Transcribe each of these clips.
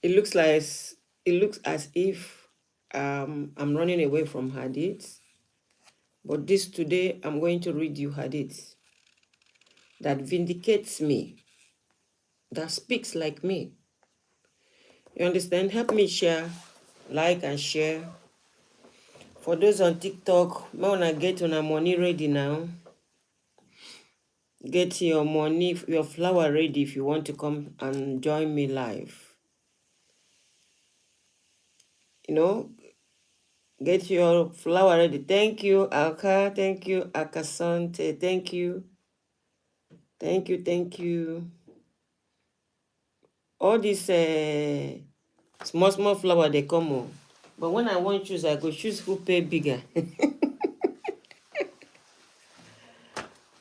It looks like it looks as if I'm running away from Hadith, but this today I'm going to read you Hadith that vindicates me, that speaks like me. You understand? Help me share, like and share. For those on TikTok, when I get on a money ready now, get your money, your flower ready if you want to come and join me live. You know, get your flower ready. Thank you, Aka. Thank you, Akasante. Thank you. Thank you. Thank you. All these small, small flower, they come on. But when I want choose, I go choose who pay bigger.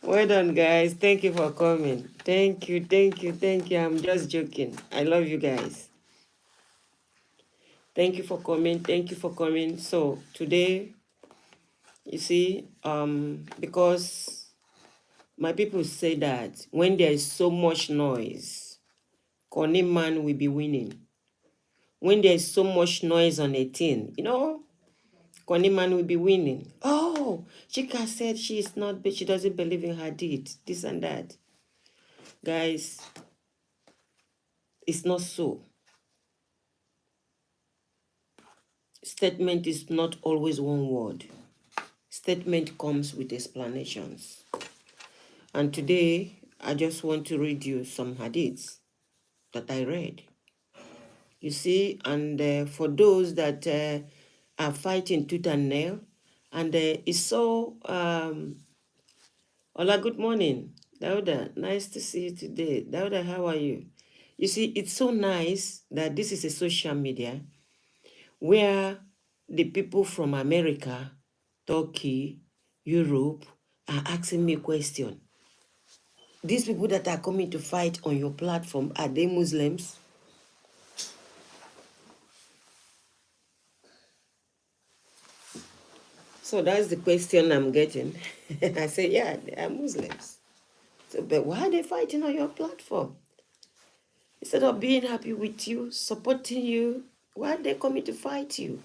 Well done, guys. Thank you for coming. Thank you. Thank you. Thank you. I'm just joking. I love you guys. Thank you for coming. Thank you for coming. So today, you see, because my people say that when there is so much noise, Connie man will be winning. When there is so much noise on a thing, you know, Connie man will be winning. Oh, Chika said she is not, but she doesn't believe in Hadith, this and that. Guys, it's not so. Statement is not always one word. Statement comes with explanations. And today, I just want to read you some hadiths that I read. You see, and for those that are fighting tooth and nail, and it's so, Hola, good morning. Dauda, nice to see you today. Dauda, how are you? You see, it's so nice that this is a social media where the people from America, Turkey, Europe are asking me a question. These people that are coming to fight on your platform, are they Muslims? So that's the question I'm getting. I say, yeah, they are Muslims. So, but why are they fighting on your platform? Instead of being happy with you, supporting you, why are they coming to fight you?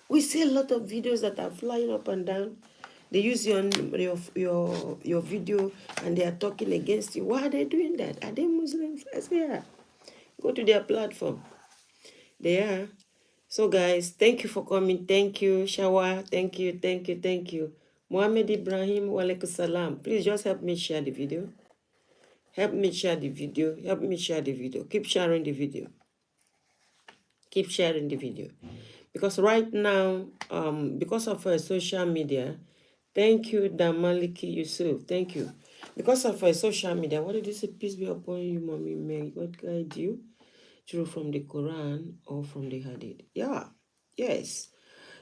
We see a lot of videos that are flying up and down. They use your video and they are talking against you. Why are they doing that? Are they Muslims? I say, yeah. Go to their platform. They are. So guys, thank you for coming. Thank you, Shawa. Thank you, thank you, thank you. Mohammed Ibrahim, walaikum salam. Please just help me share the video. Help me share the video. Help me share the video. Keep sharing the video. Keep sharing the video. Because right now, because of social media, thank you, Damaliki Yusuf. Thank you. Because of social media, what did you say? Peace be upon you, Mommy May. God guide you through from the Quran or from the Hadith. Yeah. Yes.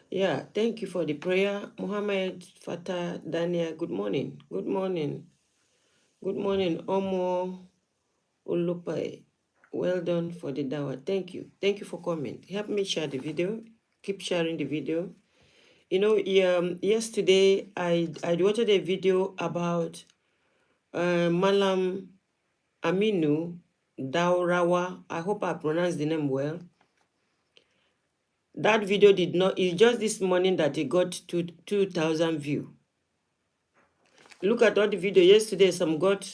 Yeah. Thank you for the prayer. Muhammad Fatah Dania, good morning. Good morning. Good morning, Omo Ulupai. Well done for the dawah. Thank you. Thank you for coming. Help me share the video. Keep sharing the video. You know, yesterday I watched a video about Malam Aminu Daurawa. I hope I pronounced the name well. That video did not, it's just this morning that it got to 2,000 views. Look at all the video yesterday, some got,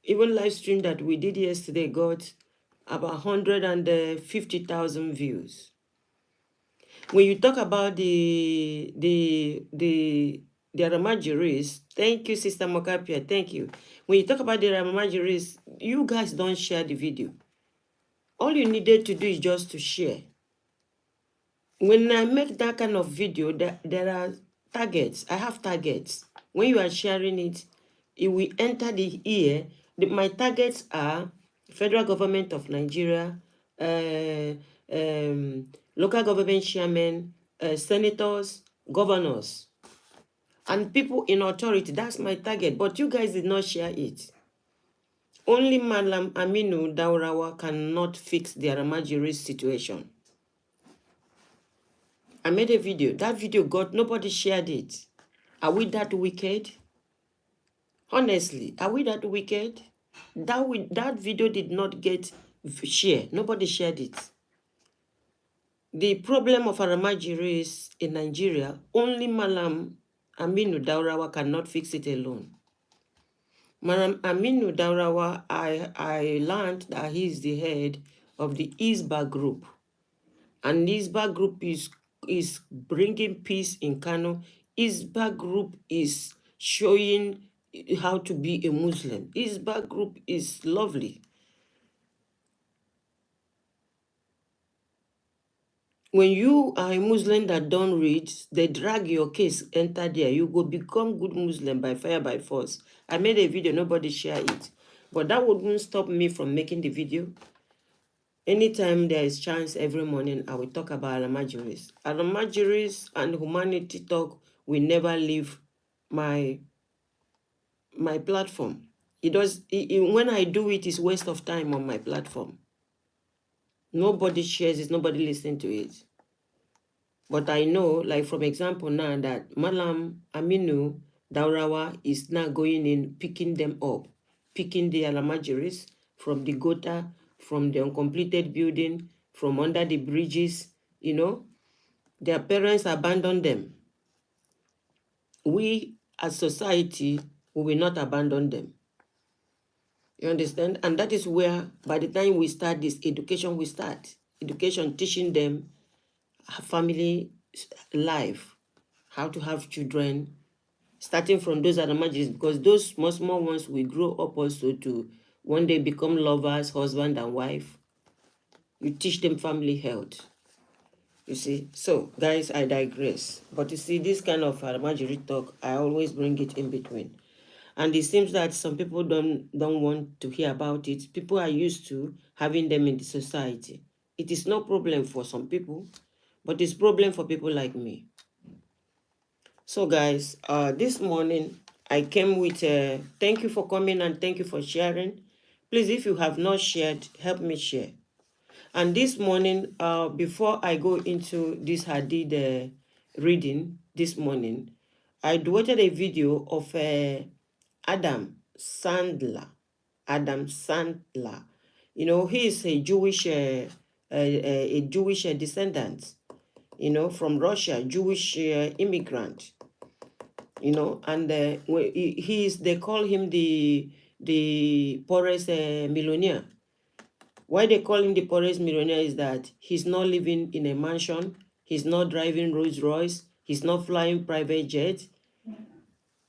even live stream that we did yesterday got about 150,000 views. When you talk about the Ramajiris, thank you, Sister Mokapia, thank you. When you talk about the Ramajiris, you guys don't share the video. All you needed to do is just to share. When I make that kind of video, there are targets. I have targets. When you are sharing it, it will enter the ear. My targets are federal government of Nigeria, local government chairmen, senators, governors, and people in authority. That's my target. But you guys did not share it. Only Malam Aminu Daurawa cannot fix the Aramajiri situation. I made a video. That video got, nobody shared it. Are we that wicked? Honestly, are we that wicked? That video did not get shared. Nobody shared it. The problem of Aramajiris in Nigeria, only Malam Aminu Daurawa cannot fix it alone. Malam Aminu Daurawa, I learned that he is the head of the Isba group. And Isba group is bringing peace in Kano. Isba group is showing how to be a Muslim. Isba group is lovely. When you are a Muslim that don't read, they drag your case, enter there. You go become good Muslim by fire, by force. I made a video, nobody share it. But that wouldn't stop me from making the video. Anytime there is chance every morning, I will talk about Alamajiris. Alamajiris and humanity talk will never leave my platform. When I do it, it's waste of time on my platform. Nobody shares it, nobody listens to it. But I know, like from example now, that Malam Aminu Daurawa is now going in, picking them up, picking the Alamajiris from the gutter, from the uncompleted building, from under the bridges, Their parents abandoned them. We, as society, we will not abandon them. You understand? And that is where, by the time we start this, education will start. Education teaching them family life, how to have children, starting from those Adamajiris, because those small ones will grow up also to one day become lovers, husband and wife. You teach them family health. You see, so guys, I digress. But you see, this kind of Adamajiri talk, I always bring it in between. And it seems that some people don't want to hear about it. People are used to having them in the society. It is no problem for some people, but it's problem for people like me. So guys, this morning I came with thank you for coming and thank you for sharing. Please, if you have not shared, help me share. And this morning, before I go into this Hadith reading this morning, I watched a video of Adam Sandler. Adam Sandler. He is a Jewish descendant, from Russia, Jewish immigrant, and they call him the poorest millionaire. Why they call him the poorest millionaire is that he's not living in a mansion, he's not driving Rolls Royce, he's not flying private jet.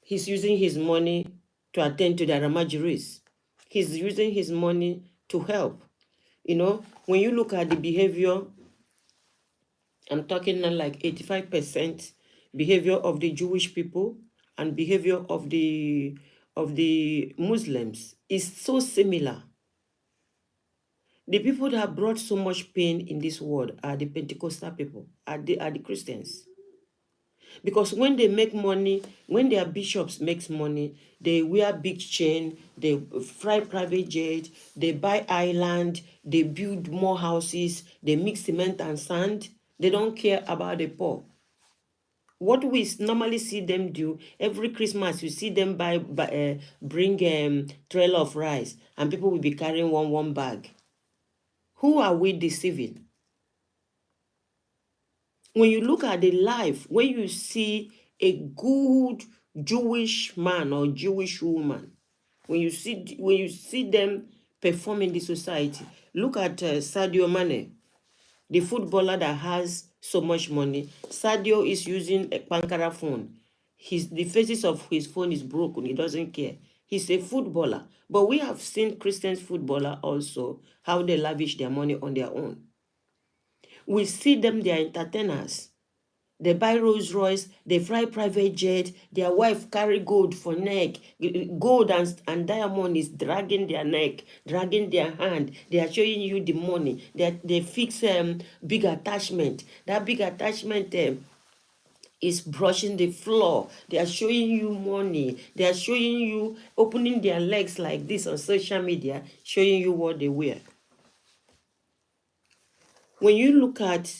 He's using his money to attend to the Ramajiris. He's using his money to help. When you look at the behavior, I'm talking now like 85% behavior of the Jewish people and behavior of the Muslims is so similar. The people that brought so much pain in this world are the Pentecostal people, are the Christians. Because when they make money, when their bishops makes money, they wear big chain, they fly private jet, they buy island, they build more houses, they mix cement and sand. They don't care about the poor. What we normally see them do every Christmas, you see them bring trailer of rice, and people will be carrying one bag. Who are we deceiving? When you look at the life, when you see a good Jewish man or Jewish woman, when you see them perform in the society, look at Sadio Mane, the footballer that has so much money. Sadio is using a Pankara phone. The faces of his phone is broken. He doesn't care. He's a footballer. But we have seen Christian footballer also, how they lavish their money on their own. We see them, they are entertainers. They buy Rolls Royce, they fly private jet, their wife carry gold for neck. Gold and diamond is dragging their neck, dragging their hand. They are showing you the money. They fix big attachment. That big attachment is brushing the floor. They are showing you money. They are showing you, opening their legs like this on social media, showing you what they wear. When you look at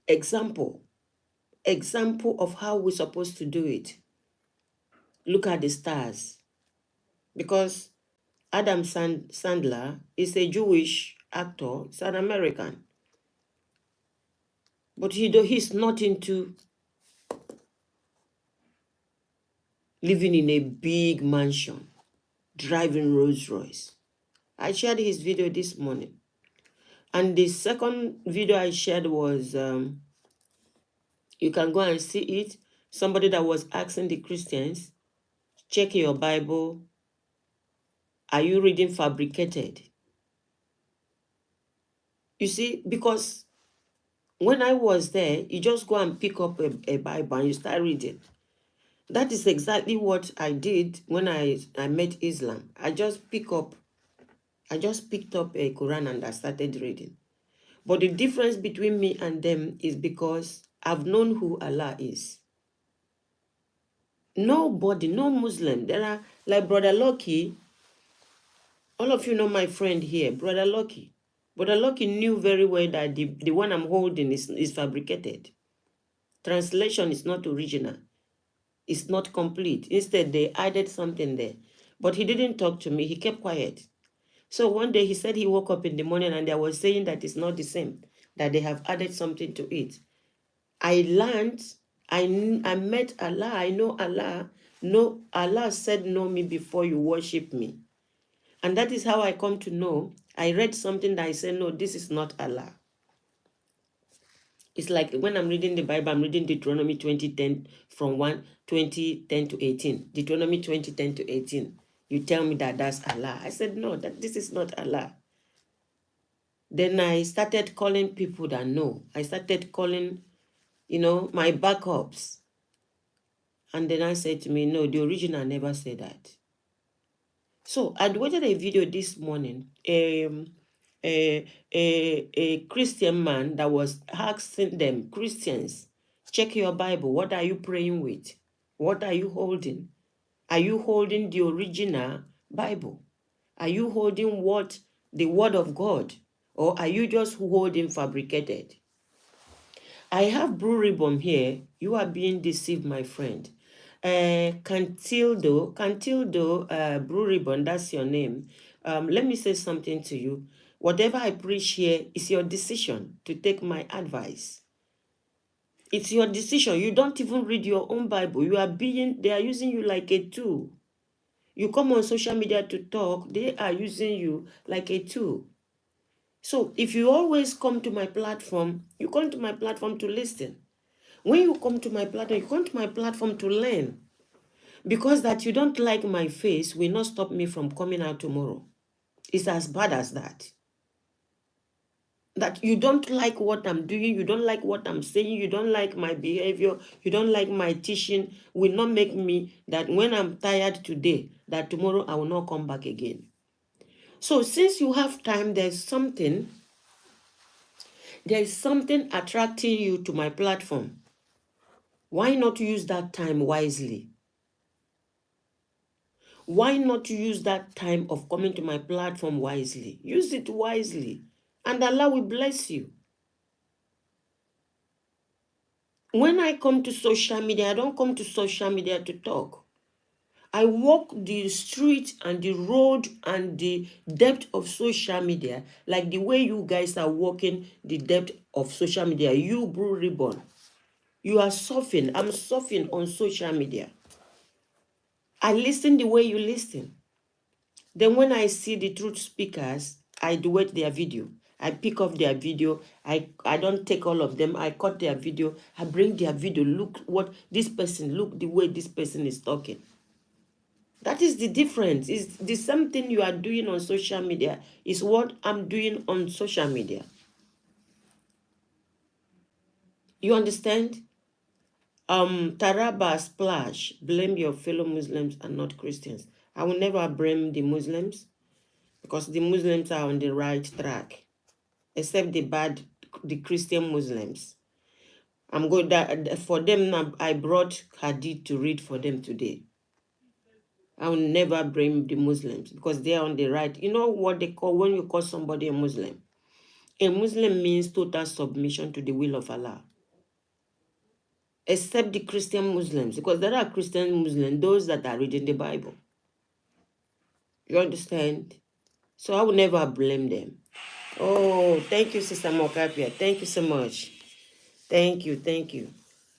example of how we're supposed to do it, look at the stars. Because Adam Sandler is a Jewish actor, he's an American. But he's not into living in a big mansion, driving Rolls Royce. I shared his video this morning. And the second video I shared was, you can go and see it. Somebody that was asking the Christians, check your Bible. Are you reading fabricated? You see, because when I was there, you just go and pick up a Bible and you start reading. That is exactly what I did when I met Islam. I just picked up a Quran and I started reading. But the difference between me and them is because I've known who Allah is. Nobody, no Muslim. There are, like Brother Lucky, all of you know my friend here, Brother Lucky. Brother Lucky knew very well that the one I'm holding is fabricated. Translation is not original. It's not complete. Instead, they added something there. But he didn't talk to me. He kept quiet. So one day he said he woke up in the morning and they were saying that it's not the same, that they have added something to it. I learned, I met Allah, I know Allah. No, Allah said, know me before you worship me. And that is how I come to know. I read something that I said, no, this is not Allah. It's like when I'm reading the Bible, I'm reading Deuteronomy 20:10 from 20:10 to 18. Deuteronomy 20:10 to 18. You tell me that that's Allah. I said, no, this is not Allah. Then I started calling people that know. I started calling, my backups. And then I said to me, no, the original never said that. So I watched a video this morning. A Christian man that was asking them, Christians, check your Bible. What are you praying with? What are you holding? Are you holding the original Bible? Are you holding the Word of God? Or are you just holding fabricated? I have Blue Ribbon here. You are being deceived, my friend. Cantildo, Blue Ribbon, that's your name. Let me say something to you. Whatever I preach here is your decision to take my advice. It's your decision. You don't even read your own Bible. They are using you like a tool. You come on social media to talk, they are using you like a tool. So if you always come to my platform, you come to my platform to listen. When you come to my platform, you come to my platform to learn. Because that you don't like my face will not stop me from coming out tomorrow. It's as bad as that. That you don't like what I'm doing, you don't like what I'm saying, you don't like my behavior, you don't like my teaching, will not make me that when I'm tired today, that tomorrow I will not come back again. So since you have time, there's something attracting you to my platform. Why not use that time wisely? Why not use that time of coming to my platform wisely? Use it wisely, and Allah will bless you. When I come to social media, I don't come to social media to talk. I walk the street and the road and the depth of social media like the way you guys are walking the depth of social media. You, Blue Ribbon, you are surfing. I'm surfing on social media. I listen the way you listen. Then when I see the truth speakers, I duet their video. I pick up their video. I don't take all of them. I cut their video. I bring their video. Look the way this person is talking. That is the difference. It's the same thing you are doing on social media is what I'm doing on social media. You understand? Taraba Splash, blame your fellow Muslims and not Christians. I will never blame the Muslims because the Muslims are on the right track, except the Christian Muslims. I'm going that for them. I brought Hadith to read for them today. I will never blame the Muslims because they are on the right. You know what they call when you call somebody a Muslim? A Muslim means total submission to the will of Allah. Except the Christian Muslims, because there are Christian Muslims, those that are reading the Bible. You understand? So I will never blame them. Oh, thank you, Sister Mokapia. Thank you so much. Thank you, thank you,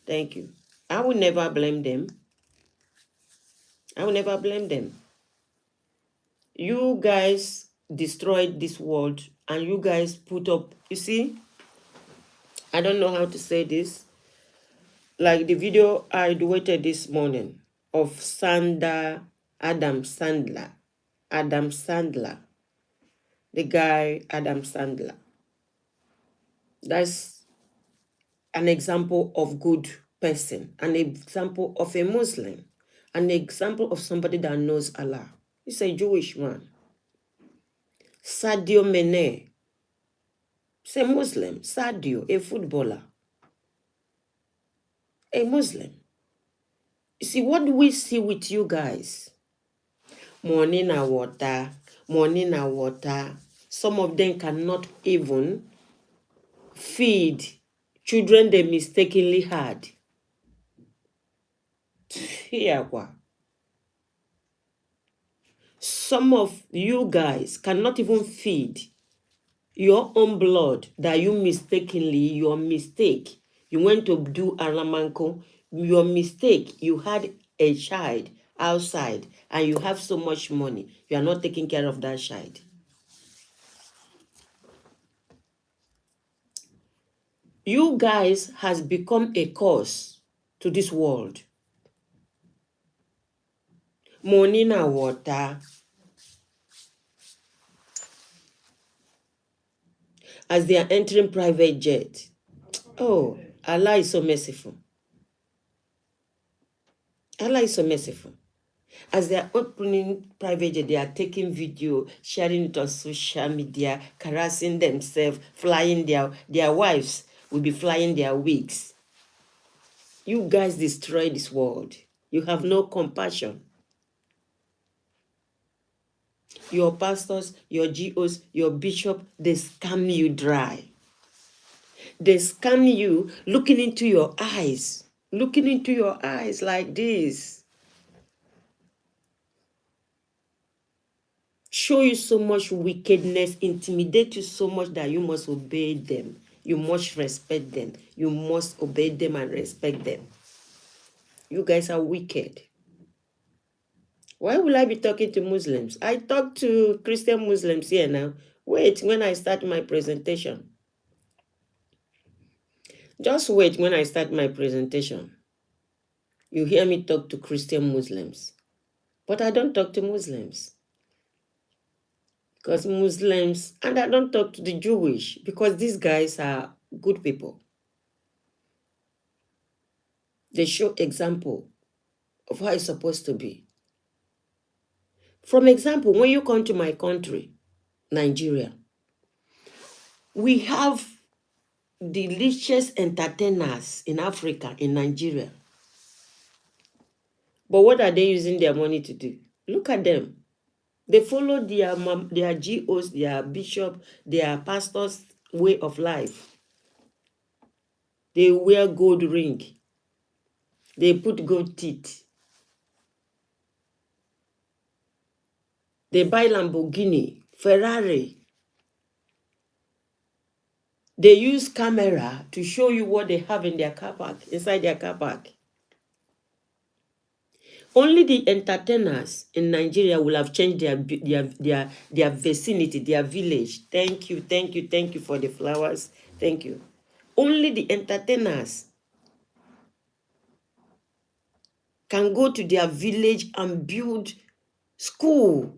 thank you. I will never blame them. I will never blame them. You guys destroyed this world and you guys put up, you see, I don't know how to say this. Like the video I duetted this morning of Adam Sandler. Adam Sandler. The guy Adam Sandler. That's an example of good person, an example of a Muslim, an example of somebody that knows Allah. He's a Jewish man. Sadio Mane, he's a Muslim. Sadio, a footballer, a Muslim. You see, what do we see with you guys? Money na water, money na water. Some of them cannot even feed children they mistakenly had. Here, some of you guys cannot even feed your own blood that you mistakenly, your mistake, you went to do Aramanko, your mistake, you had a child outside and you have so much money, you are not taking care of that child. You guys has become a curse to this world. Money na water. As they are entering private jet. Oh, Allah is so merciful. Allah is so merciful. As they are opening private jet, they are taking video, sharing it on social media, harassing themselves, flying their wives will be flying their wigs. You guys destroy this world. You have no compassion. Your pastors, your GOs, your bishop, they scam you dry. They scam you looking into your eyes like this. Show you so much wickedness, intimidate you so much that you must obey them. You must respect them. You must obey them and respect them. You guys are wicked. Why will I be talking to Muslims? I talk to Christian Muslims here now. Wait when I start my presentation. Just wait when I start my presentation. You hear me talk to Christian Muslims. But I don't talk to Muslims. Because Muslims, and I don't talk to the Jewish, because these guys are good people. They show example of how it's supposed to be. From example, when you come to my country, Nigeria, we have the richest entertainers in Africa, in Nigeria. But what are they using their money to do? Look at them. They follow their GOs, their bishop, their pastors' way of life. They wear gold ring. They put gold teeth. They buy Lamborghini, Ferrari. They use camera to show you what they have in their car park, inside their car park. Only the entertainers in Nigeria will have changed their vicinity, their village. Thank you for the flowers. Thank you. Only the entertainers can go to their village and build school.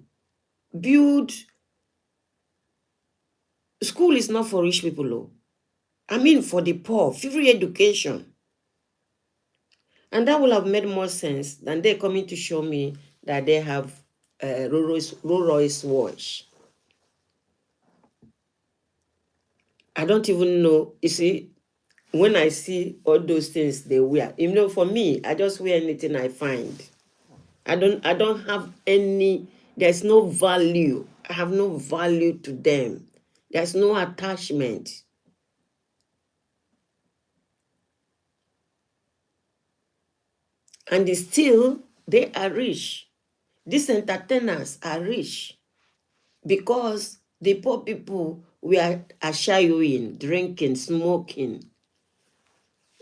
School is not for rich people, though. I mean for the poor, free education. And that will have made more sense than they coming to show me that they have Rolls Royce watch. I don't even know. You see, when I see all those things they wear, for me, I just wear anything I find. I don't have any, there's no value. I have no value to them. There's no attachment. And still, they are rich. These entertainers are rich because the poor people were ashaying, drinking, smoking.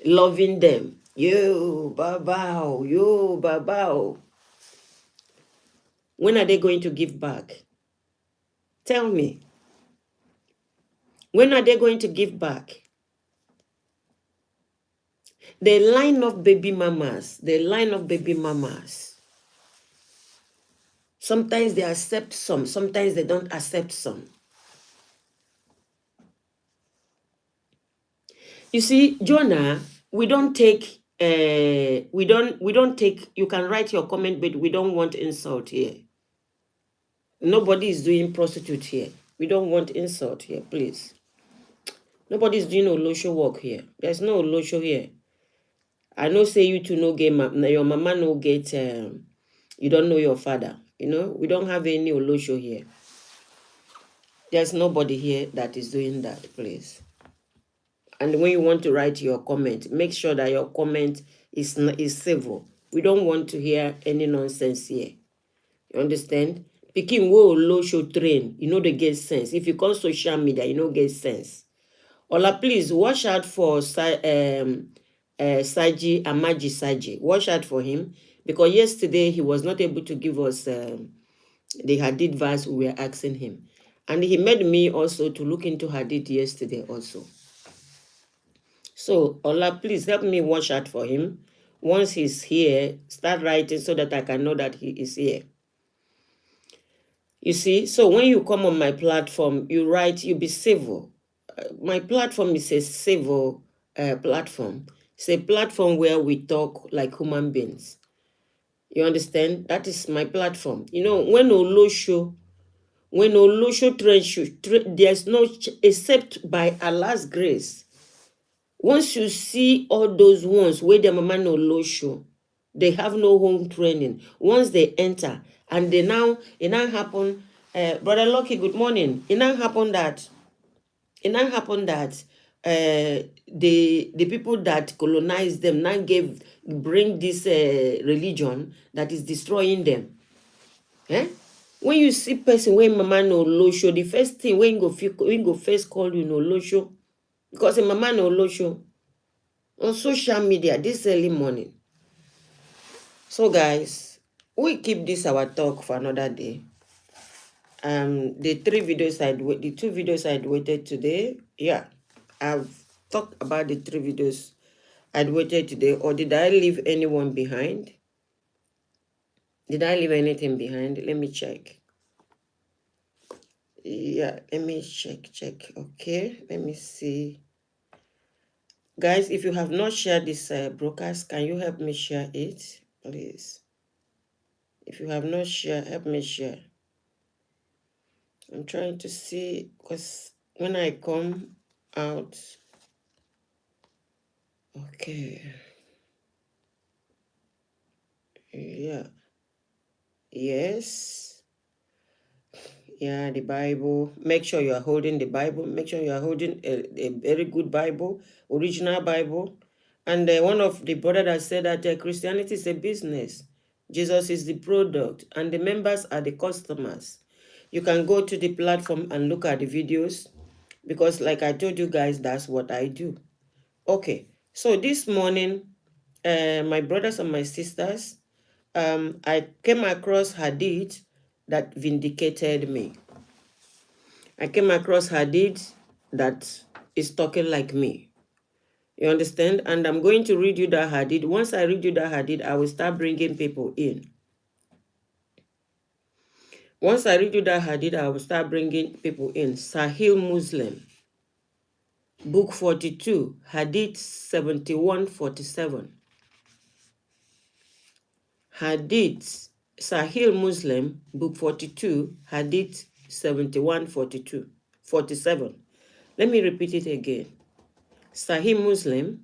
loving them. Yo, babao, yo, babao. When are they going to give back? Tell me. When are they going to give back? They line up baby mamas. They line up baby mamas. Sometimes they accept some. Sometimes they don't accept some. You see, Jonah, we don't take, we don't take, you can write your comment, but we don't want insult here. Nobody is doing prostitute here. We don't want insult here, please. Nobody is doing olosho work here. There's no olosho here. I know say you two no get, your mama no get, you don't know your father. You know, we don't have any olosho here. There's nobody here that is doing that, please. And when you want to write your comment, make sure that your comment is civil. We don't want to hear any nonsense here. You understand? Pikin wo low show train, you know they get sense. If you call social media, you know get sense. Ola, please watch out for Saji Amaji Saji. Watch out for him because yesterday he was not able to give us the Hadith verse we were asking him, and he made me also to look into Hadith yesterday also. So, Ola, please help me watch out for him. Once he's here, start writing so that I can know that he is here. You see, so when you come on my platform, you write, you be civil. My platform is a civil platform. It's a platform where we talk like human beings. You understand? That is my platform. You know, when Olosho trend, there's no, except by Allah's grace. Once you see all those ones where the mama no low show, they have no home training. Once they enter, and it now happen, Brother Lucky, good morning. It now happen that the people that colonized them now bring this religion that is destroying them. Eh? When you see person when mama no low show, the first thing when go first call you no low show, because a mama no low show on social media this early morning. So guys, we keep this our talk for another day. The two videos I'd waited today, yeah, I've talked about the 3 videos I'd waited today. Or did I leave anyone behind? Did I leave anything behind? Let me check. Yeah, let me check. Okay, let me see. Guys, if you have not shared this broadcast, can you help me share it, please? If you have not shared, help me share. I'm trying to see, because when I come out, okay. Yeah. Yes. Yeah, the Bible. Make sure you are holding the Bible. Make sure you are holding a very good Bible, original Bible. And one of the brother that said that Christianity is a business. Jesus is the product, and the members are the customers. You can go to the platform and look at the videos, because like I told you guys, that's what I do. Okay, so this morning, my brothers and my sisters, I came across Hadith that vindicated me. I came across Hadith that is talking like me. You understand? And I'm going to read you that Hadith. Once I read you that Hadith, I will start bringing people in. Once I read you that Hadith, I will start bringing people in. Sahih Muslim, book 42, Hadith 7147. Hadith, Sahih Muslim, book 42, Hadith 47. Let me repeat it again. Sahih Muslim,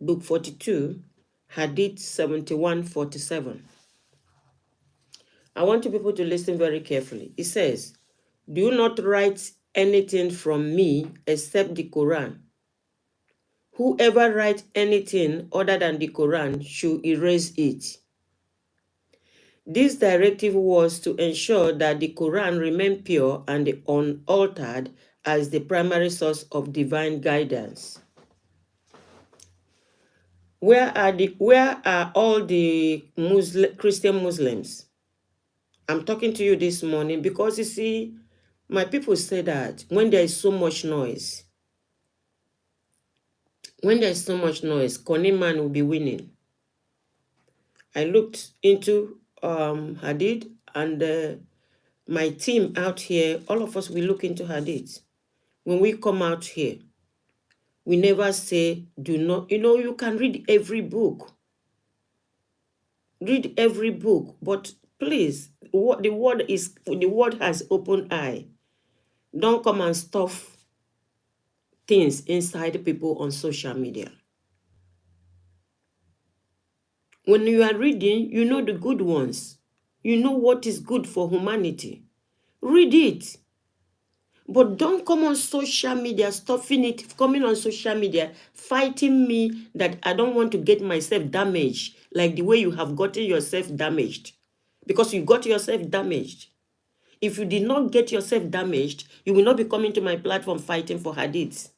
book 42, Hadith 7147. I want you people to listen very carefully. It says, do not write anything from me except the Quran. Whoever writes anything other than the Quran should erase it. This directive was to ensure that the Quran remained pure and unaltered as the primary source of divine guidance. Where are all the Christian Muslims? I'm talking to you this morning because you see, my people say that when there is so much noise, Connie man will be winning. I looked into Hadith, and my team out here, all of us, we look into Hadith. When we come out here, we never say, do not, you can read every book. Read every book, but please, the word has open eye. Don't come and stuff things inside people on social media. When you are reading, you know the good ones. You know what is good for humanity. Read it. But don't come on social media, stuffing it, coming on social media, fighting me that I don't want to get myself damaged, like the way you have gotten yourself damaged. Because you got yourself damaged. If you did not get yourself damaged, you will not be coming to my platform fighting for Hadiths.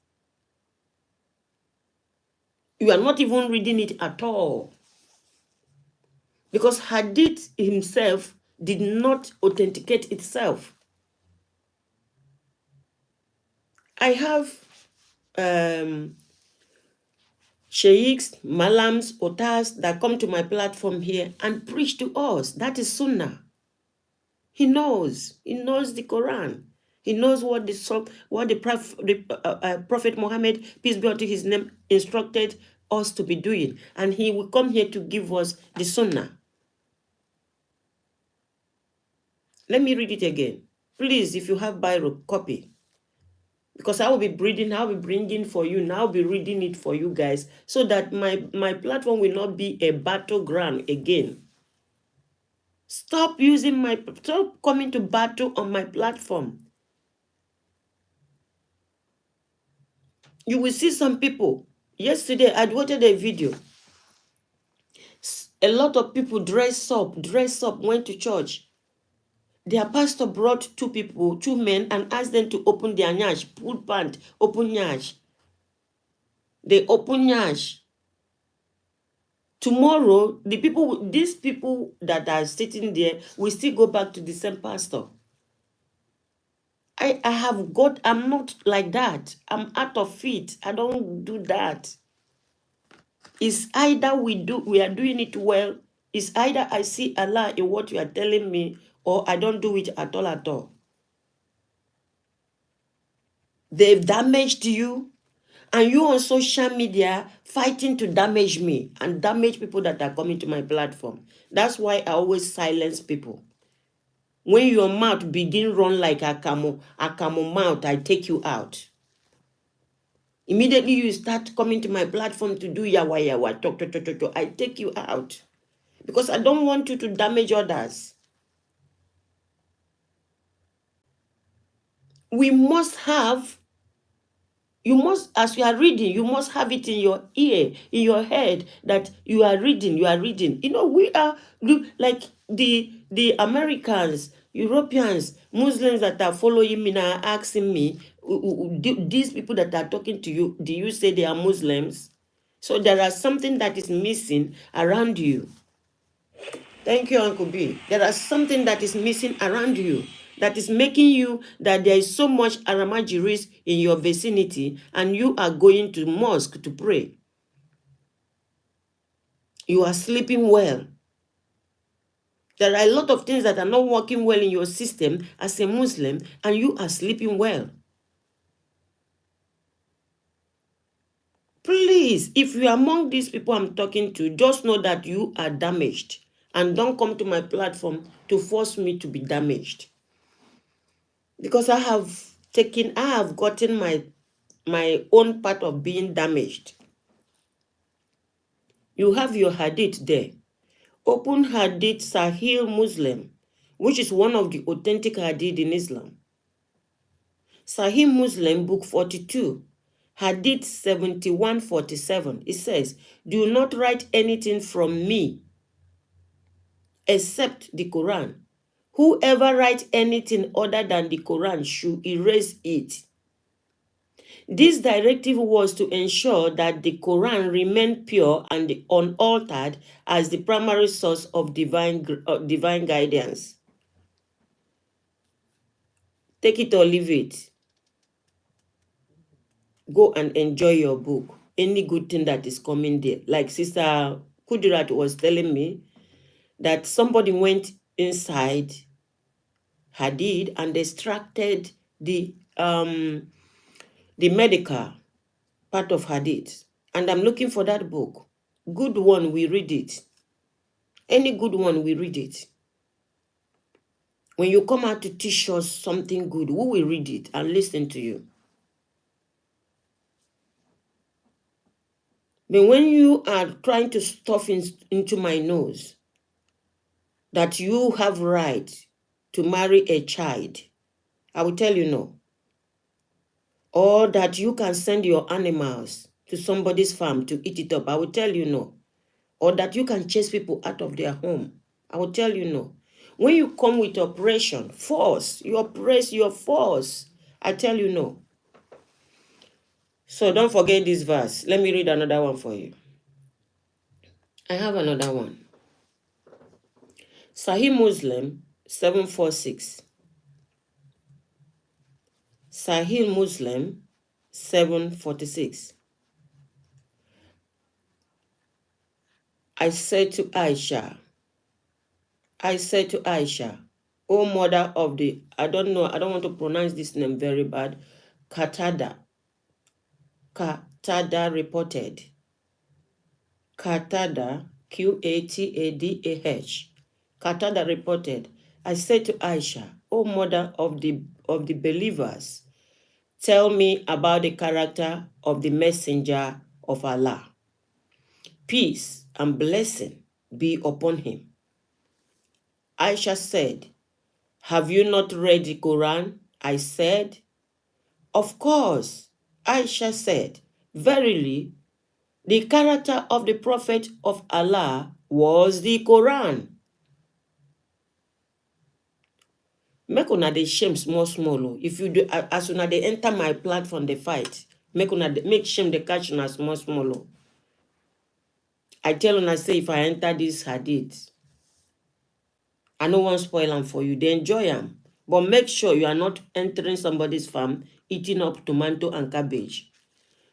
You are not even reading it at all. Because Hadith himself did not authenticate itself. I have sheikhs, malams, otas that come to my platform here and preach to us. That is sunnah. He knows the Quran. He knows what the Prophet Muhammad, peace be unto his name, instructed us to be doing. And he will come here to give us the sunnah. Let me read it again. Please, if you have Bible, copy. Because I will be bringing for you, and I'll be reading it for you guys, so that my platform will not be a battleground again. Stop coming to battle on my platform. You will see some people. Yesterday, I watched a video. A lot of people dress up, went to church. Their pastor brought two men, and asked them to open their nyash, pull pant, open nyash. They open nyash. Tomorrow, these people that are sitting there will still go back to the same pastor. I'm not like that. I'm out of it. I don't do that. It's either we are doing it well. It's either I see Allah in what you are telling me, or I don't do it at all. They've damaged you, and you on social media fighting to damage me and damage people that are coming to my platform. That's why I always silence people. When your mouth begin run like a camel mouth, I take you out. Immediately you start coming to my platform to do yawa, talk, I take you out. Because I don't want you to damage others. As you are reading, you must have it in your ear, in your head, that you are reading. We are like the Americans, Europeans, Muslims that are following me now, asking me, these people that are talking to you, do you say they are Muslims? So there is something that is missing around you. Thank you, Uncle B. There is something that is missing around you, that is making you that there is so much aramajiris in your vicinity, and you are going to mosque to pray. You are sleeping well. There are a lot of things that are not working well in your system as a Muslim, and you are sleeping well. Please, if you are among these people I'm talking to, just know that you are damaged, and don't come to my platform to force me to be damaged. Because I have gotten my own part of being damaged. You have your Hadith there. Open Hadith Sahih Muslim, which is one of the authentic Hadith in Islam. Sahih Muslim, book 42, Hadith 7147. It says, do not write anything from me except the Quran. Whoever writes anything other than the Quran should erase it. This directive was to ensure that the Quran remained pure and unaltered as the primary source of divine guidance. Take it or leave it. Go and enjoy your book. Any good thing that is coming there. Like Sister Kudirat was telling me that somebody went inside Hadith and extracted the medical part of Hadith. And I'm looking for that book. Good one, we read it. Any good one, we read it. When you come out to teach us something good, we will read it and listen to you. But when you are trying to stuff into my nose that you have right to marry a child, I will tell you no. Or that you can send your animals to somebody's farm to eat it up, I will tell you no. Or that you can chase people out of their home, I will tell you no. When you come with oppression, force, you oppress your force, I tell you no. So don't forget this verse. Let me read another one for you. I have another one. Sahih Muslim 746. Sahih Muslim 746. I said to Aisha, O mother of the, I don't want to pronounce this name very bad, Qatada reported. Qatada, Qatada. Qatada reported, I said to Aisha, O mother of the believers, tell me about the character of the messenger of Allah. Peace and blessing be upon him. Aisha said, have you not read the Quran? I said, of course. Aisha said, verily, the character of the Prophet of Allah was the Quran. Make una dey shame small. If you do, as una dey enter my platform, they fight. Make shame the catch una small. I tell una say if I enter this hadith, I no want spoil them for you. They enjoy them. But make sure you are not entering somebody's farm, eating up tomato and cabbage.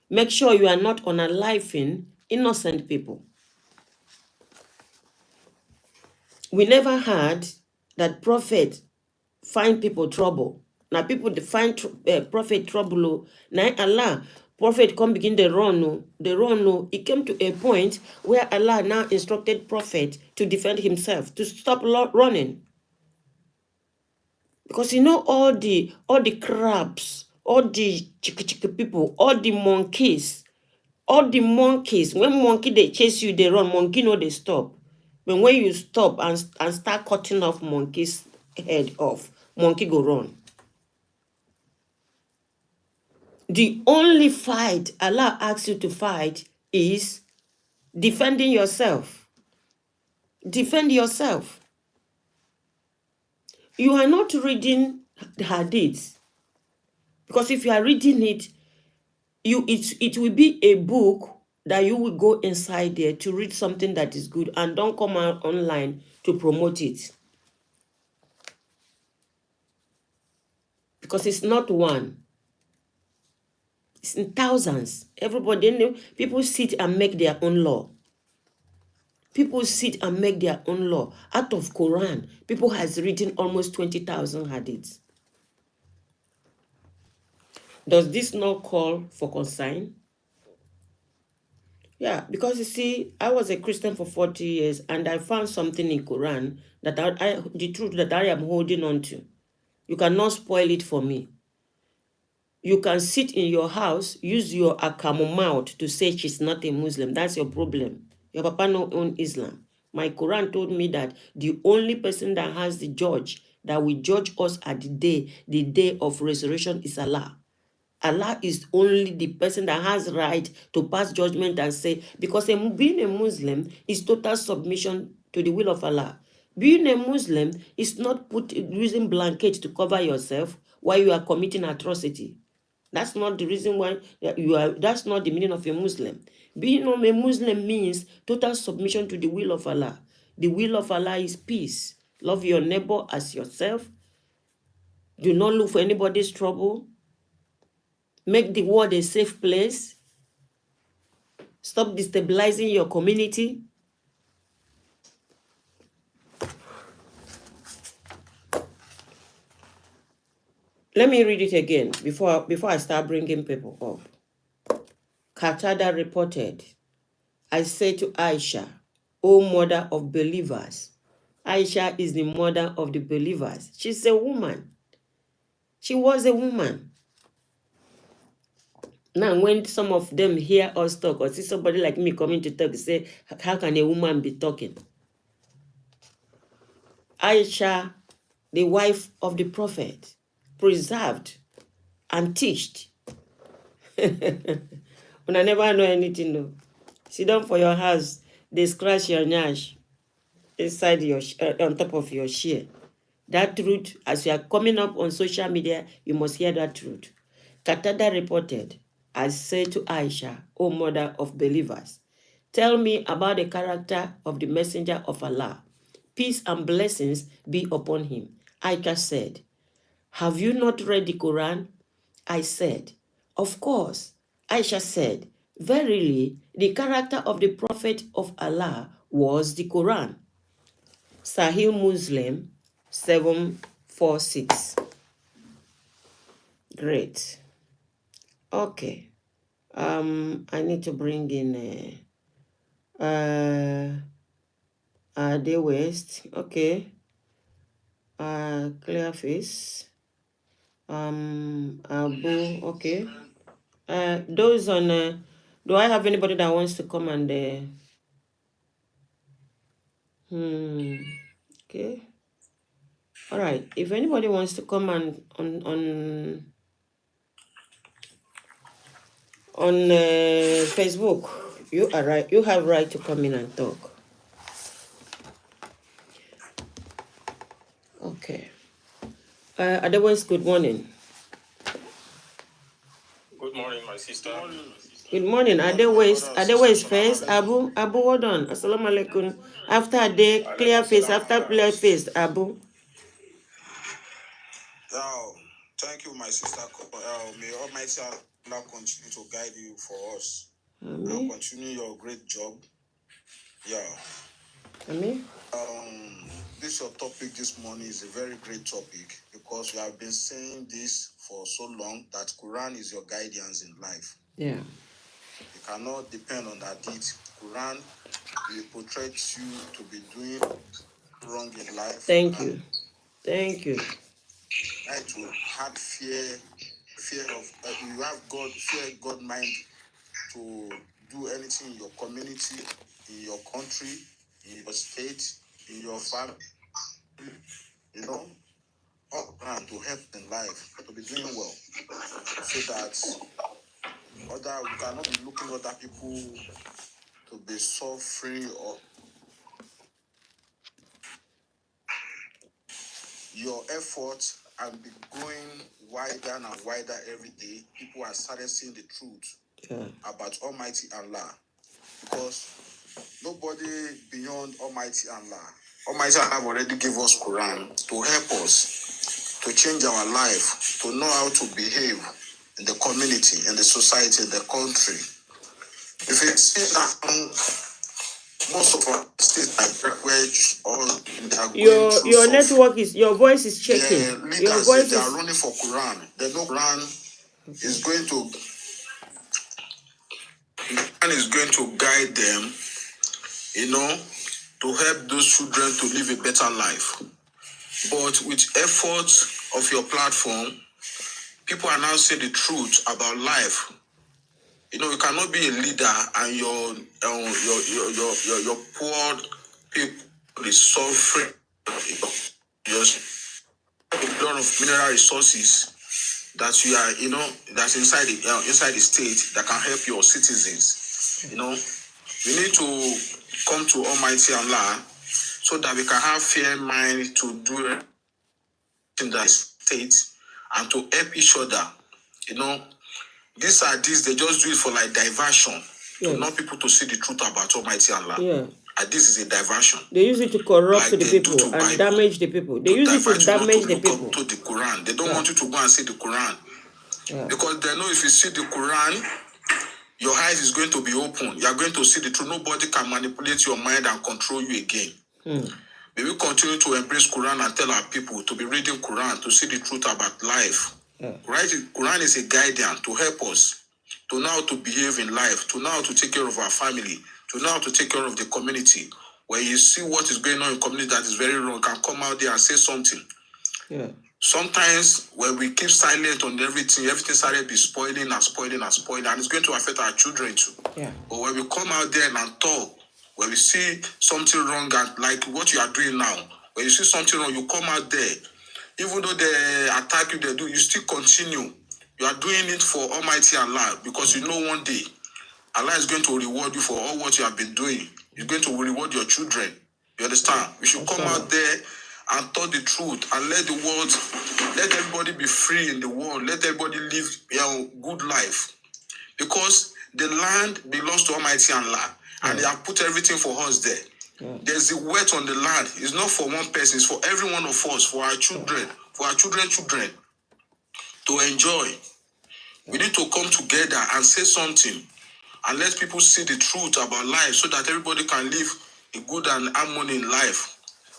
Make sure you are not unaliving innocent people. We never heard that prophet find people trouble. Now people find prophet trouble. Now Allah, prophet come begin the run. It came to a point where Allah now instructed prophet to defend himself, to stop running. Because you know all the crabs, all the chika people, all the monkeys, when monkey they chase you, they run, monkey no they stop. But when you stop and start cutting off monkey's head off, monkey go run. The only fight Allah asks you to fight is defending yourself. Defend yourself. You are not reading the Hadiths. Because if you are reading it, it will be a book that you will go inside there to read something that is good and don't come out online to promote it. Because it's not one. It's in thousands. Everybody, people sit and make their own law. People sit and make their own law. Out of Quran, people has written almost 20,000 hadiths. Does this not call for concern? Yeah, because you see, I was a Christian for 40 years and I found something in Quran that the truth that I am holding on to. You cannot spoil it for me. You can sit in your house, use your akamo mouth to say she's not a Muslim. That's your problem. Your papa no own Islam. My Quran told me that the only person that has the judge that will judge us at the day of resurrection is Allah. Allah is only the person that has right to pass judgment and say, because being a Muslim is total submission to the will of Allah. Being a Muslim is not using blanket to cover yourself while you are committing atrocity. That's not the reason why you are. That's not the meaning of a Muslim. Being a Muslim means total submission to the will of Allah. The will of Allah is peace. Love your neighbor as yourself. Do not look for anybody's trouble. Make the world a safe place. Stop destabilizing your community. Let me read it again before I start bringing people up. Qatada reported, I say to Aisha, O mother of believers. Aisha is the mother of the believers. She's a woman. She was a woman. Now, when some of them hear us talk or see somebody like me coming to talk, say, how can a woman be talking? Aisha, the wife of the prophet, preserved and teached. When I never know anything, no. Sit down for your house, they scratch your nyash inside your on top of your chair. That truth, as you are coming up on social media, you must hear that truth. Qatada reported, I said to Aisha, O mother of believers, tell me about the character of the messenger of Allah. Peace and blessings be upon him. Aisha said, have you not read the Quran? I said, of course. Aisha said, verily, the character of the Prophet of Allah was the Quran. Sahih Muslim 746. Great. Okay. I need to bring in the West. Okay. Clear face. Abu. Okay. Those on. Do I have anybody that wants to come and? Okay. All right. If anybody wants to come and on Facebook, you are right. You have right to come in and talk. Okay. Otherwise, good morning. Good morning, my sister. Good morning. Otherwise first. Abu, hold on. Assalamu alaikum. After a day, clear face. After clear face, Abu. Now, thank you, my sister. May Almighty Allah continue to guide you for us. Amen. And continue your great job. Yeah. Amen. This your topic this morning is a very great topic because we have been saying this for so long that Quran is your guidance in life. Yeah. You cannot depend on that. Quran will portray you to be doing wrong in life. Thank you. Thank you. Right, to have fear of you have fear God mind to do anything in your community, in your country, in your state, in your family, you know, and to help in life, to be doing well, so that we cannot be looking at other people to be suffering or your effort and be going wider and wider every day. People are started seeing the truth about Almighty Allah, because nobody beyond Almighty Allah. Almighty Allah already gave us Quran to help us to change our life, to know how to behave in the community, in the society, in the country. If you see that most of our states your network is, your voice is shaking. Your voice they are running for Quran. They know Quran is going to guide them, you know, to help those children to live a better life. But with effort of your platform, people are now saying the truth about life. You know, you cannot be a leader and your poor people is suffering. Just a lot of mineral resources that you are, you know, that's inside the state that can help your citizens. You know, we need to come to Almighty Allah so that we can have fair mind to do it in that state and to help each other. You know, these Hadiths, they just do it for like diversion. To not people to see the truth about Almighty Allah. Yeah. This is a diversion. They use it to corrupt like the people and damage the people. They use it to damage the people. To the Quran. They don't want you to go and see the Quran. Because they know if you see the Quran, your eyes is going to be open. You are going to see the truth. Nobody can manipulate your mind and control you again. May we continue to embrace Quran and tell our people to be reading Quran, to see the truth about life. Quran is a guidance to help us to know how to behave in life, to know how to take care of our family, to know how to take care of the community. When you see what is going on in community that is very wrong, can come out there and say something. Sometimes when we keep silent on everything started be spoiling, and it's going to affect our children too. But when we come out there and talk, when we see something wrong, and like what you are doing now, when you see something wrong, you come out there. Even though they attack you, you still continue. You are doing it for Almighty Allah, because you know one day Allah is going to reward you for all what you have been doing. He's going to reward your children. You understand? We should come out there and tell the truth and let everybody be free in the world. Let everybody live a good life. Because the land belongs to Almighty Allah, and they have put everything for us there. There's a wealth on the land. It's not for one person, it's for every one of us, for our children, children to enjoy. We need to come together and say something and let people see the truth about life so that everybody can live a good and harmony in life.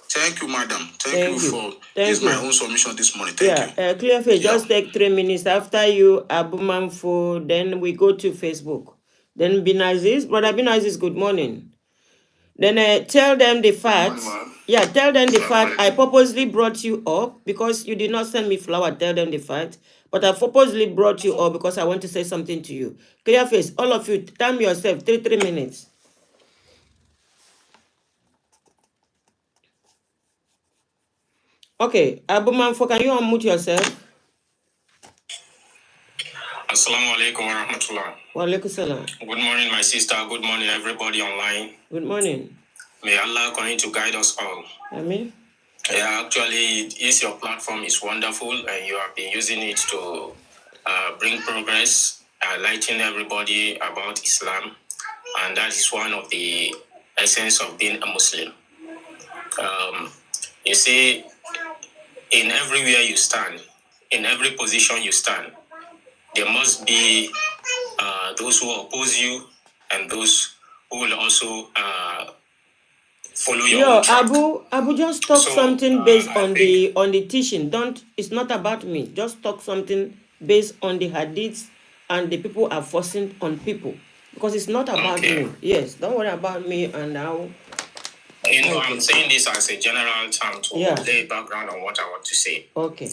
Thank you, madam. Thank you for my own submission this morning. Thank you. Clear face, just take 3 minutes. After you, Abu Manfo, then we go to Facebook. Then Binaziz, Brother Binaziz, good morning. Then tell them the fact. Tell them the fact. I purposely brought you up because you did not send me flower. Tell them the fact. But I purposely brought you up because I want to say something to you. Clear face, all of you, time yourself, 3 minutes. Okay, Abu Manfo, can you unmute yourself? Assalamu alaikum wa rahmatullah. Wa alaikum salam. Good morning, my sister. Good morning, everybody online. Good morning. May Allah continue to guide us all. Amen. Yeah, actually, your platform is wonderful, and you have been using it to bring progress, enlighten everybody about Islam, and that is one of the essence of being a Muslim. You see, in everywhere you stand, in every position you stand, there must be those who oppose you and those who will also follow your own track. Abu, just talk something based on the teaching. It's not about me. Just talk something based on the hadiths and the people are forcing on people. Because it's not about me. Yes, don't worry about me and how. I'm saying this as a general term to lay background on what I want to say. Okay.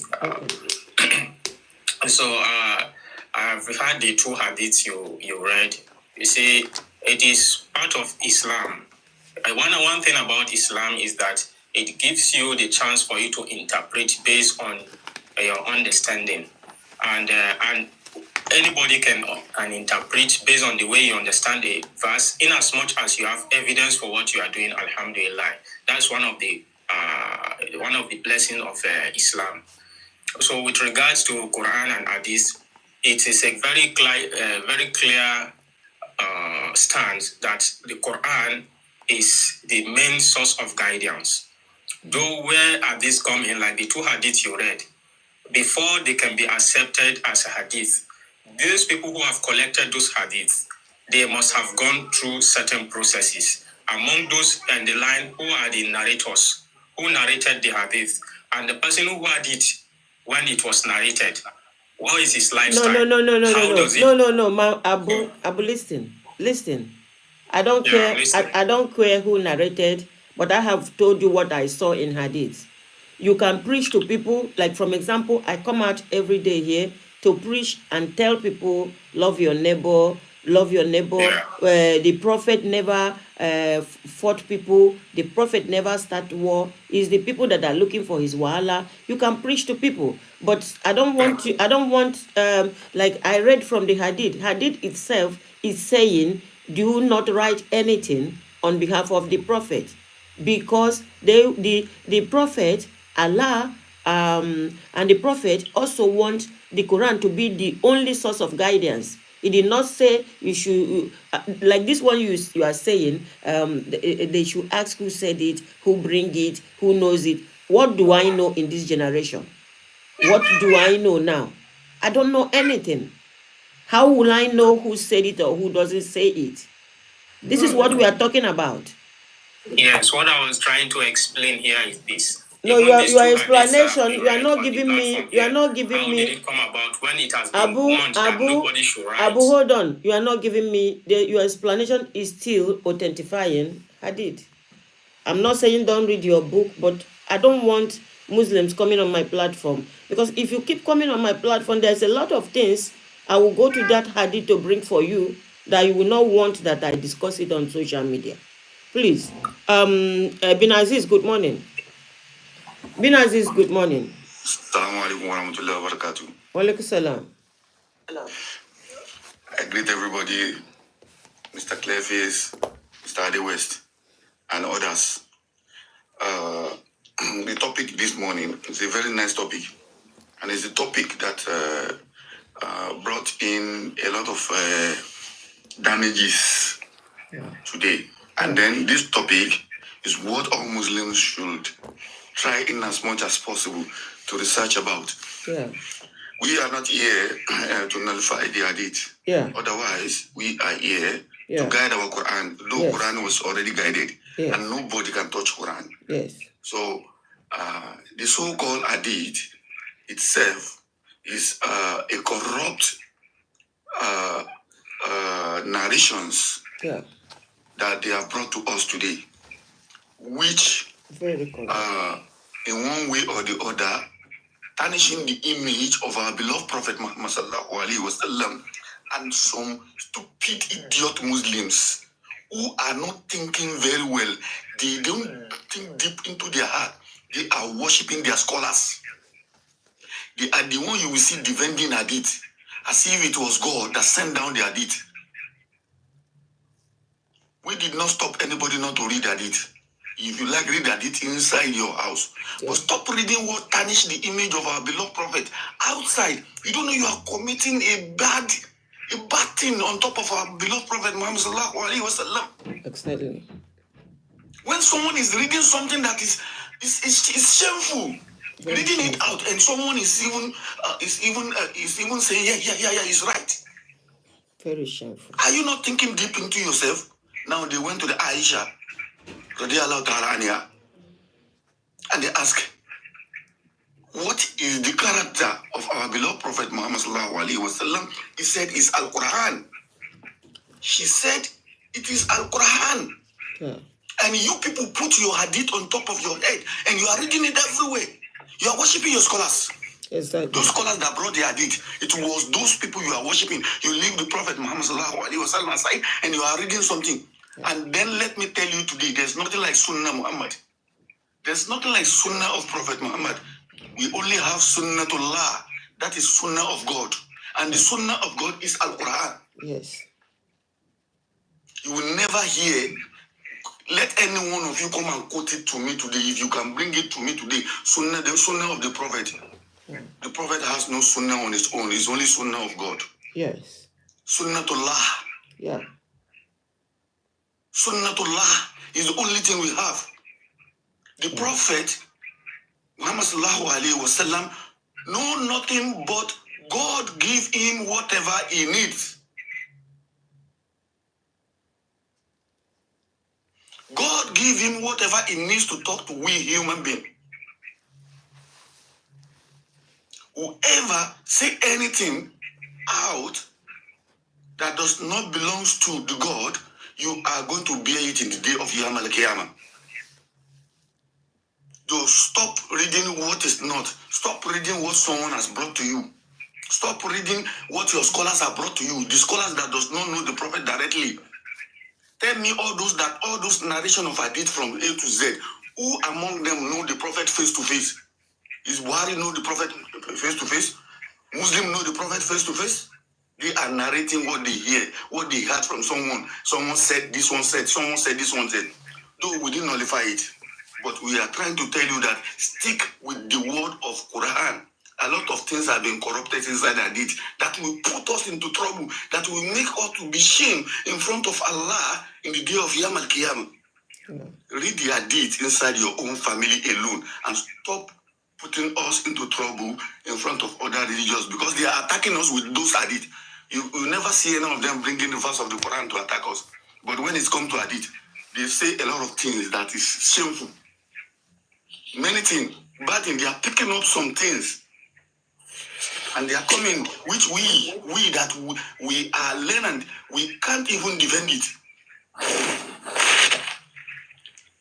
So I've had the 2 hadiths you read. You see, it is part of Islam. One thing about Islam is that it gives you the chance for you to interpret based on your understanding, and anybody can interpret based on the way you understand the verse, in as much as you have evidence for what you are doing. Alhamdulillah, that's one of the blessings of Islam. So, with regards to Quran and Hadith, it is a very clear stance that the Quran is the main source of guidance. Though where Hadiths come in, like the 2 Hadiths you read, before they can be accepted as a Hadith, those people who have collected those Hadiths, they must have gone through certain processes. Among those in the line, who are the narrators, who narrated the Hadith, and the person who had it when it was narrated, what is his lifestyle? No. Abu, listen. I don't care. I don't care who narrated, but I have told you what I saw in Hadith. You can preach to people, like from example, I come out every day here to preach and tell people, love your neighbor. The prophet never fought people. The prophet never start war. It's the people that are looking for his wahala. You can preach to people, but I don't want like I read from the Hadith. Hadith itself is saying, do not write anything on behalf of the prophet, because the prophet, Allah, and the prophet also want the Quran to be the only source of guidance. It did not say you should, like this one you are saying, they should ask who said it, who bring it, who knows it. What do I know in this generation? What do I know now? I don't know anything. How will I know who said it or who doesn't say it? This is what we are talking about. Yes, what I was trying to explain here is this. No, your explanation, you are not giving me, you are not giving how me. How did it come about when it has been warned that nobody should write? Abu, hold on. You are not giving me, your explanation is still authentifying Hadith. I'm not saying don't read your book, but I don't want Muslims coming on my platform. Because if you keep coming on my platform, there's a lot of things I will go to that Hadith to bring for you that you will not want that I discuss it on social media. Please. Bin Aziz, good morning. Bin Aziz, good morning. Assalamu alaikum warahmatullahi wabarakatuh. Wa alaikum salam. I greet everybody, Mr. Clearface, Mr. Ade West, and others. The topic this morning is a very nice topic, and it's a topic that brought in a lot of damages today. And then this topic is what all Muslims should try in as much as possible to research about. Yeah. We are not here to nullify the Hadith. Yeah. Otherwise, we are here to guide our Quran. Though Quran was already guided, and nobody can touch Quran. Yes. So, the so-called Hadith itself is a corrupt narrations that they have brought to us today, which, in one way or the other, tarnishing the image of our beloved Prophet Muhammad sallallahu alaihi wasallam, and some stupid idiot Muslims who are not thinking very well. They don't think deep into their heart. They are worshipping their scholars. They are the one you will see defending Hadith as if it was God that sent down the Hadith. We did not stop anybody not to read Hadith. If you like, read Hadith inside your house. But stop reading what tarnish the image of our beloved Prophet outside. You don't know you are committing a bad thing on top of our beloved Prophet Muhammad sallallahu alaihi wasallam. Exactly. When someone is reading something that is shameful, reading it out, and someone is even saying, yeah, he's right. Very shameful. Are you not thinking deep into yourself? Now they went to the Aisha, radiallahu ta'ala anha, and they ask, what is the character of our beloved Prophet Muhammad sallallahu alaihi wasallam? He said, it's Al-Quran. She said, it is Al-Quran. Yeah. And you people put your Hadith on top of your head, and you are reading it everywhere. You are worshipping your scholars. Exactly. Those scholars that brought the Hadith, it was those people you are worshipping. You leave the Prophet Muhammad sallallahu alaihi wasallam aside, and you are reading something. And then let me tell you today, there's nothing like Sunnah Muhammad. There's nothing like Sunnah of Prophet Muhammad. We only have Sunnatullah. That is Sunnah of God. And the Sunnah of God is Al-Quran. Yes. You will never hear, let any one of you come and quote it to me today. If you can bring it to me today, Sunnah, the Sunnah of the Prophet. The Prophet has no Sunnah on his own. It's only Sunnah of God. Yes. Sunnatullah. Yeah. Sunnatullah is the only thing we have. The Prophet, Muhammad sallallahu alaihi wasallam, know nothing but God give him whatever he needs. God give him whatever he needs to talk to we human beings. Whoever say anything out that does not belong to the God, you are going to bear it in the day of Yom Al-Qiyamah. So stop reading what is not. Stop reading what someone has brought to you. Stop reading what your scholars have brought to you. The scholars that does not know the Prophet directly. Tell me all those narration of Hadith from A to Z. Who among them know the Prophet face to face? Is Buhari know the Prophet face to face? Muslim know the Prophet face to face? They are narrating what they hear, what they heard from someone. Someone said, this one said, someone said, this one said. Though we didn't nullify it. But we are trying to tell you that stick with the word of Quran. A lot of things have been corrupted inside Hadith that will put us into trouble, that will make us to be shamed in front of Allah in the day of Yom Al-Qiyamah. Read the Hadith inside your own family alone and stop putting us into trouble in front of other religions, because they are attacking us with those Hadith. You will never see any of them bringing the verse of the Quran to attack us. But when it's come to Hadith, they say a lot of things that is shameful. Many things, bad things. They are picking up some things. And they are coming, which we are learned, we can't even defend it.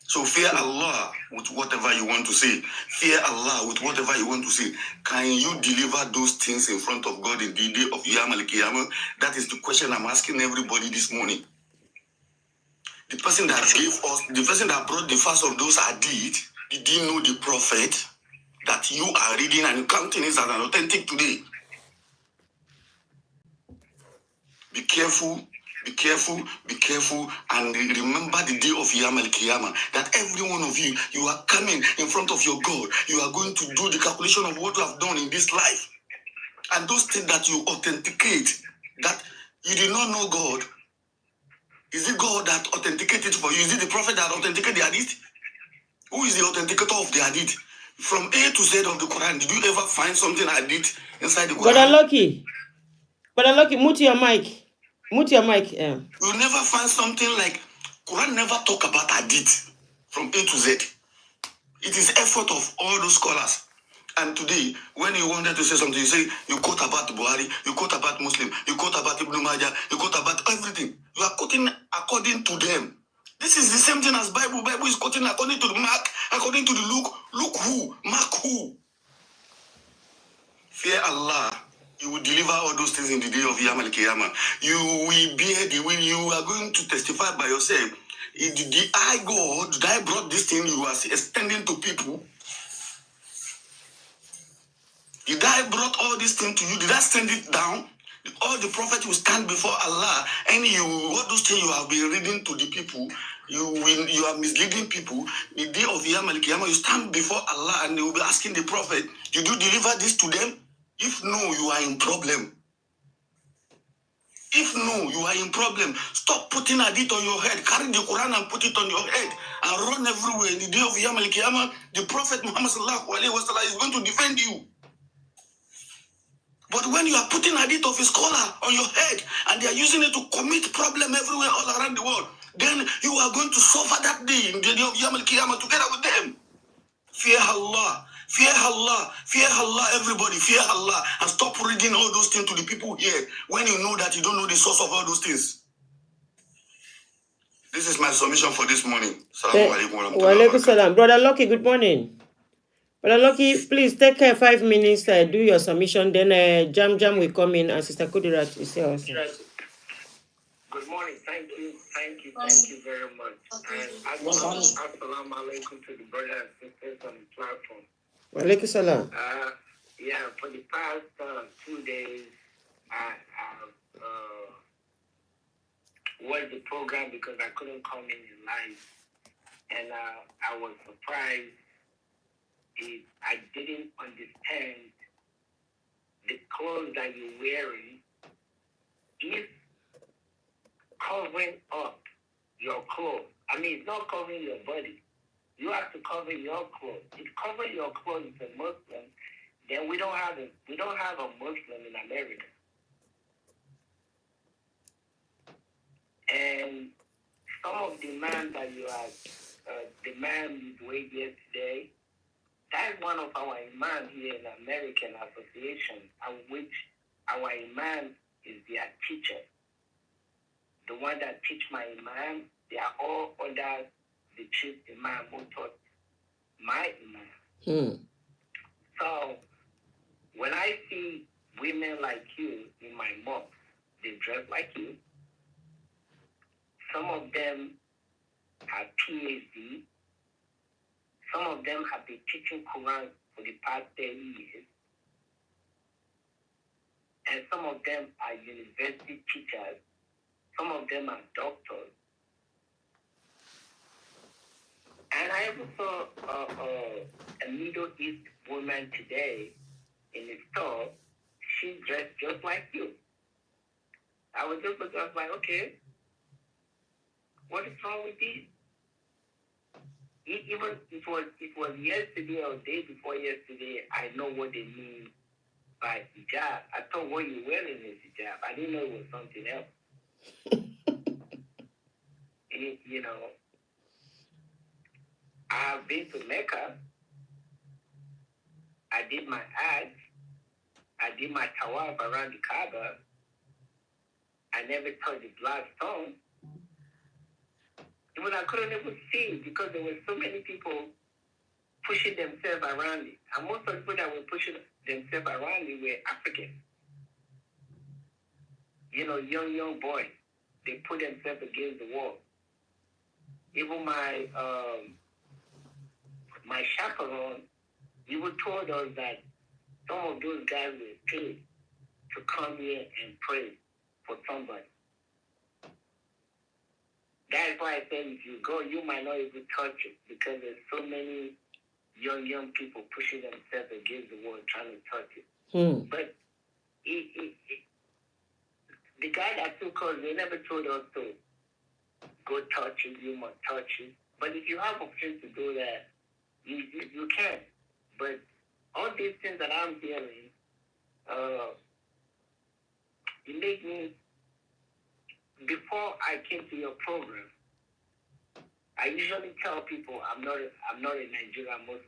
So fear Allah with whatever you want to say. Fear Allah with whatever you want to say. Can you deliver those things in front of God in the day of Yom Al-Qiyamah? That is the question I'm asking everybody this morning. The person that gave us, the person that brought the first of those Hadith, did you know the prophet that you are reading and counting is as an authentic today? Be careful, be careful, be careful, and remember the day of Yom Al-Qiyamah, that every one of you, you are coming in front of your God. You are going to do the calculation of what you have done in this life. And those things that you authenticate, that you did not know God, is it God that authenticated for you? Is it the prophet that authenticated the Hadith? Who is the authenticator of the Hadith? From A to Z of the Quran, did you ever find something Hadith inside the Quran? Brother Lucky, mute your mic. Mute your mic. You'll never find something like Quran never talk about Hadith from A to Z. It is effort of all those scholars. And today, when you wanted to say something, you say, you quote about Buhari, you quote about Muslim, you quote about Ibn Majah, you quote about everything. You are quoting according to them. This is the same thing as Bible. Bible is quoting according to the Mark, according to the Luke. Luke who? Mark who? Fear Allah. You will deliver all those things in the day of Yom Al-Qiyamah. You will bear the will. You are going to testify by yourself. Did I God, did I brought this thing you are extending to people? Did I brought all this thing to you? Did I send it down? All the prophets will stand before Allah, and you, what those things you have been reading to the people, you are misleading people. The day of Yom Al-Qiyamah, you stand before Allah, and they will be asking the prophet, did you deliver this to them? If no, you are in problem. If no, you are in problem. Stop putting Hadith on your head. Carry the Quran and put it on your head and run everywhere. In the day of Yom Al-Qiyamah, the Prophet Muhammad sallallahu alaihi wasallam is going to defend you. But when you are putting Hadith of a scholar on your head and they are using it to commit problem everywhere all around the world, then you are going to suffer that day in the day of Yom Al-Qiyamah together with them. Fear Allah. Fear Allah. Fear Allah, everybody. Fear Allah. And stop reading all those things to the people here when you know that you don't know the source of all those things. This is my submission for this morning. Assalamu alaikum wa alaikum salam. Brother Lucky, good morning. Brother Lucky, please take 5 minutes, do your submission, then Jam will come in and Sister Kudirat is here also. Good morning. Thank you very much. And assalamu alaikum to the brothers and sisters on the platform. Wa alaikum salam. Yeah, for the past 2 days, I have watched the program because I couldn't come in live. And I was surprised. I didn't understand the clothes that you're wearing. If covering up your clothes, I mean, it's not covering your body. You have to cover your clothes. If covering your clothes is a Muslim, then we don't have a Muslim in America. And some of the man that you are, the man you weighed yesterday, that's one of our imam here in the American Association, which our imam is their teacher. The one that teach my imam, they are all under the chief imam who taught my imam. So when I see women like you in my mosque, they dress like you. Some of them have PhD. Some of them have been teaching Quran for the past 10 years. And some of them are university teachers. Some of them are doctors. And I also saw a Middle East woman today in the store, she dressed just like you. I was like, okay, what is wrong with this? Even it was yesterday or day before yesterday, I know what they mean by hijab. I thought what you're wearing is hijab. I didn't know it was something else. You know, I've been to Mecca. I did my Hajj. I did my tawaf around the Kaaba. I never touched the black stone. Even I couldn't even see because there were so many people pushing themselves around it. And most of the people that were pushing themselves around it were Africans. You know, young boys. They put themselves against the wall. Even my chaperone, even told us that some of those guys were paid to come here and pray for somebody. That's why I said if you go, you might not even touch it because there's so many young people pushing themselves against the wall trying to touch it. But the guy that took us, they never told us to go touch it, you must touch it. But if you have option to do that, you can. But all these things that I'm hearing, it made me, before I came to your program, I usually tell people I'm not a Nigerian Muslim.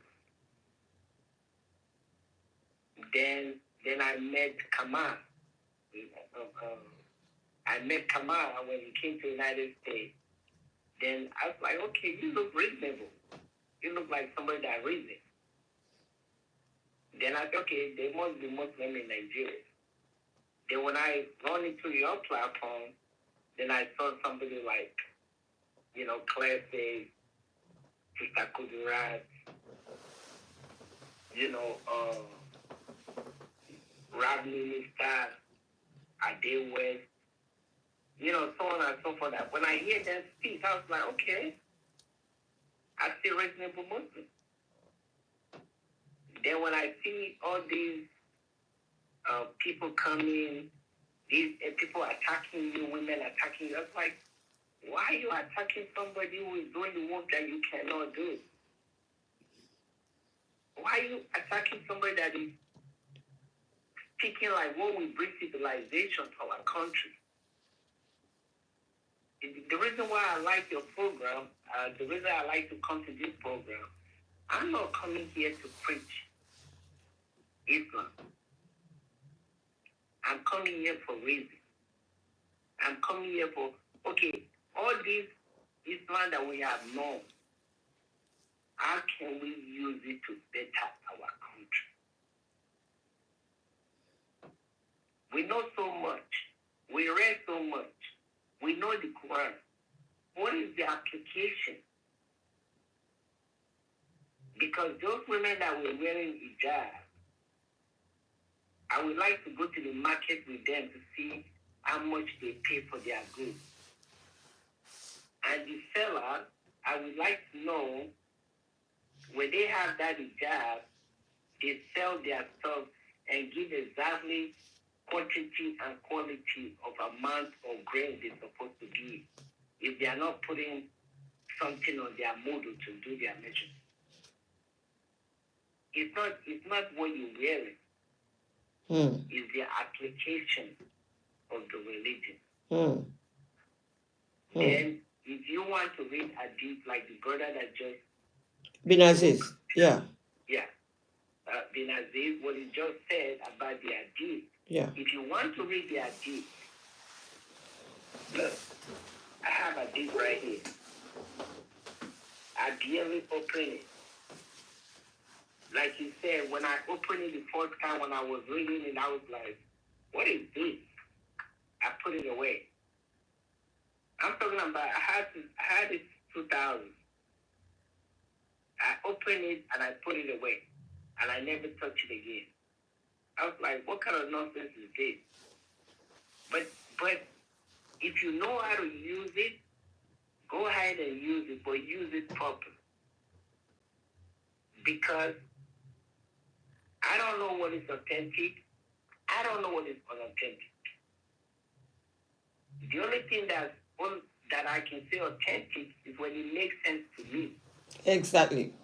Then I met Kamal. I met Kamal when he came to the United States. Then I was like, okay, you look reasonable. You look like somebody that reasons. Then I thought, okay, they must be Muslim in Nigeria. Then when I run into your platform, then I saw somebody like, you know, Classic, Sister Kudurat, you know, Rab Minister, Ade West, you know, so on and so forth. When I hear them speak, I was like, okay, I see reasonable Muslims. Then when I see all these people coming, these people attacking you, women attacking you, I was like, why are you attacking somebody who is doing the work that you cannot do? Why are you attacking somebody that is speaking like what will bring civilization to our country? The reason why I like your program, the reason I like to come to this program, I'm not coming here to preach Islam. I'm coming here for reason. I'm coming here for, okay, all this Islam that we have known, how can we use it to better our country? We know so much. We read so much. We know the Quran. What is the application? Because those women that were wearing hijab, I would like to go to the market with them to see how much they pay for their goods. And the seller, I would like to know when they have that hijab, they sell their stuff and give exactly quantity and quality of amount of grain they're supposed to give. If they are not putting something on their model to do their measurement. It's not what you're wearing. It's the application of the religion. Then if you want to read Hadith like the brother that just Bin Aziz, yeah. Bin Aziz, what he just said about the Hadith. Yeah. If you want to read the Hadith, look, I have a Hadith right here. I barely open it. Like you said, when I opened it the first time when I was reading it, I was like, what is this? I put it away. I'm talking about, I had it 2000. I opened it and I put it away. And I never touched it again. I was like, what kind of nonsense is this? But if you know how to use it, go ahead and use it, but use it properly. Because I don't know what is authentic. I don't know what is unauthentic. The only thing that I can say authentic is when it makes sense to me. Exactly.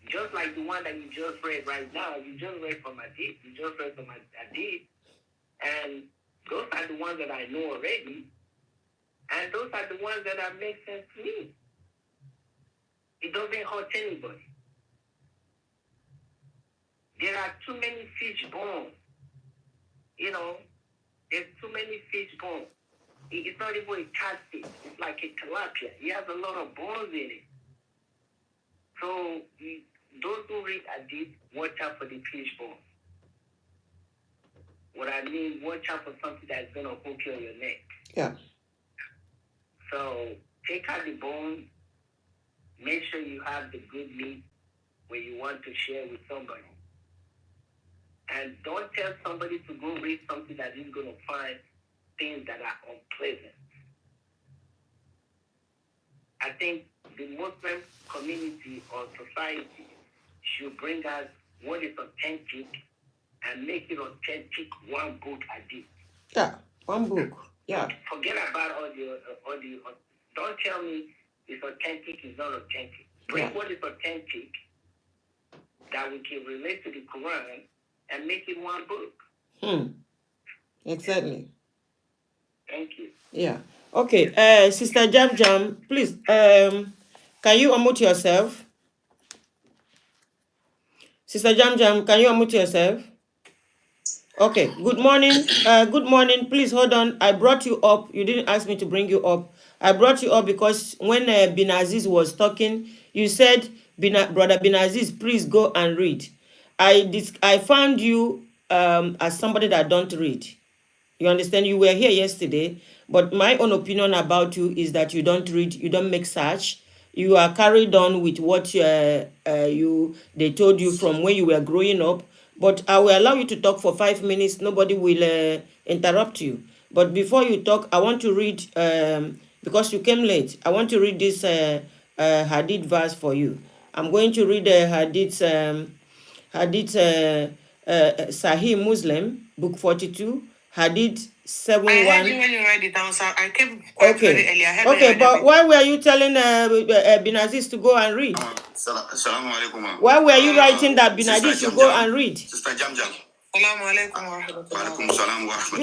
Just like the one that you just read right now. You just read from Hadith. You just read from Hadith. And those are the ones that I know already. And those are the ones that make sense to me. It doesn't hurt anybody. There are too many fish bones. You know, there's too many fish bones. It's not even a catfish. It's like a tilapia. It has a lot of bones in it. So those who read Hadith, watch out for the fish bones. What I mean, watch out for something that's going to hook you on your neck. Yeah. So take out the bone. Make sure you have the good meat where you want to share with somebody. And don't tell somebody to go read something that is going to find things that are unpleasant. I think the Muslim community or society should bring us what is authentic and make it authentic one book Hadith. Yeah, one book. Yeah. Forget about all the don't tell me it's authentic, it's not authentic. Bring what is authentic that we can relate to the Quran and make it one book. Exactly. Thank you. Yeah. Okay. Sister Jam Jam, please. Can you unmute yourself? Sister Jam Jam, can you unmute yourself? Okay. Good morning. Good morning. Please hold on. I brought you up. You didn't ask me to bring you up. I brought you up because when Bin Aziz was talking, you said, Brother Bin Aziz, please go and read. I found you as somebody that don't read. You understand? You were here yesterday, but my own opinion about you is that you don't read, you don't make search. You are carried on with what they told you from when you were growing up. But I will allow you to talk for 5 minutes. Nobody will interrupt you. But before you talk, I want to read, because you came late, I want to read this Hadith verse for you. I'm going to read the Hadith Sahih Muslim, book 42, Hadith 7:1. I heard you when you read it down, so I came quite very early. I heard Okay, but why were you telling Bin Aziz to go and read? Assalamu alaikum. Why were you writing that Bin Aziz should go and read? Sister Jam Jam. You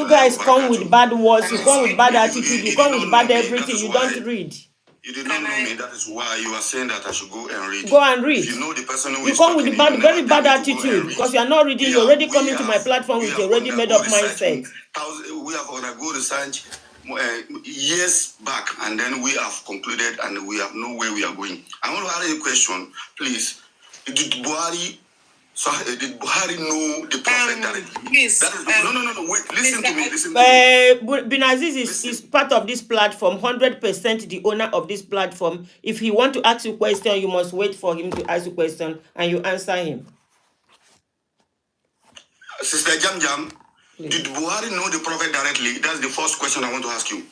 guys come with bad words, you come with bad attitude, you come with bad everything, you don't read. You did not know me, that is why you are saying that I should go and read. Go and read. If you know the person who you is come with talking, bad, very bad attitude because you are not reading. You're already coming to my platform with a already made up mindset. We have undergone research years back, and then we have concluded, and we have know where we are going. I want to ask you a question, please. Did Buhari know the prophet directly? Please, no. Wait, listen to me. Bin Aziz is part of this platform, 100% the owner of this platform. If he want to ask you a question, you must wait for him to ask you a question and you answer him. Sister Jam Jam, did Buhari know the prophet directly? That's the first question I want to ask you.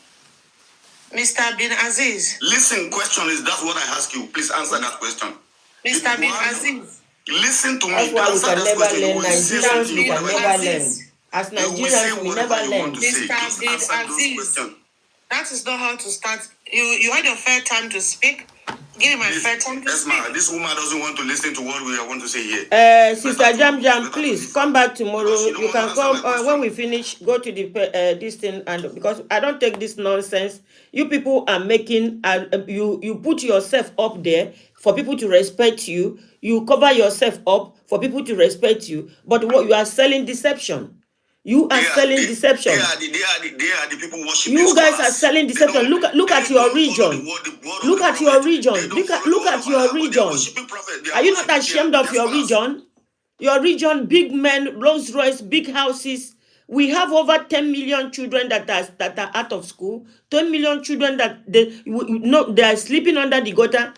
Mr. Bin Aziz. Listen, question is that's what I ask you. Please answer that question. Mr. Bin Aziz. Listen to me. That's why we can never learn. Nigerians, we can never learn. As Nigerians, we never learn. Mr. Bin Aziz, that is not how to start. You had your fair time to speak. Give him my fair time to speak. This woman doesn't want to listen to what we want to say here. Sister Jam Jam, please come back tomorrow. You can come when we finish. Go to the this thing, and because I don't take this nonsense. You people are making you put yourself up there for people to respect you. You cover yourself up for people to respect you, but what you are selling deception. You are selling deception. They are the people worshiping. You guys are selling deception. Look at your region. Look at your region. Look at your region. Are you not ashamed of your region? Your region, big men, Rolls Royce, big houses. We have over 10 million children that are out of school. 10 million children that they are sleeping under the gutter.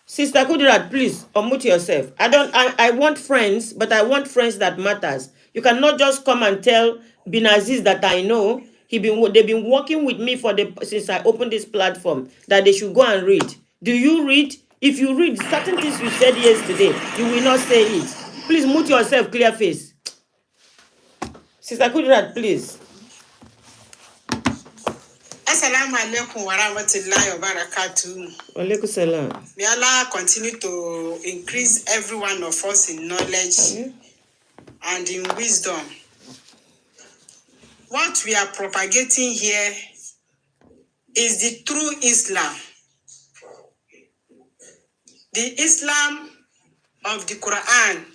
Sister Kudirat, please unmute yourself. I want friends, but I want friends that matters. You cannot just come and tell Bin Aziz that I know. They've been working with me since I opened this platform that they should go and read. Do you read? If you read certain things you said yesterday, you will not say it. Please mute yourself, clear face. Sister Kudirat, please. Assalamu alaikum wa rahmatullahi wa barakatuh. Alaikum salam. May Allah continue to increase every one of us in knowledge and in wisdom. What we are propagating here is the true Islam. The Islam of the Quran.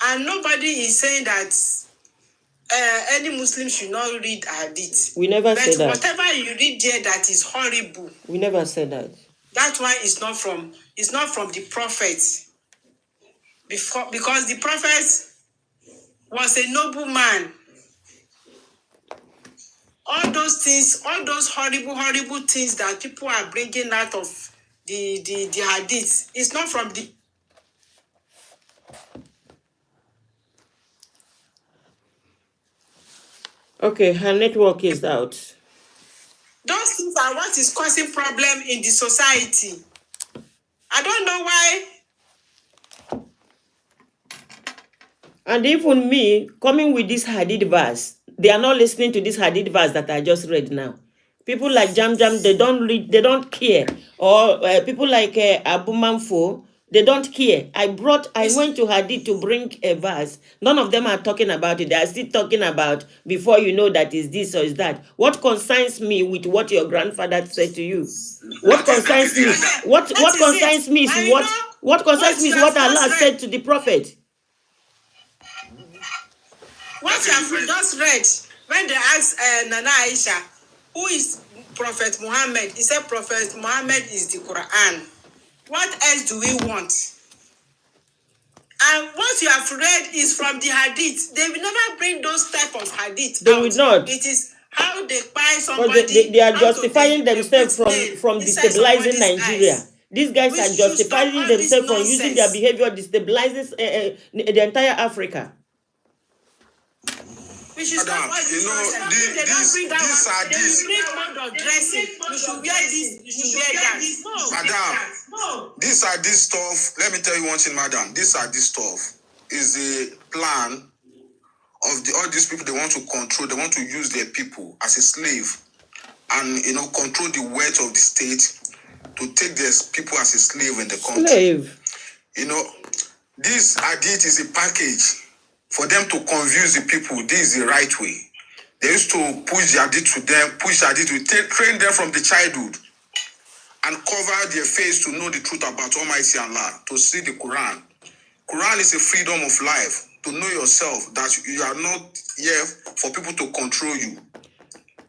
And nobody is saying that any Muslim should not read Hadith. We never said that. Whatever you read there that is horrible. We never said that. That one is not from the Prophet. Because the Prophet was a noble man. All those things, all those horrible things that people are bringing out of the Hadith, it's not from the... Okay, her network is out. Those things are what is causing problem in the society. I don't know why. And even me, coming with this Hadith verse, they are not listening to this Hadith verse that I just read now. People like Jam, they don't read, they don't care. Or people like Abu Manfo, they don't care. I went to Hadith to bring a verse. None of them are talking about it. They are still talking about before you know that is this or is that. What concerns me with what your grandfather said to you? What concerns me? What concerns me is what concerns me is what Allah said to the Prophet. What you have just read, when they asked Nana Aisha, who is Prophet Muhammad? He said Prophet Muhammad is the Quran. What else do we want? And what you have read is from the Hadith. They will never bring those type of Hadith They out. will not. It is how they buy somebody. They are justifying themselves from destabilizing Nigeria. Eyes. These guys are justifying themselves from using their behavior destabilizes the entire Africa. We should stop all this nonsense. They don't bring that one. They will bring mode of dressing. You should wear this. You should wear that. No. Madam, these are this stuff. Let me tell you one thing, madam. These are this stuff. Is a plan of all these people they want to control. They want to use their people as a slave, and control the wealth of the state to take their people as a slave in the country. Slave. This Hadith is a package. For them to confuse the people, this is the right way. They used to push the Hadith to them, train them from the childhood and cover their face to know the truth about Almighty Allah, to see the Quran. Quran is a freedom of life, to know yourself that you are not here for people to control you.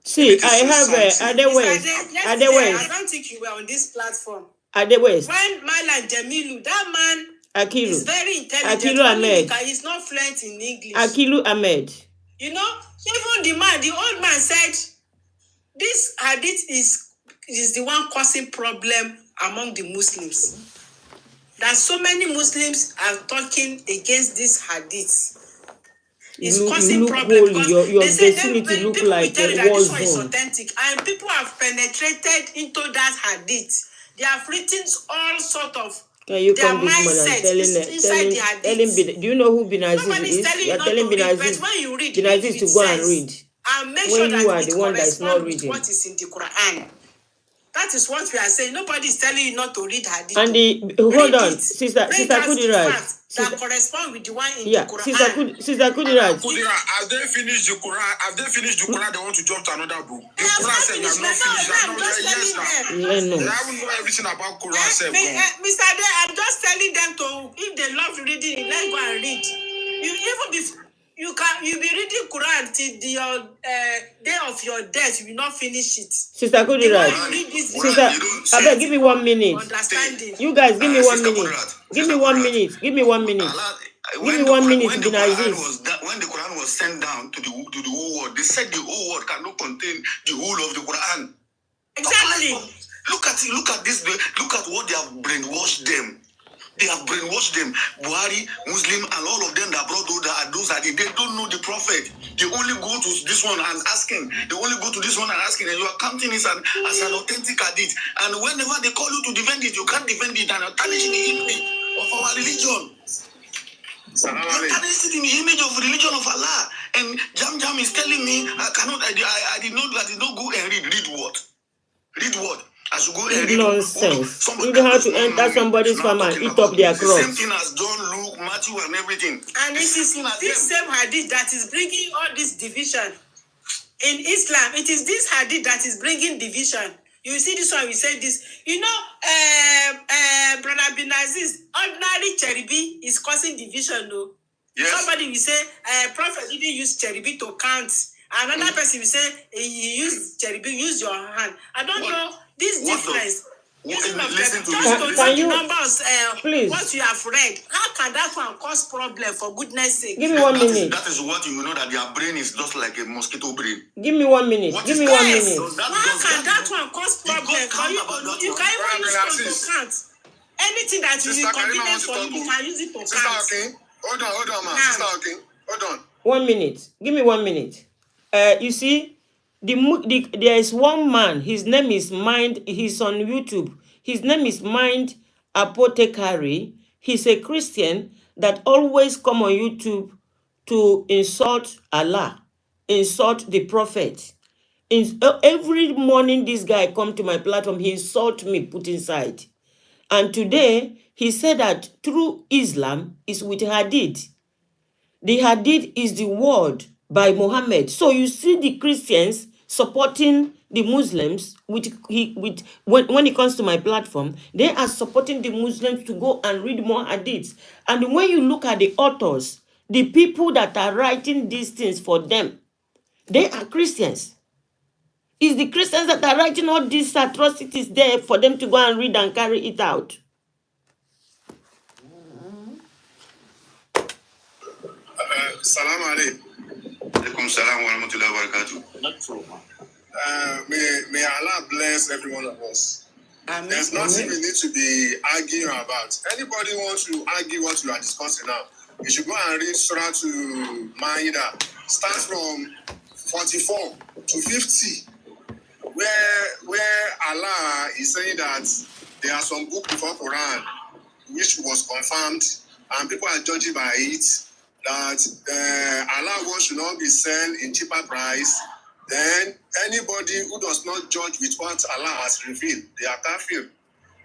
See, I have Adewes. I don't think you were on this platform. Adewes. When Malan Jamilu, that man, Akilu. He's very intelligent. Akilu Ahmed. He's not fluent in English. Akilu Ahmed. Even the old man said, this Hadith is the one causing problem among the Muslims. That so many Muslims are talking against this Hadith. It's causing problem because your they say vicinity look people like will tell you a that war this one is zone. authentic, and people have penetrated into that Hadith. They have written all sort of. Can you come this man and telling do you know who Bin Aziz is? You are telling Bin Aziz to go and read. And make when sure you that are the one that is not reading. What is in the Quran. That is what we are saying. Nobody is telling you not to read Hadith. And hold on, Sister Kudirat. That correspond with the one in the Quran. Sister Kudirat. Have they finished the Quran? Have they finished the Quran? They want to jump to another book. The Quran said you have not finished. They haven't know everything about Quran. Mr. Ade, I'm just telling them to, if they love reading, let's go and read. You be reading Quran till the day of your death. You will not finish it. Sister Kudirat. Sister, give me 1 minute. Understanding. You guys, give me 1 minute. Give me 1 minute. Give me 1 minute. Give me 1 minute, Bin Aziz. When the Quran was sent down to the whole world, they said the whole world cannot contain the whole of the Quran. Exactly. Look at this. Look at what they have brainwashed them. They have brainwashed them. Buhari, Muslim, and all of them that brought those hadith. They don't know the prophet. They only go to this one and asking. They only go to this one and asking, and you are counting it as an authentic hadith. And whenever they call you to defend it, you can't defend it and you're tarnishing the image of our religion. You're tarnishing the image of the religion of Allah. And Jam is telling me I did not go and read what? Read what? I should go and read nonsense. You don't have to enter somebody's farm and eat up their crops. The same thing as John, Luke, Matthew, and everything. And it is this same hadith that is bringing all this division. In Islam, it is this hadith that is bringing division. You see this one, we say this. You know, Brother Bin Aziz, ordinary cherubi is causing division, though. Yes. Somebody will say, Prophet didn't use cherubi to count. Another person will say, you use cherubi, use your hand. I don't know this difference. Listen to just to you, numbers, please. What you have read. How can that one cause problem, for goodness sake? Give me 1 minute. That is what you know, that their brain is just like a mosquito brain. Give me 1 minute. Give me 1 minute. How can that one cause problem for you? You can even use it to count. Anything that is inconvenient for you, you can use it to count. Sister Akin, hold on, man. Sister Akin, hold on. 1 minute. Give me 1 minute. You see, there is one man. His name is Mind. He's on YouTube. His name is Mind Apothecary. He's a Christian that always come on YouTube to insult Allah, insult the prophet. Every morning, this guy come to my platform. He insult me, put inside. And today, he said that true Islam is with Hadith. The Hadith is the word by Muhammad. So you see the Christians supporting the Muslims when it comes to my platform. They are supporting the Muslims to go and read more Hadiths. And when you look at the authors, the people that are writing these things for them, they are Christians. It's the Christians that are writing all these atrocities there for them to go and read and carry it out. Salam alaikum. Alaikum salam wa rahmatullahi wa barakatuh. May Allah bless every one of us. Amen. There's nothing we need to be arguing about. Anybody wants to argue what we are discussing now, you should go and read Surah to Maida. Start from 44 to 50, where Allah is saying that there are some books before Quran which was confirmed and people are judging by it, that Allah wants should not be sold in cheaper price. Then anybody who does not judge with what Allah has revealed, they are kafir.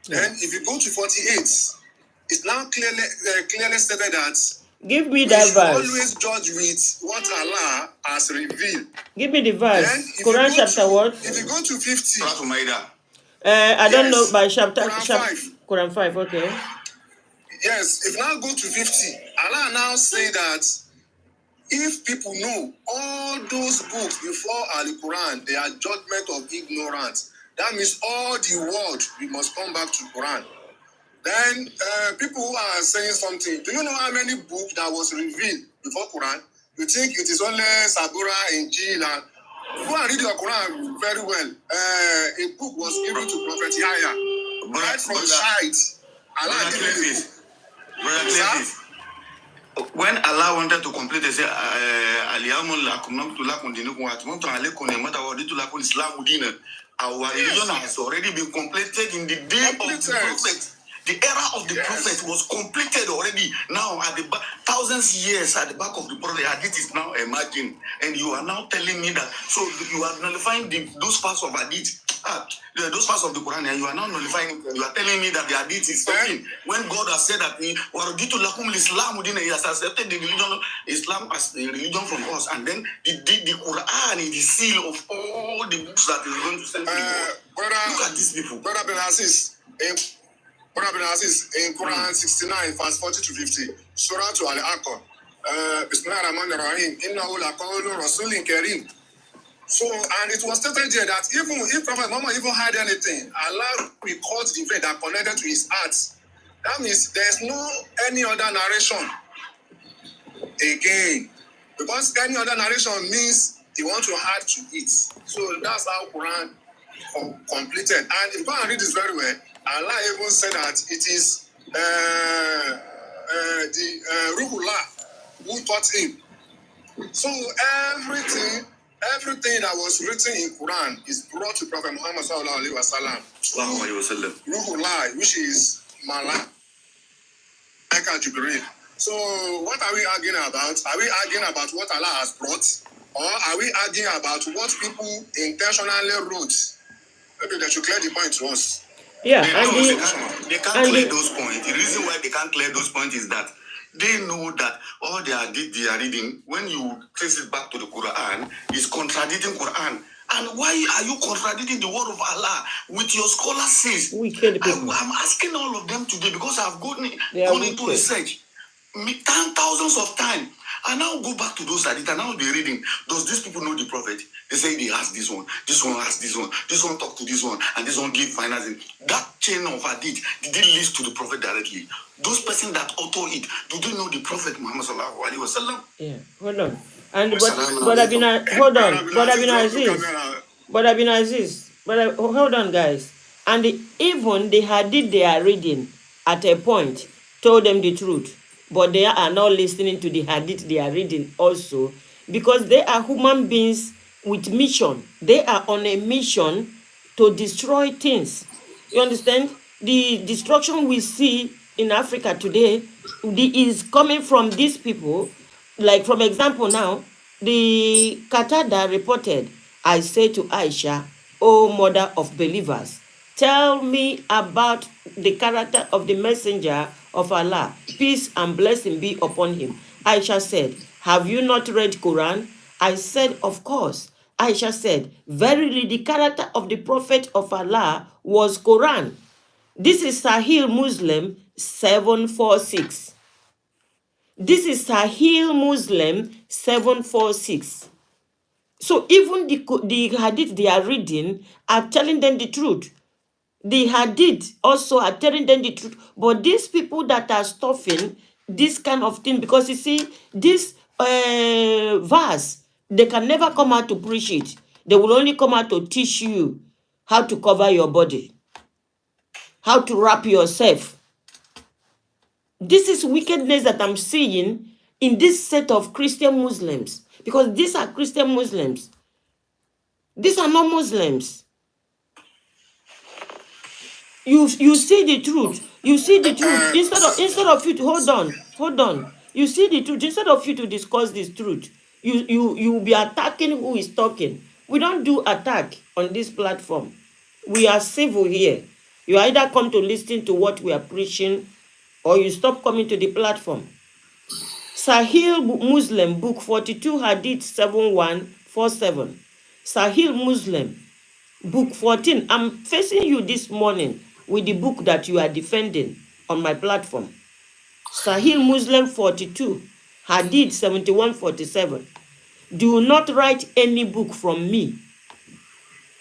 Then if you go to 48, it's now clearly stated that give me that verse. Always judge with what Allah has revealed. Give me the verse. Quran chapter what? If you go to 50, I don't know by chapter. Quran 5, okay. Yes, if now go to 50, Allah now say that if people know all those books before Al-Quran, they are judgment of ignorance. That means all the world, we must come back to Quran. Then people who are saying something, do you know how many books that was revealed before Quran? You think it is only Sabura, Injil, and go and read your Quran very well. A book was given to Prophet Yahya. Right from child. Allah gave him the book. When Allah wanted to complete, they said, our religion has already been completed in the day of the prophet. The era of the prophet was completed already. Now, at the thousands years at the back of the prophet, Hadith is now emerging. And you are now telling me that, so you are nullifying those parts of Hadith, those parts of the Quran, and you are now nullifying, you are telling me that the Hadith is talking. When God has said that, He has accepted the religion, Islam as the religion from us, and then the Quran is the seal of all the books that is going to send to the world. Look at these people. Brother Ben Aziz, in Quran 69, verse 40 to 50, Surah to Al-Aqab, Bismillah ar-Rahman ar-Rahim, Innahu laqawlu rasulin kareem. So, and it was stated here that even if Prophet Muhammad even had anything, Allah records the event that connected to his heart. That means there's no any other narration again. Because any other narration means they want to add to it. So that's how Quran completed. And if you go and read this very well, Allah even said that it is the Ruhullah who taught him. So everything that was written in Quran is brought to Prophet Muhammad sallallahu alaihi wasallam. Ruhullah, which is Malaika Jibreel. So what are we arguing about? Are we arguing about what Allah has brought? Or are we arguing about what people intentionally wrote? Maybe they should clear the point to us. Yeah, they can't clear those points. The reason why they can't clear those points is that they know that all they are reading, when you trace it back to the Quran, is contradicting Quran. And why are you contradicting the word of Allah with your scholar says? I'm asking all of them today because I've gone into research thousands of times. And now go back to those hadith and now they're reading. Does these people know the prophet? They say they ask this one ask this one talk to this one, and this one give financing. That chain of hadith, did it lead to the prophet directly? Those persons that author it, do they know the prophet Muhammad sallallahu alaihi wasallam? Yeah, hold on. And but I've been hold on, hold on, guys. And even the hadith they are reading at a point told them the truth. But they are not listening to the hadith they are reading also, because they are human beings with mission. They are on a mission to destroy things. You understand? The destruction we see in Africa today is coming from these people. Like, from example now, the Qatada reported, I say to Aisha, O mother of believers, tell me about the character of the messenger of Allah, peace and blessing be upon him. Aisha said, have you not read Quran? I said, of course. Aisha said, verily the character of the prophet of Allah was Quran. This is Sahih Muslim 746. This is Sahih Muslim 746. So even the hadith they are reading are telling them the truth. The hadith also are telling them the truth. But these people that are stuffing this kind of thing, because you see, this verse, they can never come out to preach it. They will only come out to teach you how to cover your body, how to wrap yourself. This is wickedness that I'm seeing in this set of Christian Muslims, because these are Christian Muslims. These are not Muslims. You see the truth. You see the truth. Instead of you to hold on. You see the truth. Instead of you to discuss this truth, you be attacking who is talking. We don't do attack on this platform. We are civil here. You either come to listen to what we are preaching, or you stop coming to the platform. Sahih Muslim, book 42, Hadith 7147. Sahih Muslim, book 14. I'm facing you this morning with the book that you are defending on my platform. Sahih Muslim 42, Hadith 7147. Do not write any book from me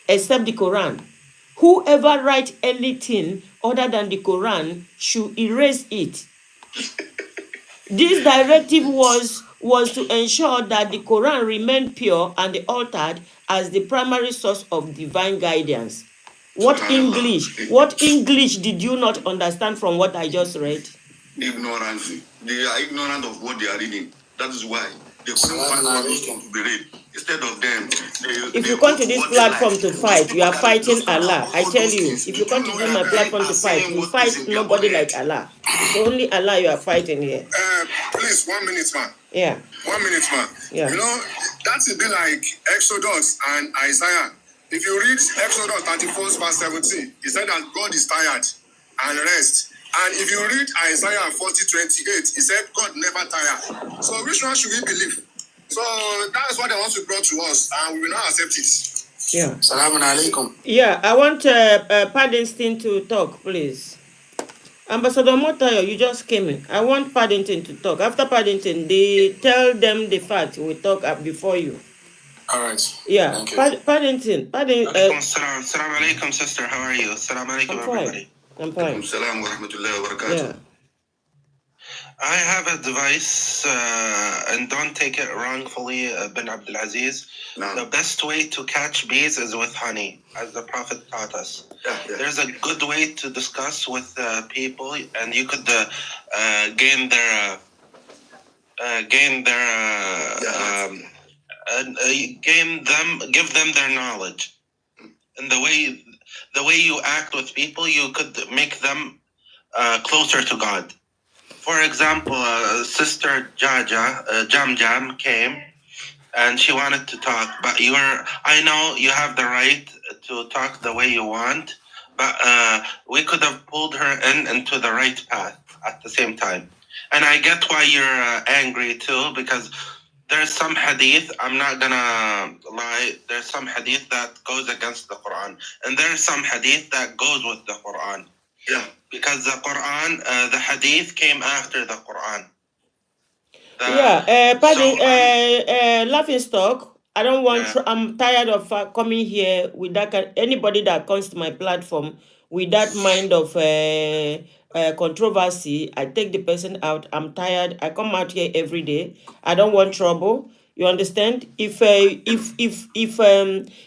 except the Quran. Whoever writes anything other than the Quran should erase it. This directive was to ensure that the Quran remained pure and altered as the primary source of divine guidance. What English did you not understand from what I just read? Ignorance. They are ignorant of what they are reading. That is why they couldn't find permission to be read. Instead of them, if you come to this platform to fight, you are fighting Allah. I tell you, if you come to this my platform to fight, you fight nobody like Allah. It's only Allah you are fighting here. Please, 1 minute, man. Yeah. 1 minute, man. Yeah. You know, that would be like Exodus and Isaiah. If you read Exodus 34, verse 17, he said that God is tired and rest. And if you read Isaiah 40:28, he said God never tired. So which one should we believe? So that's what they want to bring to us, and we will not accept it. Yeah. Salaam alaikum. Yeah, I want Paddington to talk, please. Ambassador Motayo, you just came in. I want Paddington to talk. After Paddington, they tell them the fact. We talk before you. All right. Yeah. Thank you. Paddington. Salam alaikum, sister. How are you? Salam alaikum, everybody. I'm fine. Salam wa rahmatullahi wa barakatuh. I have advice, and don't take it wrongfully, bin Abdulaziz. No. The best way to catch bees is with honey, as the Prophet taught us. Yeah. There's a good way to discuss with people, and you could gain their give them their knowledge. And the way you act with people, you could make them closer to God. For example, Sister Jam Jam came, and she wanted to talk, but I know you have the right to talk the way you want, but we could have pulled her into the right path at the same time. And I get why you're angry too, because there's some hadith, I'm not gonna lie, there's some hadith that goes against the Quran, and there's some hadith that goes with the Quran. Yeah. Because the Quran, the hadith came after the Quran. Laughing stock. I don't want. Yeah. I'm tired of coming here with that. Anybody that comes to my platform with that mind of controversy, I take the person out. I'm tired. I come out here every day. I don't want trouble. You understand? If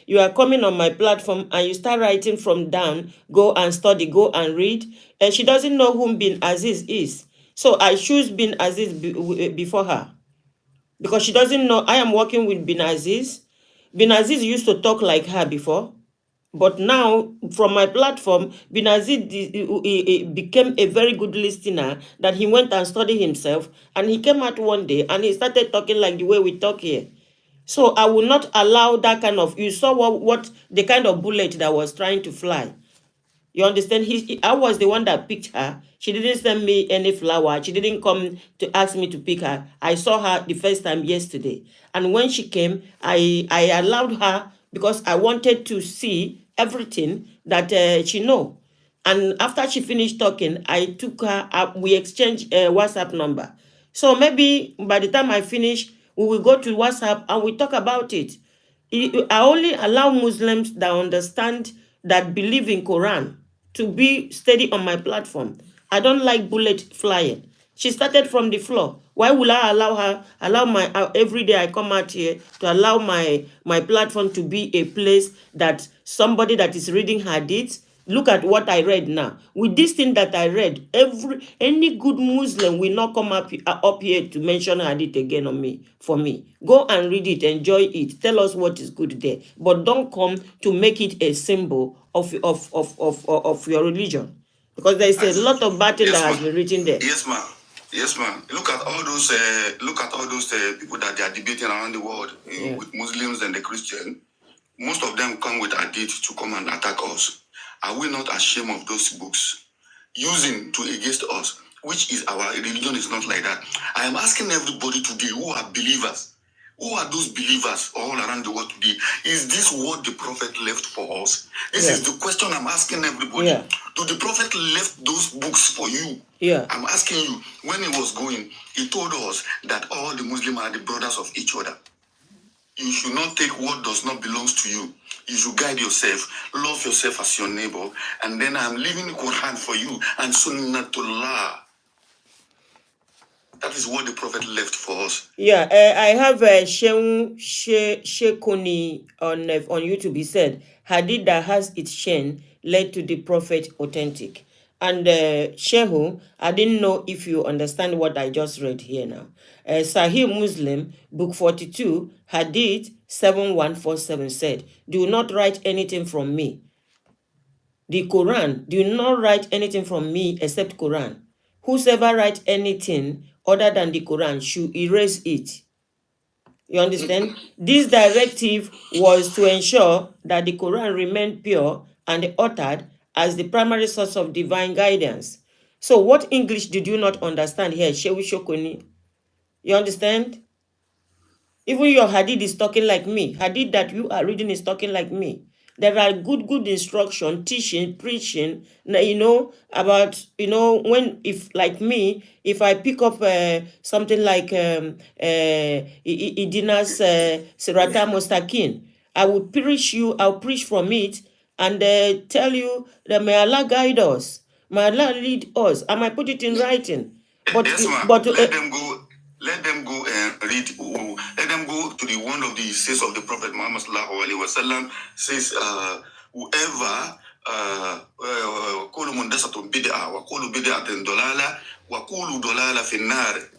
you are coming on my platform and you start writing from down, go and study, go and read. And she doesn't know whom Bin Aziz is. So I choose Bin Aziz before her. Because she doesn't know I am working with Bin Aziz. Bin Aziz used to talk like her before. But now, from my platform, Bin Aziz became a very good listener that he went and studied himself. And he came out one day and he started talking like the way we talk here. So I will not allow that kind of... You saw what the kind of bullet that was trying to fly. You understand? I was the one that picked her. She didn't send me any flower. She didn't come to ask me to pick her. I saw her the first time yesterday. And when she came, I allowed her because I wanted to see everything that she know. And after she finished talking, I took her up. We exchanged a WhatsApp number. So maybe by the time I finish, we will go to WhatsApp and we talk about it. I only allow Muslims that understand, that believe in Quran, to be steady on my platform. I don't like bullet flying. She started from the floor. Why will I allow my every day I come out here to allow my platform to be a place that somebody that is reading Hadith? Look at what I read now. With this thing that I read, any good Muslim will not come up here to mention Hadith again for me. Go and read it, enjoy it. Tell us what is good there. But don't come to make it a symbol of your religion. Because there is a lot of bad thing that has been written there. Yes, ma'am. Yes, ma'am. Look at all those people that they are debating around the world with Muslims and the Christian. Most of them come with Hadith to come and attack us. Are we not ashamed of those books using to against us? Which is our religion is not like that. I am asking everybody today who are believers. Who are those believers all around the world today? Is this what the prophet left for us? This is the question I'm asking everybody. Yeah. Do the prophet left those books for you? Yeah. I'm asking you, when he was going, he told us that all the Muslims are the brothers of each other. You should not take what does not belong to you. You should guide yourself, love yourself as your neighbor, and then I'm leaving the Quran for you and Sunnatullah. That is what the prophet left for us. Yeah, I have Shekuni on YouTube. He said, Hadith that has its chain led to the prophet authentic. And Shehu, I didn't know if you understand what I just read here now. Sahih Muslim, book 42, Hadith 7147 said, do not write anything from me. The Quran, do not write anything from me except Quran. Whosoever writes anything other than the Quran should erase it. You understand? This directive was to ensure that the Quran remained pure and authored as the primary source of divine guidance. So what English did you not understand here, Shehu Shokoni? You understand? Even your Hadith is talking like me. Hadith that you are reading is talking like me. There are good instruction, teaching, preaching, about, when, if like me, if I pick up something like Idina's Sirata Mustaqim, I will I'll preach from it and tell you that may Allah guide us, may Allah lead us, I might put it in writing. But yes, let them go. Let them go and read. Let them go to the one of the says of the Prophet Muhammad sallallahu alaihi wasallam says, whoever kulu mundasatun bid'ah wa kulu bid'atin dolala wa kulu dolala finnar.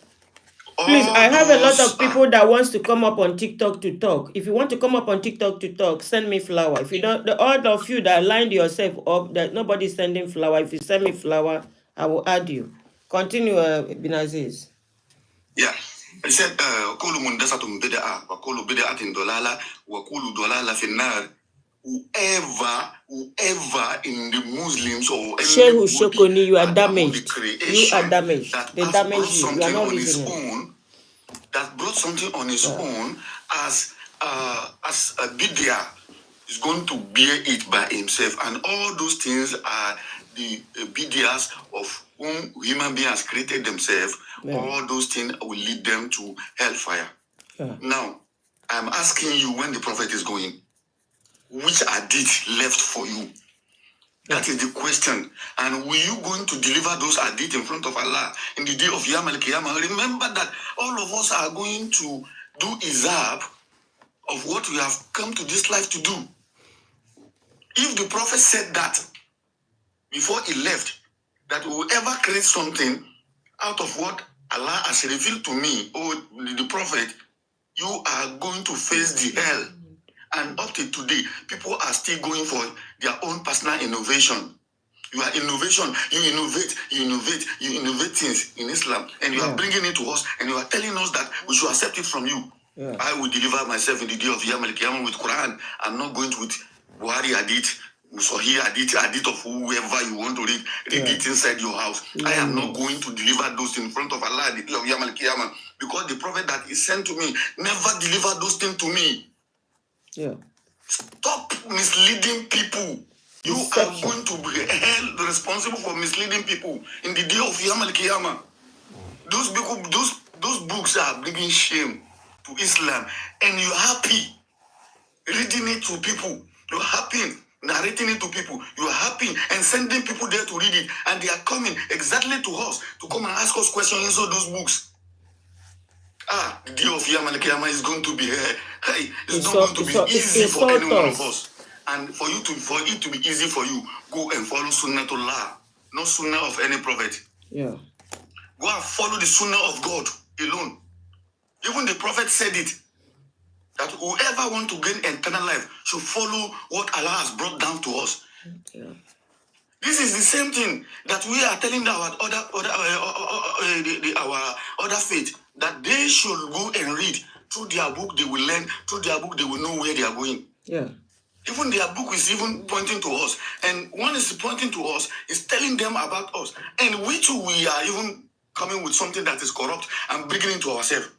Please, I have a lot of people that wants to come up on TikTok to talk. If you want to come up on TikTok to talk, send me flower. If you don't, all of you that lined yourself up, that nobody's sending flower. If you send me flower, I will add you. Continue, Binaziz. Yeah. He said, Kulu mundasatun bid'ah wa kulu bid'atin dolala wa kulu dolala finnar. Whoever in the Muslims or Shehu Shokoni, you are damaged. You are damaged. They damage you. You are not listening. That brought something on his own as a bid'ah is going to bear it by himself, and all those things are the bid'ahs of whom human beings has created themselves. Yeah. All those things will lead them to hellfire. Yeah. Now, I'm asking you, when the prophet is going, which hadith left for you? That is the question. And were you going to deliver those hadith in front of Allah in the day of Yawm al-Qiyamah? Remember that all of us are going to do izab of what we have come to this life to do. If the prophet said that before he left, that whoever creates something out of what Allah has revealed to me, or the prophet, you are going to face the hell. And up to today, people are still going for their own personal innovation. You are innovation. You innovate things in Islam, and you are bringing it to us, and you are telling us that we should accept it from you. Yeah. I will deliver myself in the day of Yawm al-Qiyamah with Quran. I'm not going to with Buhari Hadith, Sahih Hadith of whoever you want to read it inside your house. Yeah. I am not going to deliver those in front of Allah the day of Yawm al-Qiyamah, because the prophet that is sent to me never delivered those things to me. Yeah. Stop misleading people. You are going to be held responsible for misleading people in the day of Yawm al-Qiyamah. Those books are bringing shame to Islam, and you're happy reading it to people. You're happy narrating it to people. You're happy and sending people there to read it, and they are coming exactly to us to come and ask us questions inside those books. The day of Yawm al-Qiyamah is going to be it's not going to be easy for any one of us. And for it to be easy for you, go and follow Sunnatullah, not Sunnah of any prophet. Yeah. Go and follow the Sunnah of God alone. Even the prophet said it, that whoever want to gain eternal life should follow what Allah has brought down to us. Yeah. This is the same thing that we are telling our other faith, that they should go and read. Through their book, they will learn. Through their book, they will know where they are going. Yeah. Even their book is even pointing to us. And one is pointing to us, is telling them about us. And we too, we are even coming with something that is corrupt and bringing it to ourselves.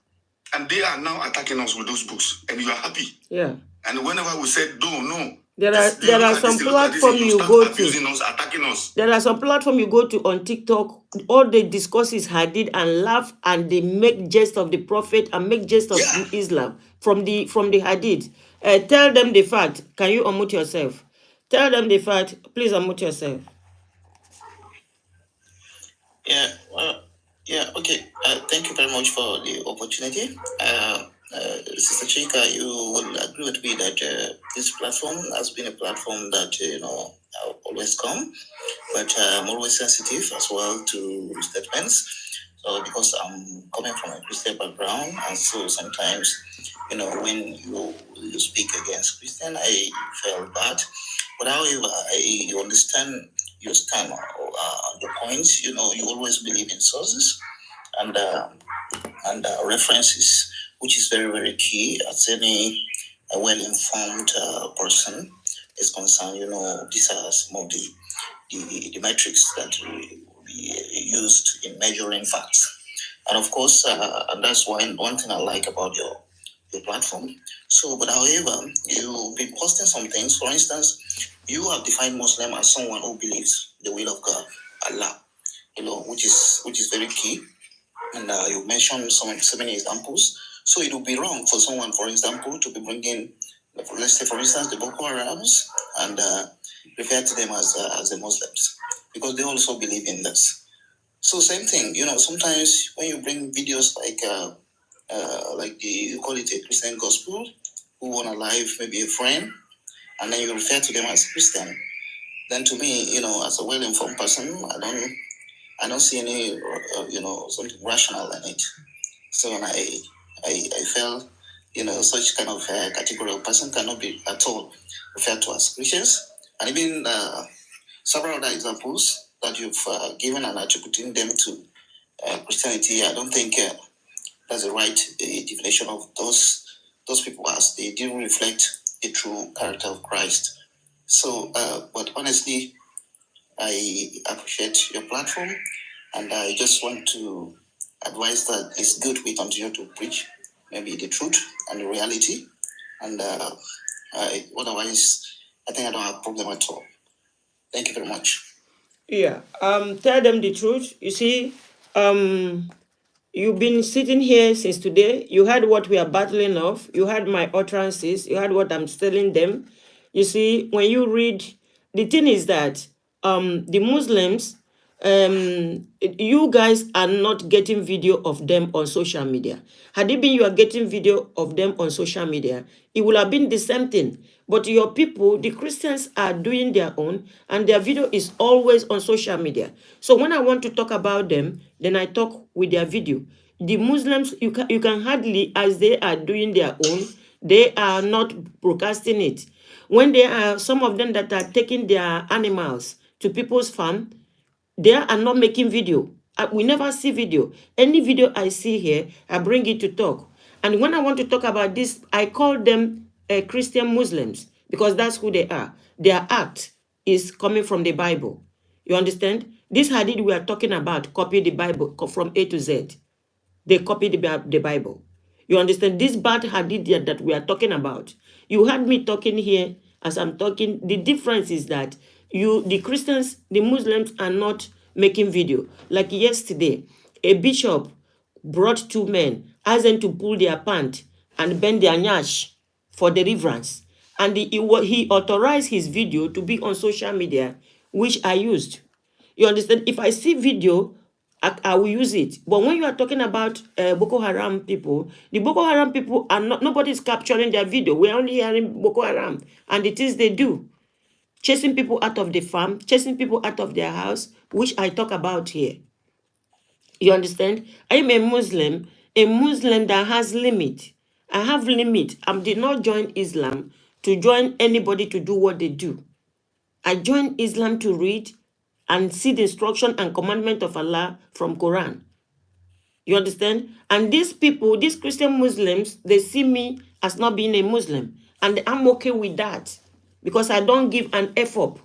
And they are now attacking us with those books. And you are happy. Yeah. And whenever we said, no. There are some platform you go to. Us, attacking us. There are some platform you go to on TikTok. All they discuss is Hadith and laugh, and they make jest of the Prophet and make jest of Islam from the Hadith. Tell them the fact. Can you unmute yourself? Tell them the fact. Please unmute yourself. Okay. Thank you very much for the opportunity. Sister Chika, you will agree with me that this platform has been a platform that, I always come, but I'm always sensitive as well to statements. So because I'm coming from a Christian background, and so sometimes, when you speak against Christian, I feel bad. But however, I understand your stand on your points. You always believe in sources and references, which is very, very key as any well-informed person is concerned. These are some of the metrics that we used in measuring facts. And of course, and that's one thing I like about your platform. So, but however, you've been posting some things. For instance, you have defined Muslim as someone who believes the will of God, Allah, which is very key. And you mentioned so many examples. So it would be wrong for someone, for example, to be bringing, let's say, for instance, the Boko Harams and refer to them as the Muslims, because they also believe in this. So same thing, sometimes when you bring videos like you call it a Christian gospel, who want to live maybe a friend, and then you refer to them as Christian, then to me, as a well-informed person, I don't see any, something rational in it. So when I felt, such kind of category of person cannot be at all referred to as Christians. And even several other examples that you've given and attributing them to Christianity, I don't think that's the right definition of those people, as they didn't reflect the true character of Christ. So, but honestly, I appreciate your platform, and I just want to advise that it's good we continue to preach maybe the truth and the reality, and otherwise, I think I don't have a problem at all. Thank you very much. Yeah. Tell them the truth. You see, you've been sitting here since today. You heard what we are battling of. You heard my utterances. You heard what I'm telling them. You see, when you read, the thing is that the Muslims, you guys are not getting video of them on social media. Had it been you are getting video of them on social media, it would have been the same thing. But your people, the Christians, are doing their own, and their video is always on social media. So when I want to talk about them, then I talk with their video. The Muslims, you can hardly, as they are doing their own, they are not broadcasting it. When there are some of them that are taking their animals to people's farm, they are not making video. We never see video. Any video I see here, I bring it to talk. And when I want to talk about this, I call them Christian Muslims, because that's who they are. Their act is coming from the Bible. You understand? This hadith we are talking about copy the Bible from A to Z. They copy the Bible. You understand? This bad hadith that we are talking about. You heard me talking here as I'm talking. The difference is that the Christians, the Muslims are not making video. Like yesterday, a bishop brought two men, asked them to pull their pant and bend their nyash for deliverance. And he authorized his video to be on social media, which I used. You understand? If I see video, I will use it. But when you are talking about Boko Haram people, the Boko Haram people are not, nobody's capturing their video. We're only hearing Boko Haram and the things they do. Chasing people out of the farm, chasing people out of their house, which I talk about here. You understand? I am a Muslim that has limit. I have limit. I did not join Islam to join anybody to do what they do. I joined Islam to read and see the instruction and commandment of Allah from Quran. You understand? And these people, these Christian Muslims, they see me as not being a Muslim. And I'm okay with that because I don't give an F up.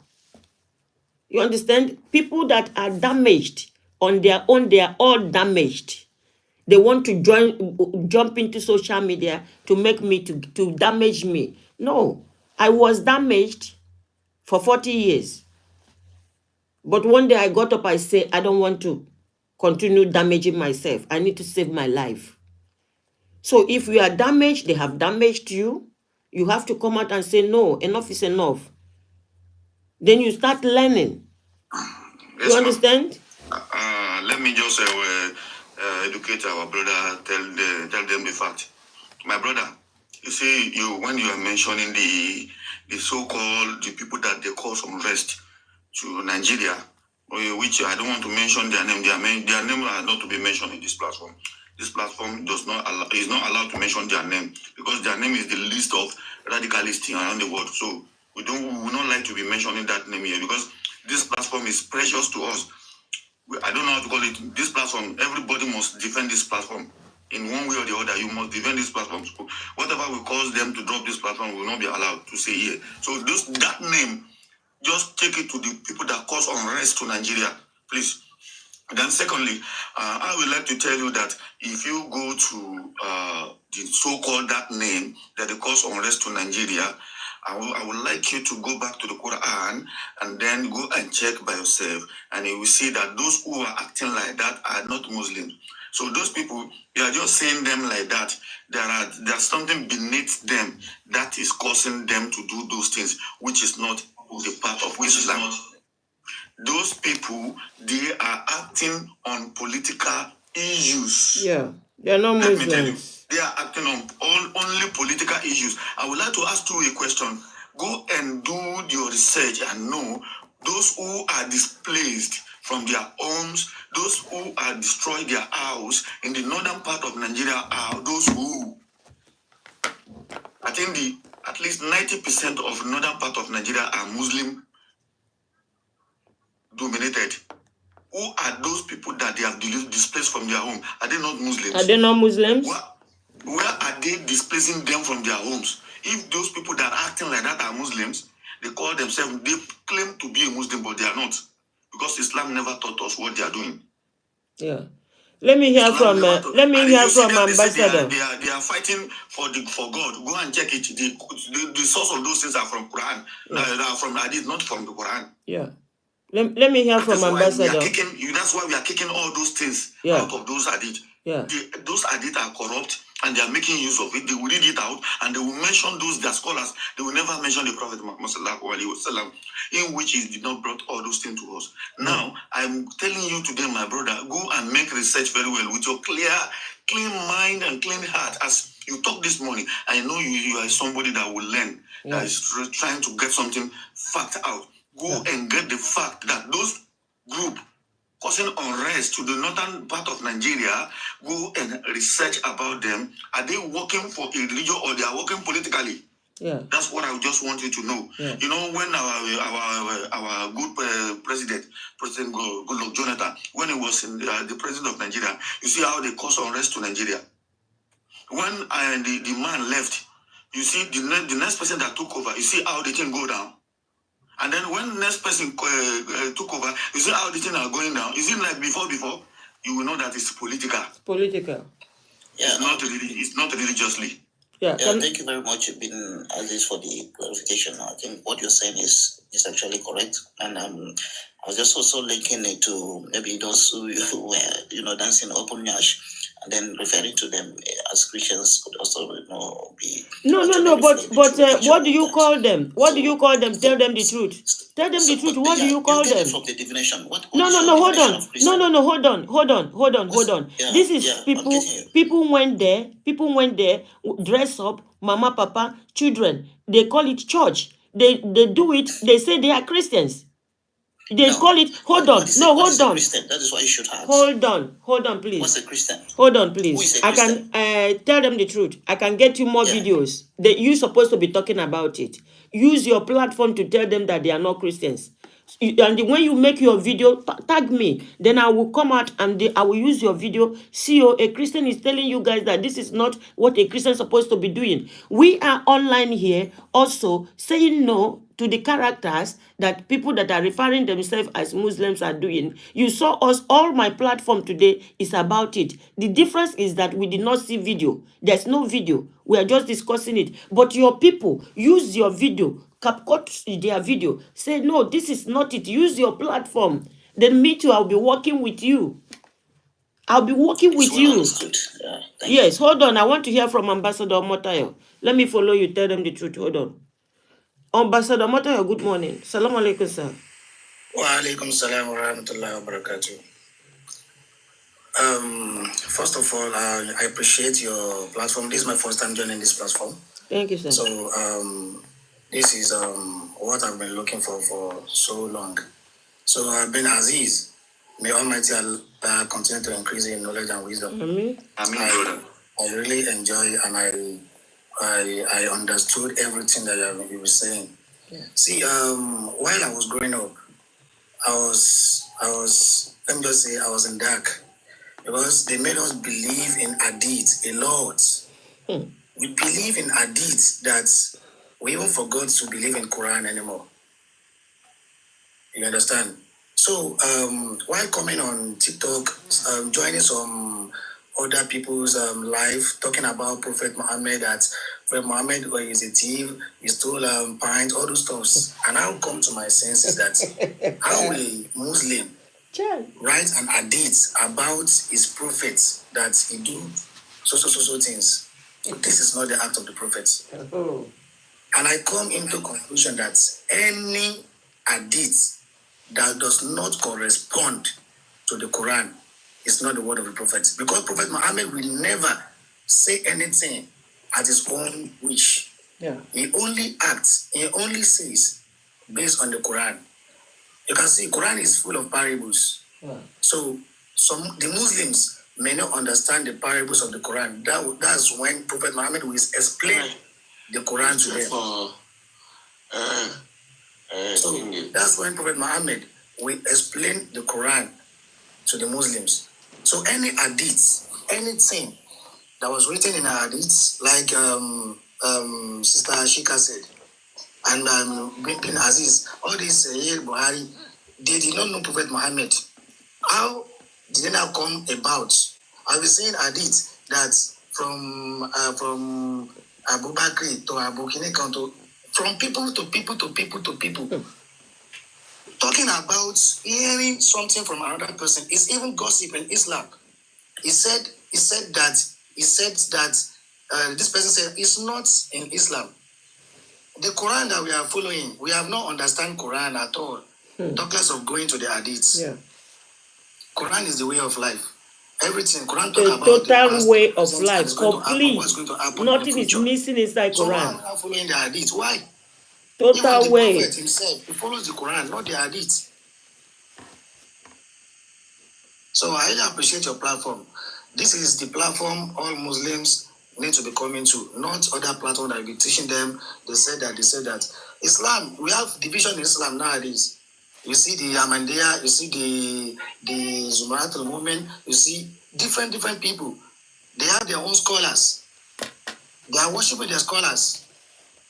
You understand? People that are damaged on their own, they are all damaged. They want to jump into social media to make me, to damage me. No, I was damaged for 40 years. But one day I got up, I said, I don't want to continue damaging myself. I need to save my life. So if you are damaged, they have damaged you, you have to come out and say, no, enough is enough. Then you start learning. Yes, you understand? Let me just educate our brother, tell them the fact. My brother, you see, when you are mentioning the so-called, the people that they cause unrest to Nigeria, which I don't want to mention their name. Their name are not to be mentioned in this platform. This platform is not allowed to mention their name because their name is the list of radicalists around the world. So we would not like to be mentioning that name here because this platform is precious to us. I don't know how to call it. This platform, everybody must defend this platform. In one way or the other, you must defend this platform. So whatever will cause them to drop this platform will not be allowed to say here. So that name, just take it to the people that cause unrest to Nigeria, please. Then secondly, I would like to tell you that if you go to the so-called that name that they cause unrest to Nigeria, I would like you to go back to the Quran and then go and check by yourself, and you will see that those who are acting like that are not Muslims. So those people, you are just saying them like that. There's something beneath them that is causing them to do those things, which is not the part of Islam. those people, they are acting on political issues. Yeah, they're not Muslims. Let me tell you, they are acting on only political issues. I would like to ask you a question. Go and do your research and know those who are displaced from their homes, those who are destroyed their house in the northern part of Nigeria are those who, I think at least 90% of northern part of Nigeria are Muslim dominated. Who are those people that they have displaced from their home? Are they not Muslims? Are they not Muslims? Where are they displacing them from their homes? If those people that are acting like that are Muslims, they call themselves, they claim to be a Muslim, but they are not. Because Islam never taught us what they are doing. Yeah. Let me hear from Ambassador. They are fighting for God. Go and check it. The source of those things are from Quran. Yeah. They are from Hadith, not from the Quran. Yeah. Let me hear from Ambassador. That's why we are kicking all those things out of those Hadith. Yeah. Those Hadith are corrupt and they are making use of it. They will read it out and they will mention those, their scholars. They will never mention the Prophet Muhammad in which he did not brought all those things to us. Now, I'm telling you today, my brother, go and make research very well with your clean mind and clean heart. As you talk this morning, I know you are somebody that will learn, that is trying to get something fact out. Go and get the fact that those group causing unrest to the northern part of Nigeria, go and research about them. Are they working for a religion or they are working politically? Yeah. That's what I just want you to know. Yeah. You know, when our good President Goodluck Jonathan, when he was in the president of Nigeria, you see how they caused unrest to Nigeria. When the man left, you see the next person that took over, you see how the thing go down. And then when the next person took over, you see how the things are going down. Is it like before? You will know that it's political. It's political. Yeah. It's not religiously. Yeah, thank you very much, Aziz, for the clarification. I think what you're saying is actually correct. And I was just also linking it to maybe those who were, dancing open yash, and then referring to them as Christians could also, be... No, but what do you call them? What do you call them? Tell them the truth. Tell them the truth. What do you call them? From the divination. No, hold on. No, hold on. This is people went there, dress up, mama, papa, children. They call it church. They do it. They say they are Christians. They call it. Hold on. That is what you should have. Hold on, please. What's a Christian? Hold on, please. I can tell them the truth. I can get you more videos. You're supposed to be talking about it. Use your platform to tell them that they are not Christians. And when you make your video, tag me. Then I will come out and I will use your video. See, a Christian is telling you guys that this is not what a Christian is supposed to be doing. We are online here also saying no to the characters that people that are referring themselves as Muslims are doing. You saw us, all my platform today is about it. The difference is that we did not see video. There's no video. We are just discussing it. But your people, use your video, cut their video. Say, no, this is not it. Use your platform. Then me too, I'll be working with you. I'll be working with you. Yes, hold on. I want to hear from Ambassador Motayo. Let me follow you. Tell them the truth. Hold on. Ambassador Motayo, good morning. Salam alaikum, sir. Wa alaikum salam wa rahmatullahi wa barakatuh. First of all, I appreciate your platform. This is my first time joining this platform. Thank you, sir. So, this is what I've been looking for so long. So, I've been Aziz. May Almighty Allah continue to increase in knowledge and wisdom. Amen. I really enjoy and I understood everything that you were saying. Yeah. See, while I was growing up, I was let me just say I was in dark because they made us believe in Hadith a lot. We believe in Hadith that we even forgot to believe in Quran anymore. You understand? So while coming on TikTok, joining some other people's life, talking about Prophet Muhammad, that Prophet Muhammad is a thief, he stole pines, all those stuffs. And I'll come to my senses that how a Muslim write an hadith about his prophet that he do so things. This is not the act of the prophet. And I come into conclusion that any hadith that does not correspond to the Quran is not the word of the Prophet. Because Prophet Muhammad will never say anything at his own wish. Yeah. He only acts, he only says based on the Quran. You can see Quran is full of parables. Yeah. So the Muslims may not understand the parables of the Quran. That's when Prophet Muhammad will explain the Quran to them. So that's when Prophet Muhammad will explain the Quran to the Muslims. So any hadith, anything that was written in a hadith, like Sister Chika said, and Bin Aziz, all these Buhari, they did not know Prophet Muhammad. How did they now come about? I was saying hadith that from Abu Bakr to Abu Kinekan to from people to people to people to people. Talking about hearing something from another person is even gossip in Islam. He said that this person said it's not in Islam. The Quran that we are following, we have not understand Quran at all. Talk less of going to the Hadiths. Yeah. Quran is the way of life. Everything Quran talk about total the past, way the of present, life, and it's going to happen, complete. what's going to happen Nothing in the is future. missing inside So Quran. why are we not following the Hadith? Why? Total Even the way. Prophet himself, he follows the Quran, not the Hadith. So I really appreciate your platform. This is the platform all Muslims need to be coming to, not other platforms that will be teaching them. They said that. Islam, we have division in Islam nowadays. You see the Ahmadiyya, you see the Zumaratul movement, you see different people. They have their own scholars. They are worshiping their scholars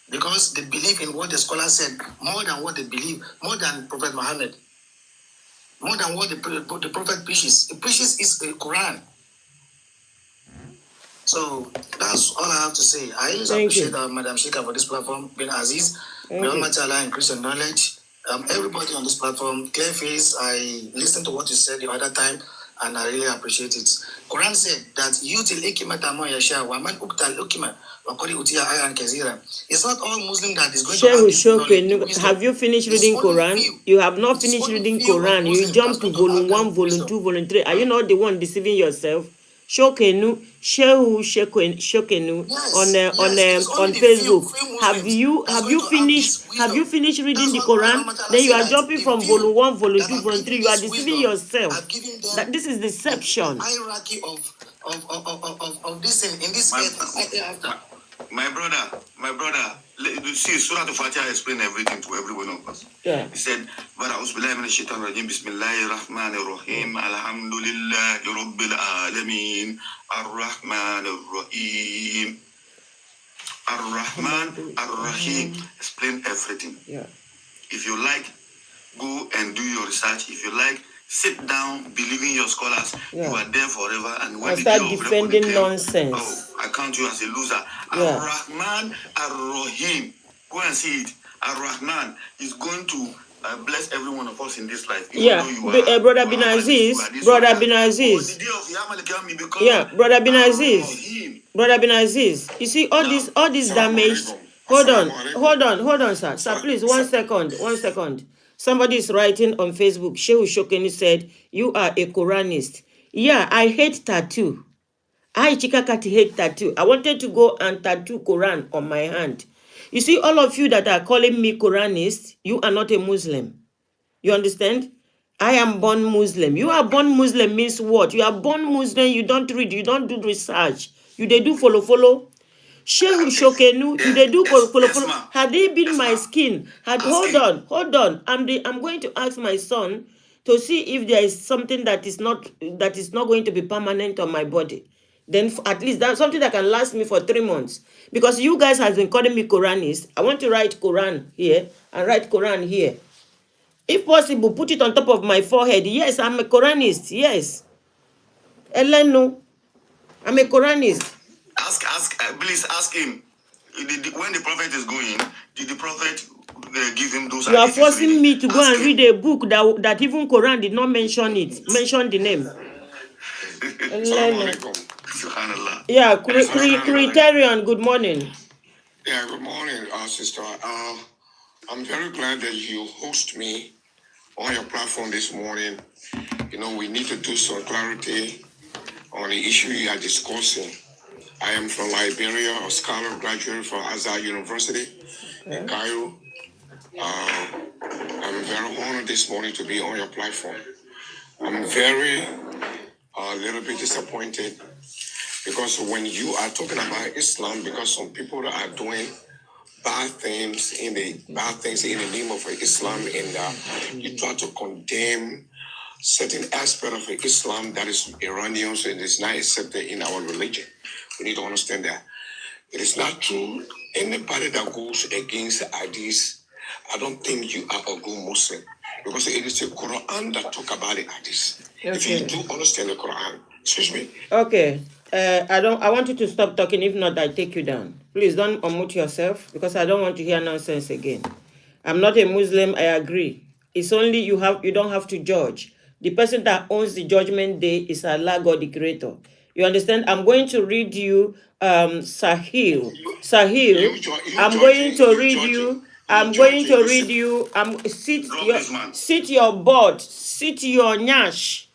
because they believe in what the scholars said more than what they believe, more than Prophet Muhammad, more than what the Prophet preaches. The preaches is the Quran. So that's all I have to say. I really appreciate Madam Chika for this platform, Bin Aziz. May Almighty Allah increase your knowledge. Everybody on this platform, clear face. I listened to what you said the other time, and I really appreciate it. Quran said that yutil ikimata ma yasha wa man uktal ukima wa qad utiya ayran kaseera. It's not all Muslim that is going to have this knowledge. Have you finished reading Quran? You have not finished reading Quran. You jump to volume 1, volume 2, volume 3. Are you not the one deceiving yourself? Shokenu on Facebook. Have you finished reading the Quran? Then you are jumping from volume 1, volume 2, volume 3. You are deceiving yourself. That this is deception. Hierarchy of this in this after. My brother, see, Surah Al-Fatiha explained everything to every one of us. Yeah. He said, Bismillahir-Rahmanir-Rahim, Alhamdulillahi Rabbil Alameen, Ar-Rahmanir-Rahim. Ar-Rahman, Ar-Rahim. Explain everything. Yeah. If you like, go and do your research. If you like, sit down, believe in your scholars. Yeah. You are there forever. And when start defending nonsense. Oh, I count you as a loser. Yeah. Ar-Rahman, Ar-Rahim. Go and see it. Ar-Rahman is going to bless every one of us in this life. Yeah, Brother Bin Aziz. Brother Bin Aziz. Yeah, Brother Bin Aziz. Brother Bin Aziz. You see all this damage. Hold on, sir. Sir, please, 1 second. Somebody is writing on Facebook. Shehu Shokeni said, you are a Quranist. Yeah, I hate tattoo. I, Chika Katy, hate tattoo. I wanted to go and tattoo Quran on my hand. You see, all of you that are calling me Quranist, you are not a Muslim. You understand? I am born Muslim. You are born Muslim means what? You are born Muslim, you don't read, you don't do research. You they do follow. Shehu Shokenu, you they do follow. Had they been my skin? Hold on. I'm going to ask my son to see if there is something that is not going to be permanent on my body. Then at least that's something that can last me for 3 months. Because you guys have been calling me Quranist. I want to write Quran here and write Quran here. If possible, put it on top of my forehead. Yes, I'm a Quranist. Yes. Eleno, I'm a Quranist. Please ask him. When the prophet is going, did the prophet give him those? You are forcing me to go and read a book that even Quran did not mention the name. Yeah, Criterion, good morning. Yeah, good morning, sister. I'm very glad that you host me on your platform this morning. You know, we need to do some clarity on the issue you are discussing. I am from Liberia, a scholar graduate from Azhar University in Cairo. I'm very honored this morning to be on your platform. I'm very a little bit disappointed because when you are talking about Islam, because some people are doing bad things in the name of Islam, and you try to condemn certain aspect of Islam that is erroneous and is not accepted in our religion. We need to understand that it is not true. Anybody that goes against the Hadiths, I don't think you are a good Muslim, because it is the Quran that talk about the Hadiths. Okay. If you do understand the Quran, excuse me. Okay. I want you to stop talking. If not, I take you down. Please don't unmute yourself, because I don't want to hear nonsense again. I'm not a Muslim. I agree. It's only you don't have to judge. The person that owns the judgment day is Allah, God, the Creator. You understand? I'm going to read you Sahil. I'm going to read you. Sit your butt. Sit your nyash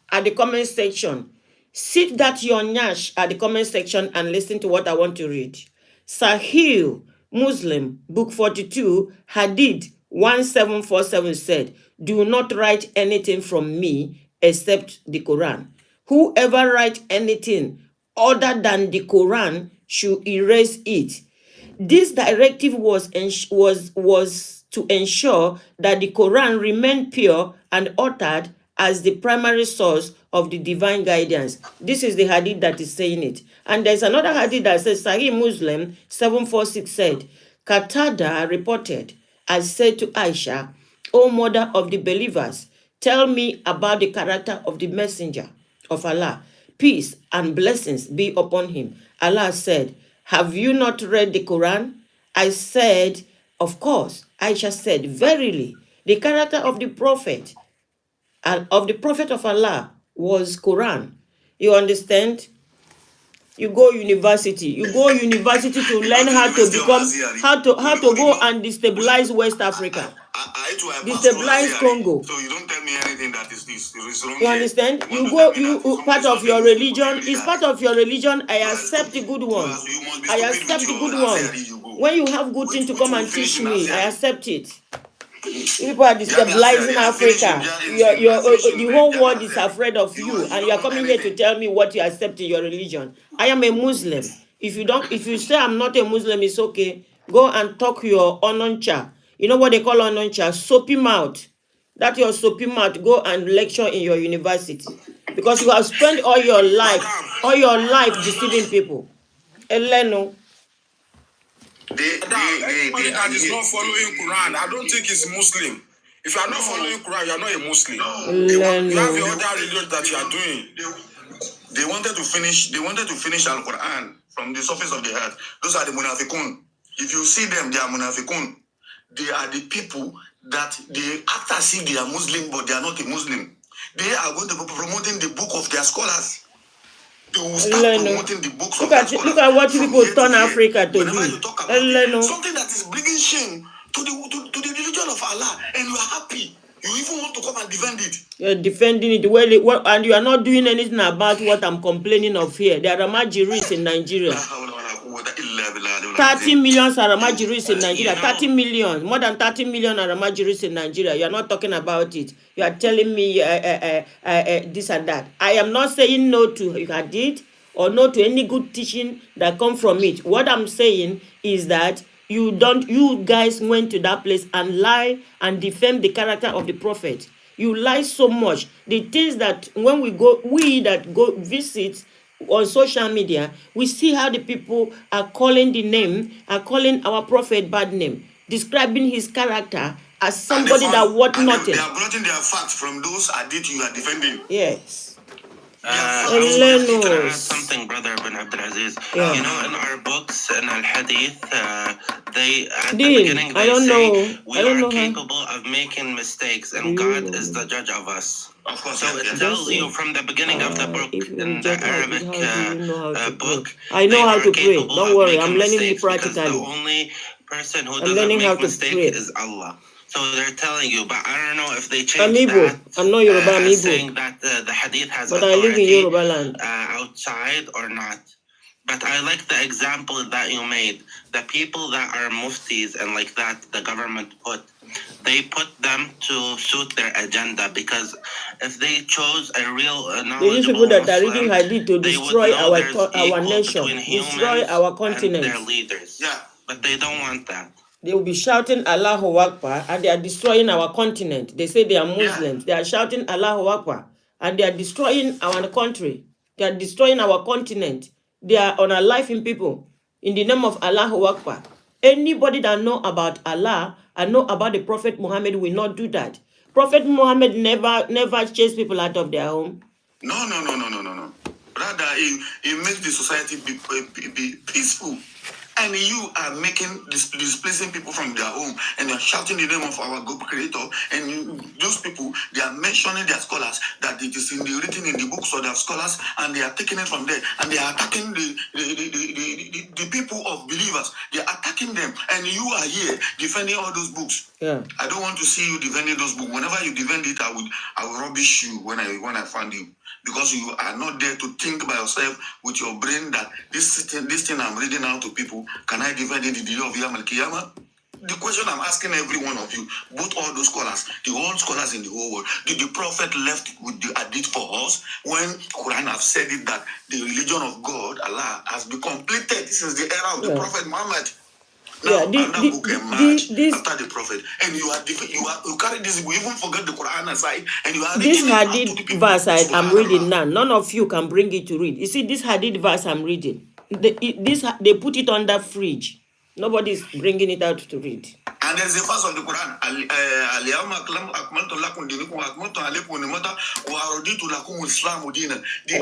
at the comment section. Sit that your nyash at the comment section and listen to what I want to read. Sahil Muslim, book 42, Hadith 1747 said, "Do not write anything from me except the Quran. Whoever writes anything other than the Quran should erase it." This directive was to ensure that the Quran remained pure and uttered as the primary source of the divine guidance. This is the hadith that is saying it. And there's another hadith that says, Sahih Muslim 746 said, Qatada reported, "I said to Aisha, O mother of the believers, tell me about the character of the messenger of Allah. Peace and blessings be upon him." Allah said, "Have you not read the Quran?" I said, "Of course." Aisha said, "Verily, the character of the prophet of Allah was Quran." You understand? You go university to learn how to go and destabilize West Africa. Destabilize Congo. So you don't tell me anything that is this. You understand? Part of your religion is part of your religion. I accept the good one. I accept the good one. When you have good thing to come and teach me, I accept it. People are destabilizing Africa. The whole world is afraid of you, and you are coming here to tell me what you accept in your religion. I am a Muslim. If you say I'm not a Muslim, it's okay. Go and talk your ononcha. You know what they call ononcha? Soapy mouth. That your soapy mouth. Go and lecture in your university, because you have spent all your life deceiving people. Eleno. Anybody that is not following Quran, I don't think is Muslim. If you are not following Quran, you are not a Muslim. You have your other religion that you are doing. They wanted to finish Al Quran from the surface of the earth. Those are the munafiqun. If you see them, they are munafiqun. They are the people that they act as if they are Muslim, but they are not a Muslim. They are going to be promoting the book of their scholars. They will start promoting the books of their scholars. Look at what people turn Africa to be. Something that is bringing shame to the religion of Allah, and you are happy. You even want to come and defend it. You're defending it well, and you are not doing anything about what I'm complaining of here. There are Ramajiris in Nigeria. 30 million Ramajiris in Nigeria. 30 million. More than 30 million Ramajiris in Nigeria. You are not talking about it. You are telling me this and that. I am not saying no to Hadith or no to any good teaching that come from it. What I'm saying is that you guys went to that place and lie and defend the character of the prophet. You lie so much. The things that when we that go visit on social media, we see how the people are calling our prophet bad name, describing his character as somebody that worth nothing. They are brought their facts from those Hadith you are defending. Yes. Something, Brother Ibn Abdulaziz. Yeah. You know, in our books, in Al-Hadith, they at the beginning they say we are capable of making mistakes, and God is the judge of us. Of course, so it tells you from the beginning of the book, in the Arabic book, I know how to pray. Don't worry, I'm learning it practically. The only person who doesn't make mistakes is Allah. So they're telling you, but I don't know if they changed that. I'm not Yoruba, I'm Igbo. Saying that the Hadith has but authority, I live in Yoruba land. Outside or not. But I like the example that you made. The people that are muftis and like that, the government they put them to suit their agenda, because if they chose a real these people that are reading Hadith to destroy our nation, destroy our continent. Their leaders. Yeah, but they don't want that. They will be shouting Allahu Akbar and they are destroying our continent. They say they are Muslims. Yeah. They are shouting Allahu Akbar and they are destroying our country. They are destroying our continent. They are unaliving people in the name of Allahu Akbar. Anybody that know about Allah and know about the Prophet Muhammad will not do that. Prophet Muhammad never chased people out of their home. No. Rather, it makes the society be peaceful. And you are displacing people from their home, and you're shouting the name of our God Creator. And those people, they are mentioning their scholars, that it is written in the books of their scholars, and they are taking it from there, and they are attacking the people of believers. They are attacking them, and you are here defending all those books. Yeah. I don't want to see you defending those books. Whenever you defend it, I will rubbish you when I find you. Because you are not there to think by yourself with your brain that this thing I'm reading out to people, can I defend it in the day of Yom Al-Qiyamah? The question I'm asking every one of you, both all those scholars, the whole scholars in the whole world, did the Prophet left with the Hadith for us when Quran have said it that the religion of God, Allah, has been completed? This is the era of the Prophet Muhammad. Now, book emerged after the Prophet, and you carry this, you even forget the Quran aside, and you are this Hadith verse I'm reading now. None of you can bring it to read. You see, this Hadith verse I'm reading, they put it on the fridge. Nobody's bringing it out to read. And there's a verse of the Quran.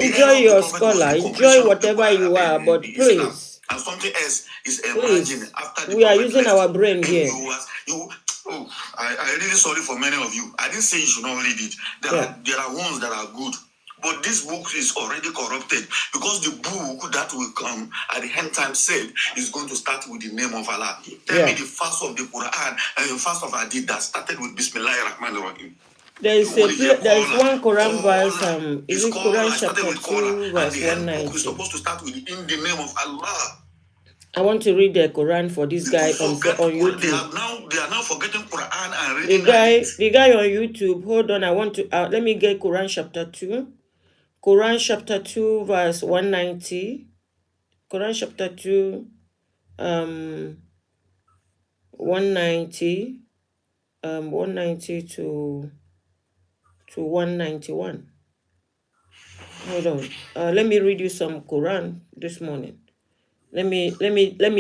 Enjoy your scholar, enjoy whatever you are, but please. And something else is emerging after the we are using our brain here. I really sorry for many of you. I didn't say you should not read it. There are ones that are good. But this book is already corrupted, because the book that will come at the end time said is going to start with the name of Allah. Tell me the first of the Quran and the first of Hadith that started with Bismillahir Rahmanir Rahim. There is one Quran verse, is it Quran chapter 2 verse 190? It's supposed to start with in the name of Allah. I want to read the Quran for this guy on YouTube. They are now forgetting Quran and reading the guy on YouTube. Hold on, I want to let me get Quran chapter 2. Quran chapter 2 verse 190. Quran chapter 2 190 190 to 191. Hold on. Let me read you some Quran this morning. Let me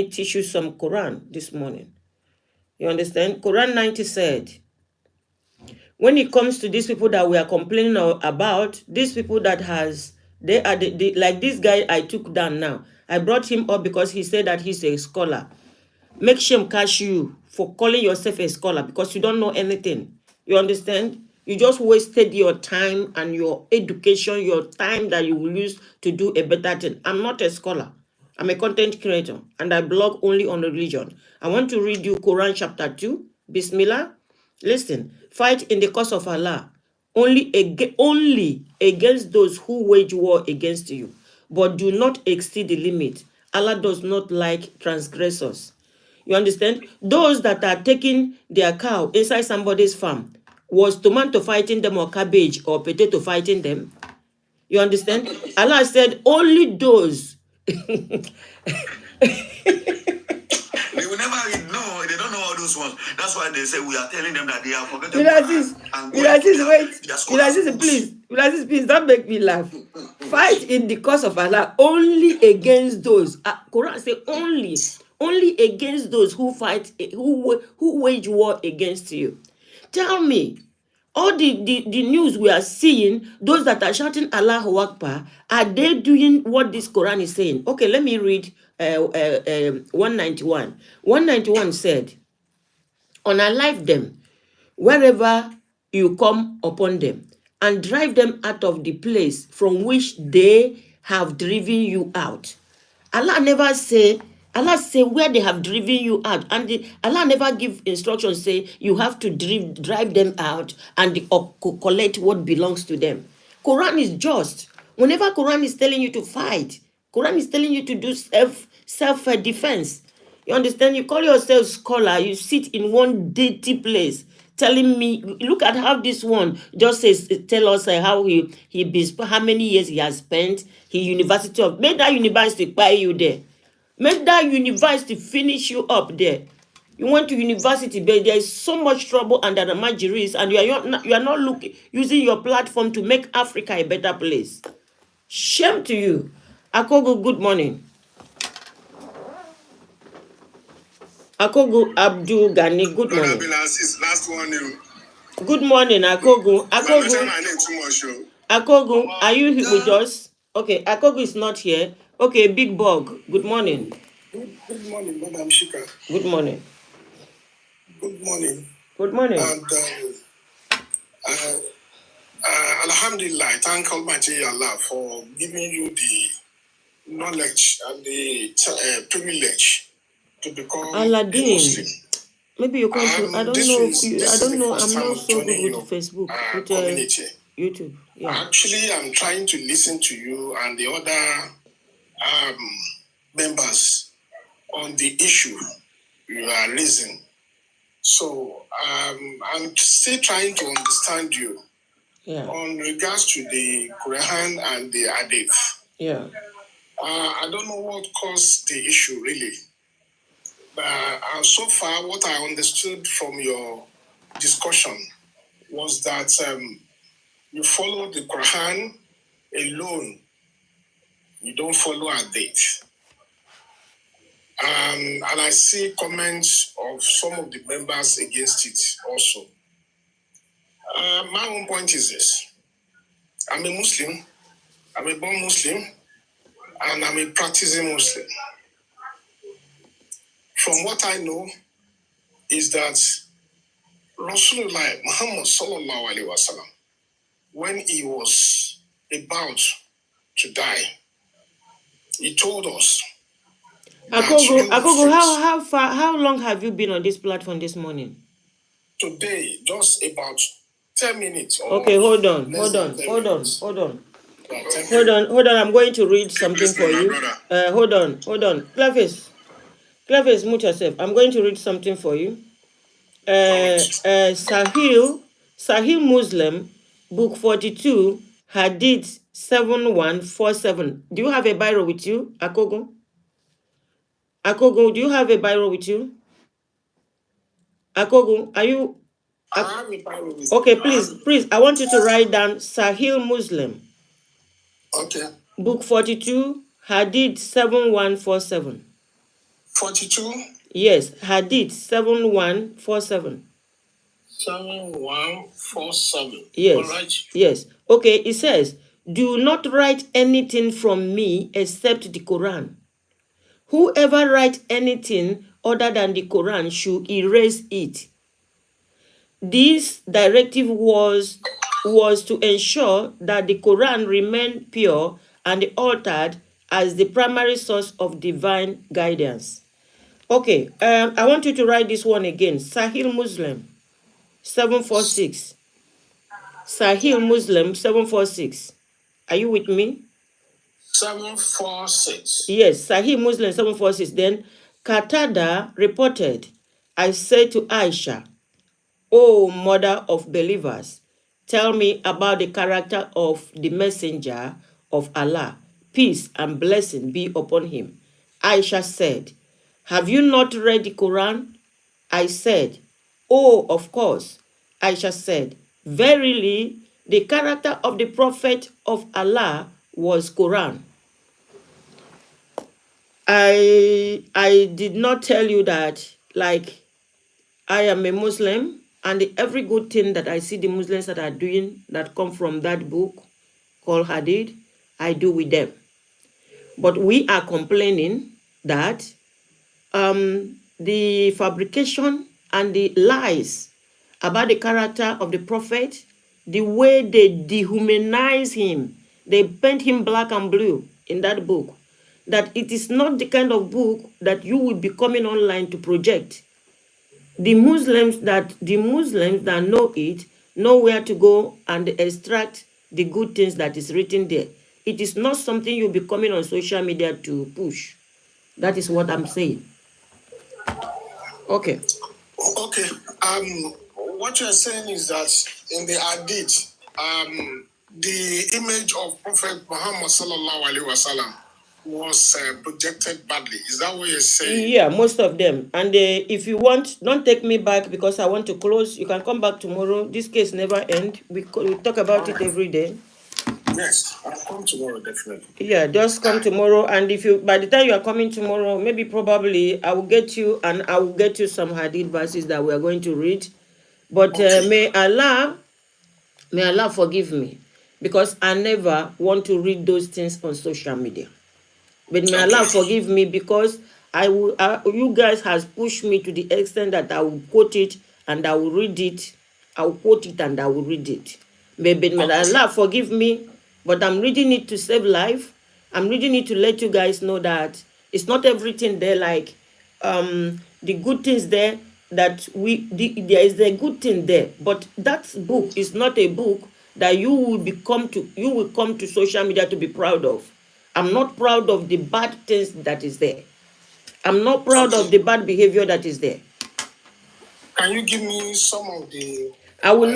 teach you some Quran this morning. You understand? Quran 90 said, when it comes to these people that we are complaining about, these people that they are like this guy I took down now. I brought him up because he said that he's a scholar. Make shame catch you for calling yourself a scholar because you don't know anything. You understand? You just wasted your time and your education, your time that you will use to do a better thing. I'm not a scholar. I'm a content creator and I blog only on religion. I want to read you Quran chapter 2. Bismillah. Listen. Fight in the cause of Allah. Only against those who wage war against you. But do not exceed the limit. Allah does not like transgressors. You understand? Those that are taking their cow inside somebody's farm, was tomato fighting them or cabbage or potato fighting them? You understand? Allah said only those. They will never know. They don't know all those ones. That's why they say we are telling them that they are forgetting. Please don't make me laugh. Fight in the cause of Allah only against those. Quran say only against those who fight, who wage war against you. Tell me, all the news we are seeing, those that are shouting Allahu Akbar, are they doing what this Quran is saying? Okay, let me read 191. 191 said, unalive them wherever you come upon them, and drive them out of the place from which they have driven you out. Allah never say Allah say where they have driven you out, and Allah never give instructions say you have to drive them out and collect what belongs to them. Quran is just. Whenever Quran is telling you to fight, Quran is telling you to do self defense. You understand? You call yourself scholar, you sit in one dirty place telling me, look at how this one just says, tell us how how many years he has spent. He university of, make that university buy you there. Make that university finish you up there. You went to university, but there is so much trouble under the marginaries, and you are not using your platform to make Africa a better place. Shame to you. Akogo, good morning. Akogo Abdul Gani, good morning. Good morning, Akogo. Akogo, are you with us? Okay, Akogo is not here. Okay, Big Bog, good morning. Good morning, Madam Chika. Good morning. Good morning. Good morning. And Alhamdulillah, thank Almighty Allah for giving you the knowledge and the privilege to become a Muslim. Maybe you can't. I don't know. I don't know. I'm not so good with Facebook, with community. YouTube. Yeah. Actually, I'm trying to listen to you and the other members on the issue you are raising. So I'm still trying to understand you on regards to the Quran and the Hadith. Yeah. I don't know what caused the issue really. But so far, what I understood from your discussion was that you follow the Quran alone. You don't follow Hadith. And I see comments of some of the members against it also. My own point is this. I'm a Muslim. I'm a born Muslim. And I'm a practicing Muslim. From what I know is that Rasulullah Muhammad sallallahu alaihi wasallam, when he was about to die, he told us. Akogo, how long have you been on this platform this morning? Today, just about 10 minutes. Okay, hold on. I'm going to read something for you. Hold on. Clevis, mute yourself. I'm going to read something for you. Sahih Muslim, book 42, Hadith 7147. Do you have a Bible with you, Akogo? Akogo, do you have a Bible with you? Akogo, are you? I have a Bible with Okay, please, I want you to write down Sahih Muslim. Okay. Book 42, Hadith 7147. 42? Yes, Hadith 7147. 7147. Yes. All right. Yes. Okay, it says, do not write anything from me except the Quran. Whoever writes anything other than the Quran should erase it. This directive was to ensure that the Quran remained pure and altered as the primary source of divine guidance. Okay, I want you to write this one again. Sahih Muslim 746. Sahih Muslim 746. Are you with me? 746. Yes, Sahih Muslim 746. Then Qatada reported, I said to Aisha, O mother of believers, tell me about the character of the messenger of Allah. Peace and blessing be upon him. Aisha said, have you not read the Quran? I said, oh, of course. Aisha said, verily, the character of the prophet of Allah was Quran. I did not tell you that, like, I am a Muslim, and every good thing that I see the Muslims that are doing that come from that book called Hadith, I do with them. But we are complaining that the fabrication and the lies about the character of the prophet, the way they dehumanize him, they paint him black and blue in that book. that it is not the kind of book that you will be coming online to project. The Muslims that know it know where to go and extract the good things that is written there. It is not something you'll be coming on social media to push. That is what I'm saying. Okay. Okay. What you're saying is that in the Hadith, the image of Prophet Muhammad sallallahu alaihi wasallam was projected badly. Is that what you're saying? Yeah, most of them. And if you want, don't take me back because I want to close. You can come back tomorrow. This case never ends. We talk about it every day. Yes, I'll come tomorrow, definitely. Yeah, just come tomorrow. And if you, by the time you are coming tomorrow, maybe probably I will get you some hadith verses that we are going to read. But may Allah forgive me because I never want to read those things on social media. But may Allah forgive me because you guys has pushed me to the extent that I will quote it and I will read it. I will quote it and I will read it. May Allah forgive me, but I'm reading it to save life. I'm reading it to let you guys know that it's not everything there. Like the good things there that there is a good thing there, but that book is not a book that you will come to social media to be proud of. I'm not proud of the bad things that is there. I'm not proud of the bad behavior that is there. Can you give me some of the... I will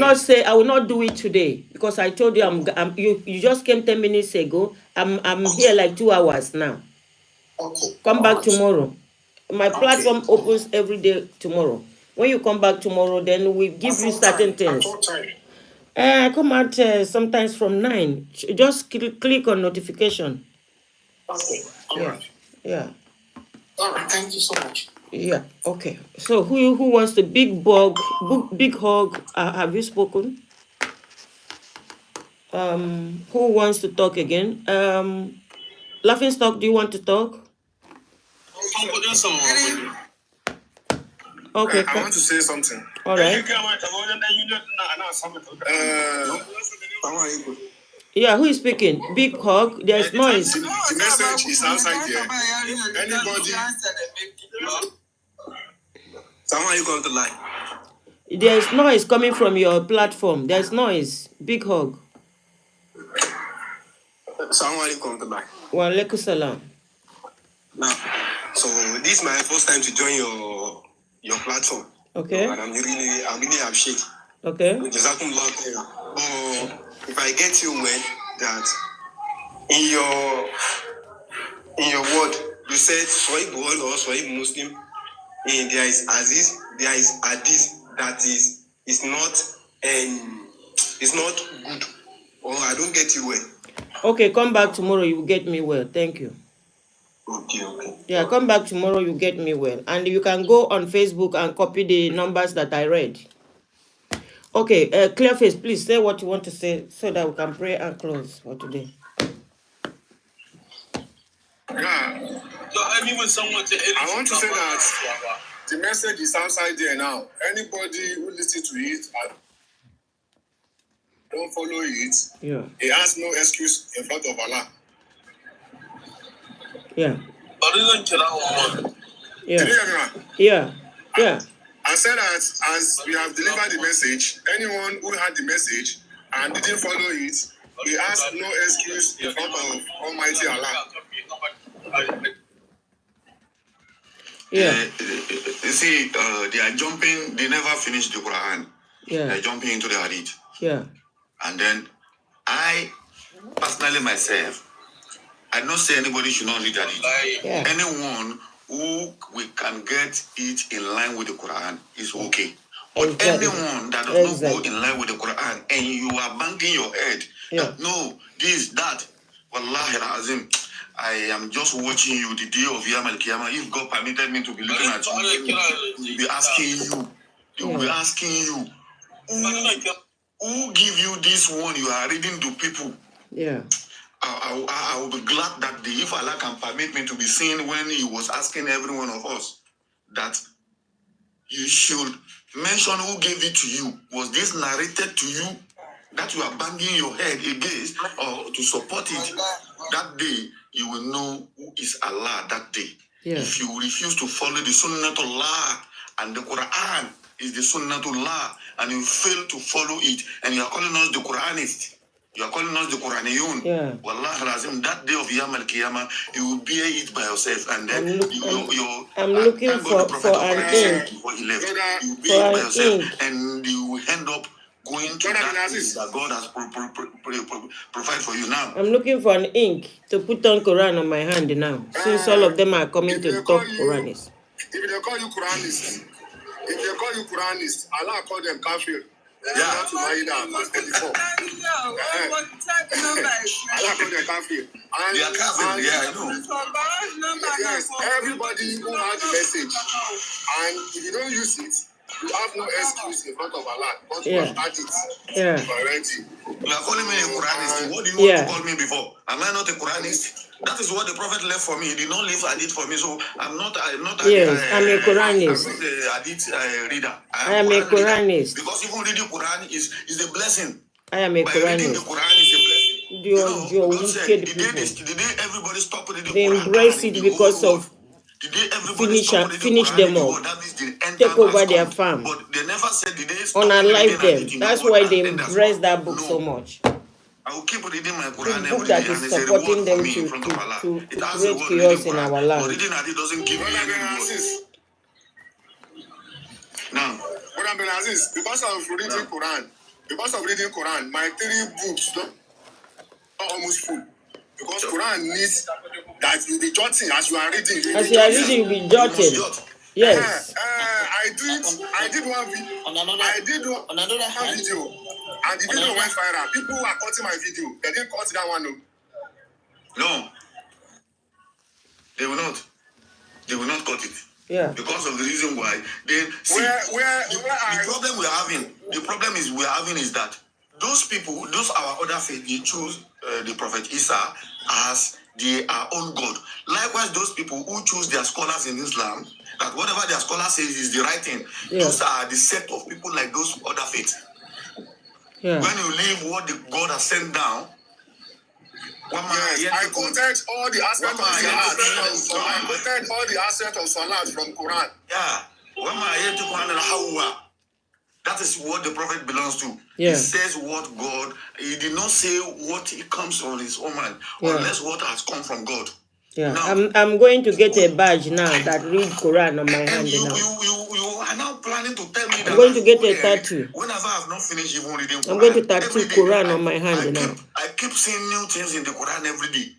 not do it today because I told you you just came 10 minutes ago. I'm here like 2 hours now. Okay. Come back tomorrow. My platform opens every day tomorrow. When you come back tomorrow, then we give you certain things. I come out sometimes from 9. Just click on notification. Okay. Yeah. All right. Thank you so much. Yeah. Okay. So who wants the big hug? Have you spoken? Who wants to talk again? Laughing Stock, do you want to talk? Okay. I want to say something. All right. Yeah, who is speaking? Big hug. There's noise. The message is outside there. Anybody? Someone you come to line. There's noise coming from your platform. There's noise. Big hug. Someone you come to line. Wa alaikum salam. Now, so this is my first time to join your platform. Okay. And I really appreciate. Okay. But if I get you well, that in your word you said Swahili boy or Swahili Muslim, and there is Hadith that is not good, or I don't get you well. Okay, come back tomorrow. You will get me well. Thank you. Okay. Yeah, come back tomorrow. You get me well, and you can go on Facebook and copy the numbers that I read. Okay, Clearface, please say what you want to say so that we can pray and close for today. Yeah. I want to say that the message is outside there now. Anybody who listens to it and don't follow it, he has no excuse in front of Allah. Yeah. Yeah. I said that as we have delivered the message, anyone who had the message and didn't follow it, he has no excuse in front of Almighty Allah. Yeah. You see, they are jumping, they never finish the Quran. Yeah. They're jumping into the Hadith. Yeah. And then I, personally myself, I don't say anybody should not read Hadith. Yeah. Anyone who we can get it in line with the Quran is okay. But anyone that does not go in line with the Quran and you are banging your head, that no, this, that, Wallahi al-Azim, I am just watching you the day of Yom Al-Qiyamah. If God permitted me to be looking at you, He will be asking you, who give you this one you are reading to people? Yeah. I will be glad that if Allah can permit me to be seen when He was asking every one of us that you should mention who gave it to you. Was this narrated to you that you are banging your head against or to support it that day? you will know who is Allah that day. Yeah. If you refuse to follow the Sunnatullah, and the Quran is the Sunnatullah, and you fail to follow it, and you are calling us the Quranists, you are calling us the Quraniyun. Yeah. Wallah lazim, that day of Yom al-Qiyamah, you will bear it by yourself, and then I'm looking for an ink. You bear it by yourself, and you will end up going to that place that God has provided for you now. I'm looking for an ink to put on Quran on my hand now, since all of them are coming to talk Quranis. If they call you Quranist, Allah call them kafir. Yeah. Allah call them kafir. They are kafir, yeah, I know. Yes, everybody who has the message, and if you don't use it, you have no excuse in front of Allah. Because you have had it. Yeah. You are calling me a Quranist. What do you want to call me before? Am I not a Quranist? That is what the Prophet left for me. He did not leave Hadith for me, so I'm not I'm a Quranist. I'm not a Hadith reader. I am a Quranist. Because even reading Quran is a blessing. I am a By reading the Quranist. Quran is a blessing. God said, the day everybody stop reading the They Quran, embrace it because of finish them up, take over their farm, but they never said the day unalive them. That's why they embrace that book so much. I will keep reading my Quran The every book day, that and is it's a supporting reward them for me in front of Allah. It has a create reward chaos reading in Quran, our but land. reading Hadith doesn't give you any reward. Now, But Abdulaziz, because of reading Quran, my 3 books are almost full. Because Quran needs that you be jotting as you are reading. As you are reading, you'll be jotting. Yes. I did one video, and the video went viral. People were cutting my video. They didn't cut that one. no, they will not. They will not cut it. Yeah. Because of the reason why they see the problem we're having is that those people, those our other faith, they choose the Prophet Isa as their own God. Likewise, those people who choose their scholars in Islam, that whatever their scholar says is the right thing. Yeah. Those are the set of people like those other faiths. Yeah. When you leave what the God has sent down, I quoted all the aspects of Salat. I quoted all the aspects of Salat from Quran. Yeah. That is what the Prophet belongs to. Yeah. He says what God, he did not say what he comes from his own mind, unless what has come from God. Yeah. Now, I'm going to get a badge now that read Quran on my hand you now. You are now planning to tell me that I'm going to get a tattoo. Whenever I have not finished even reading Quran, I'm going to tattoo Quran on my hand now. I keep seeing new things in the Quran every day.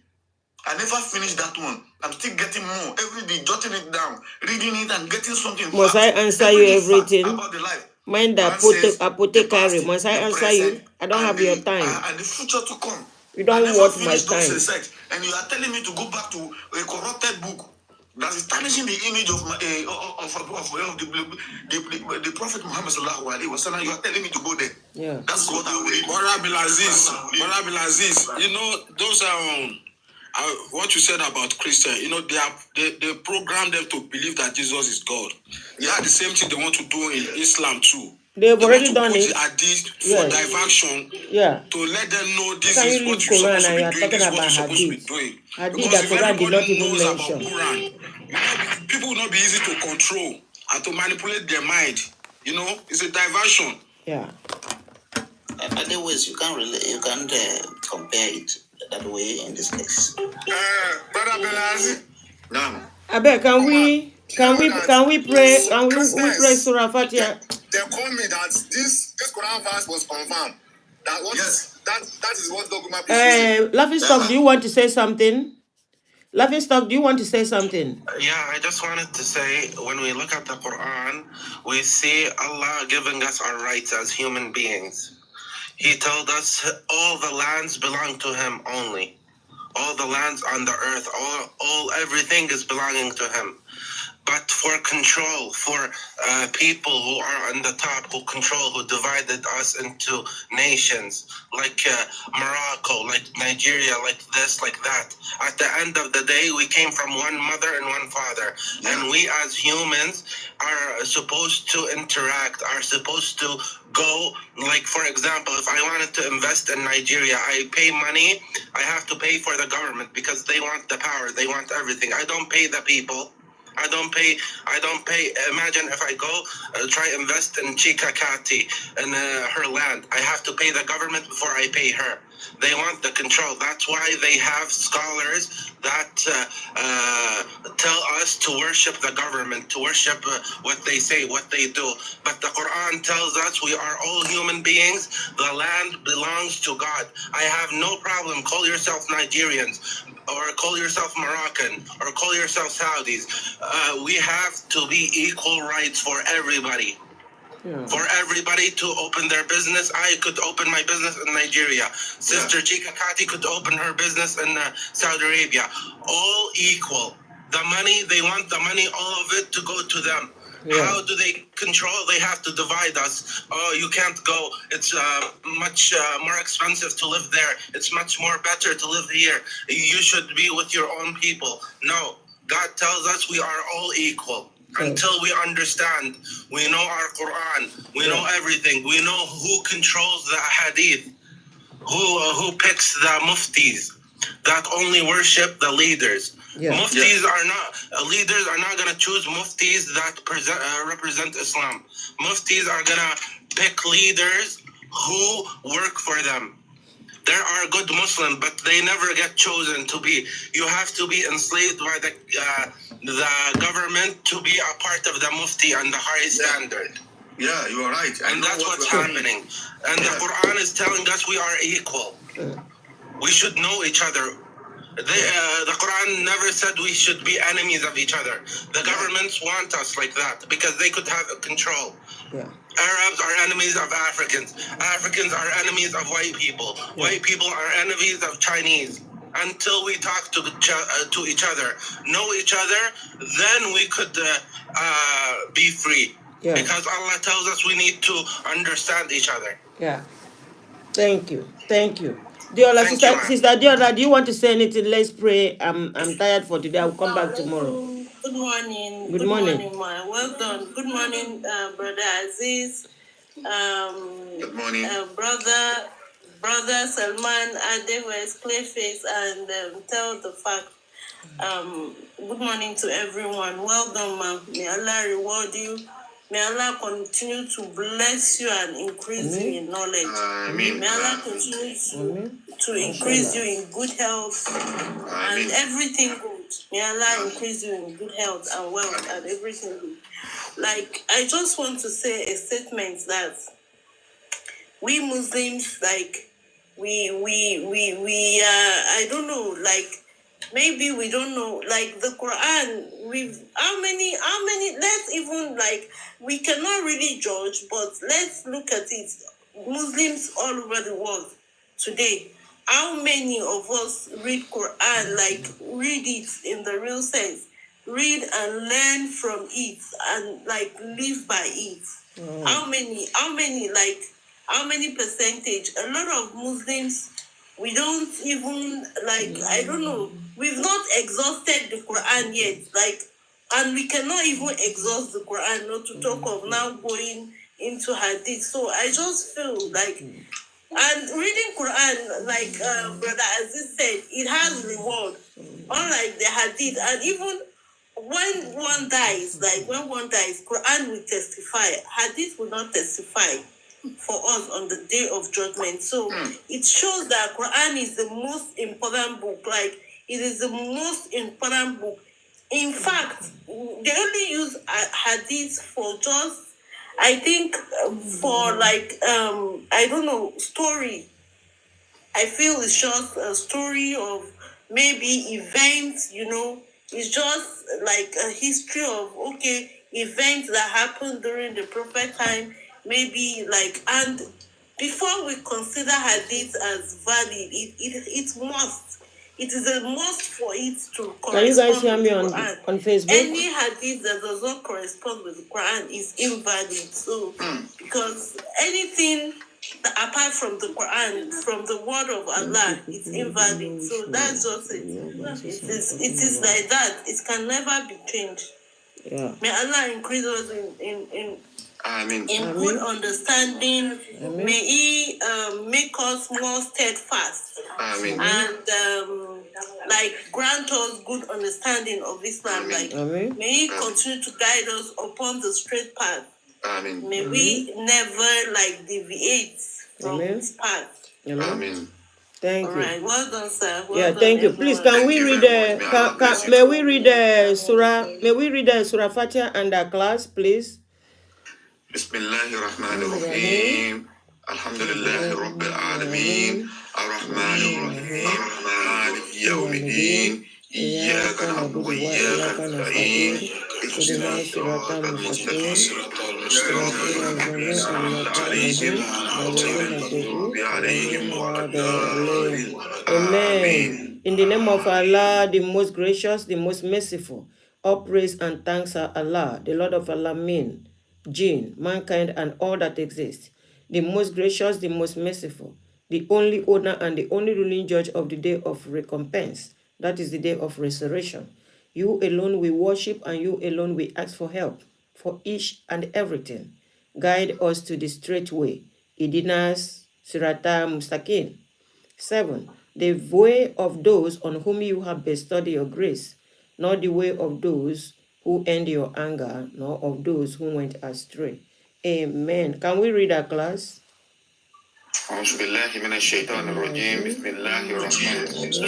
I never finished that one. I'm still getting more every day, jotting it down, reading it, and getting something. Must I answer you everything? About the life. Mind that apothecary. Must I answer you? I don't have your time. And the future to come. You don't want my time. Research, and you are telling me to go back to a corrupted book that is tarnishing the image of the Prophet Muhammad sallallahu alaihi wasallam. You are telling me to go there. Yeah. That's what I will read. Aziz, you know, those are what you said about Christian. You know, they program them to believe that Jesus is God. Yeah, the same thing they want to do in Islam too. They've already done it. Hadith for diversion. Yeah. To let them know this Can is you what read you're Quran supposed to and be you are doing. talking This is what about you're supposed to be Hadith? doing. Hadith Because that if Quran did not everybody even knows about mention. Quran, people will not be easy to control and to manipulate their mind. You know, it's a diversion. Yeah. Anyways, you can't compare it that way in this case. Brother Belazi. Now, I bet can we pray? Can we pray Surah Fatiha? They call me that this Quran verse was confirmed. That is what dogma is. Laughing Stock, do you want to say something? Laughing Stock, do you want to say something? Yeah, I just wanted to say, when we look at the Quran, we see Allah giving us our rights as human beings. He told us all the lands belong to Him only. All the lands on the earth, all everything is belonging to Him. but for control, for people who are on the top, who control, who divided us into nations, like Morocco, like Nigeria, like this, like that. At the end of the day, we came from one mother and one father. And we as humans are supposed to interact, are supposed to go, like, for example, if I wanted to invest in Nigeria, I pay money, I have to pay for the government because they want the power, they want everything. I don't pay the people. I don't pay. Imagine if I go try invest in Chika Katy in her land. I have to pay the government before I pay her. They want the control. That's why they have scholars that tell us to worship the government, to worship what they say, what they do. But the Quran tells us we are all human beings. The land belongs to God. I have no problem. Call yourself Nigerians, or call yourself Moroccan, or call yourself Saudis. We have to be equal rights for everybody. Yeah. For everybody to open their business. I could open my business in Nigeria. Sister Chika Katy could open her business in Saudi Arabia. All equal. The money, they want the money, all of it to go to them. Yeah. How do they control? They have to divide us. Oh, you can't go. It's much more expensive to live there. It's much more better to live here. You should be with your own people. No, God tells us we are all equal. Until we understand, we know our Quran, we know everything, we know who controls the Hadith, who picks the muftis that only worship the leaders. Yeah. Muftis are not, leaders are not going to choose muftis that represent Islam. Muftis are going to pick leaders who work for them. There are good Muslims, but they never get chosen to be. You have to be enslaved by the government to be a part of the mufti and the high standard. Yeah, you are right. And that's what's happening. And the Quran is telling us we are equal. We should know each other. The Quran never said we should be enemies of each other. The governments want us like that because they could have control. Yeah. Arabs are enemies of Africans. Africans are enemies of white people. Yeah. White people are enemies of Chinese. Until we talk to each other, know each other, then we could be free. Yeah. Because Allah tells us we need to understand each other. Yeah. Thank you. Thank you. Diola, Sister Diola, do you want to say anything? Let's pray. I'm tired for today. I'll come back tomorrow. Good morning. Good morning, ma. Well done. Good morning, Brother Aziz. Good morning. Brother Salman Adewes, Clayface, and Tell the Fact. Good morning to everyone. Well done, ma. May Allah reward you. May Allah continue to bless you and increase you in knowledge. Amen. May Allah continue to increase you in good health and everything good. May Allah increase you in good health and wealth and everything good. Like, I just want to say a statement that we Muslims, like, we I don't know, like, maybe we don't know, like, the Quran, how many, let's even, like, we cannot really judge, but let's look at it. Muslims all over the world today, how many of us read Quran, like, read it in the real sense, read and learn from it, and, like, live by it? How many, like, how many percentage? A lot of Muslims, we don't even, like, I don't know, we've not exhausted the Quran yet, like, and we cannot even exhaust the Quran, not to talk of now going into Hadith. So I just feel like, and reading Quran, like Brother Aziz said, it has reward, unlike the Hadith. And even when one dies, Quran will testify, Hadith will not testify for us on the day of judgment. So it shows that Quran is the most important book. Like, it is the most important book. In fact, they only use Hadith for just, I think, for, like, I don't know, story. I feel it's just a story of maybe events, you know. It's just like a history of, okay, events that happened during the Prophet time, maybe, like, and before we consider Hadith as valid, it it is a must for it to correspond. Can you guys hear me on Facebook? Any hadith that does not correspond with the Quran is invalid. So, because anything apart from the Quran, from the word of Allah, it's invalid. So that's just it. It is like that. It can never be changed. Yeah. May Allah increase us in Amen. good understanding. Amen. May He make us more steadfast. Amen. And like grant us good understanding of Islam. Amen. Like Amen. may He continue to guide us upon the straight path. Amen. May we never like deviate from His path. Amen. Thank All you. right, well done, sir. Well Yeah, done, thank you. everyone. Please, can we read the may we read the surah? May we read the surah Fatiha under class, please? Bismillahirrahmanirrahim. Alhamdulillahi Rabbil Alameen. Ar-Rahmanirrahim. Maliki Yawmiddin. Iyyaka na'budu wa iyyaka nasta'in. Ihdina as-siratal mustaqim. Siratal ladzina Amen. In the name of Allah, the most gracious, the most merciful, all praise and thanks are Allah, the Lord of Alamin, jinn, mankind, and all that exists, the most gracious, the most merciful, the only owner and the only ruling judge of the day of recompense, that is the day of resurrection. You alone we worship, and you alone we ask for help for each and everything. Guide us to the straight way. Idinas Sirata Mustaqim. 7. The way of those on whom you have bestowed your grace, not the way of those who end your anger, nor of those who went astray. Amen. Can we read our class? أعوذ بالله من الشيطان الرجيم بسم الله الرحمن الرحيم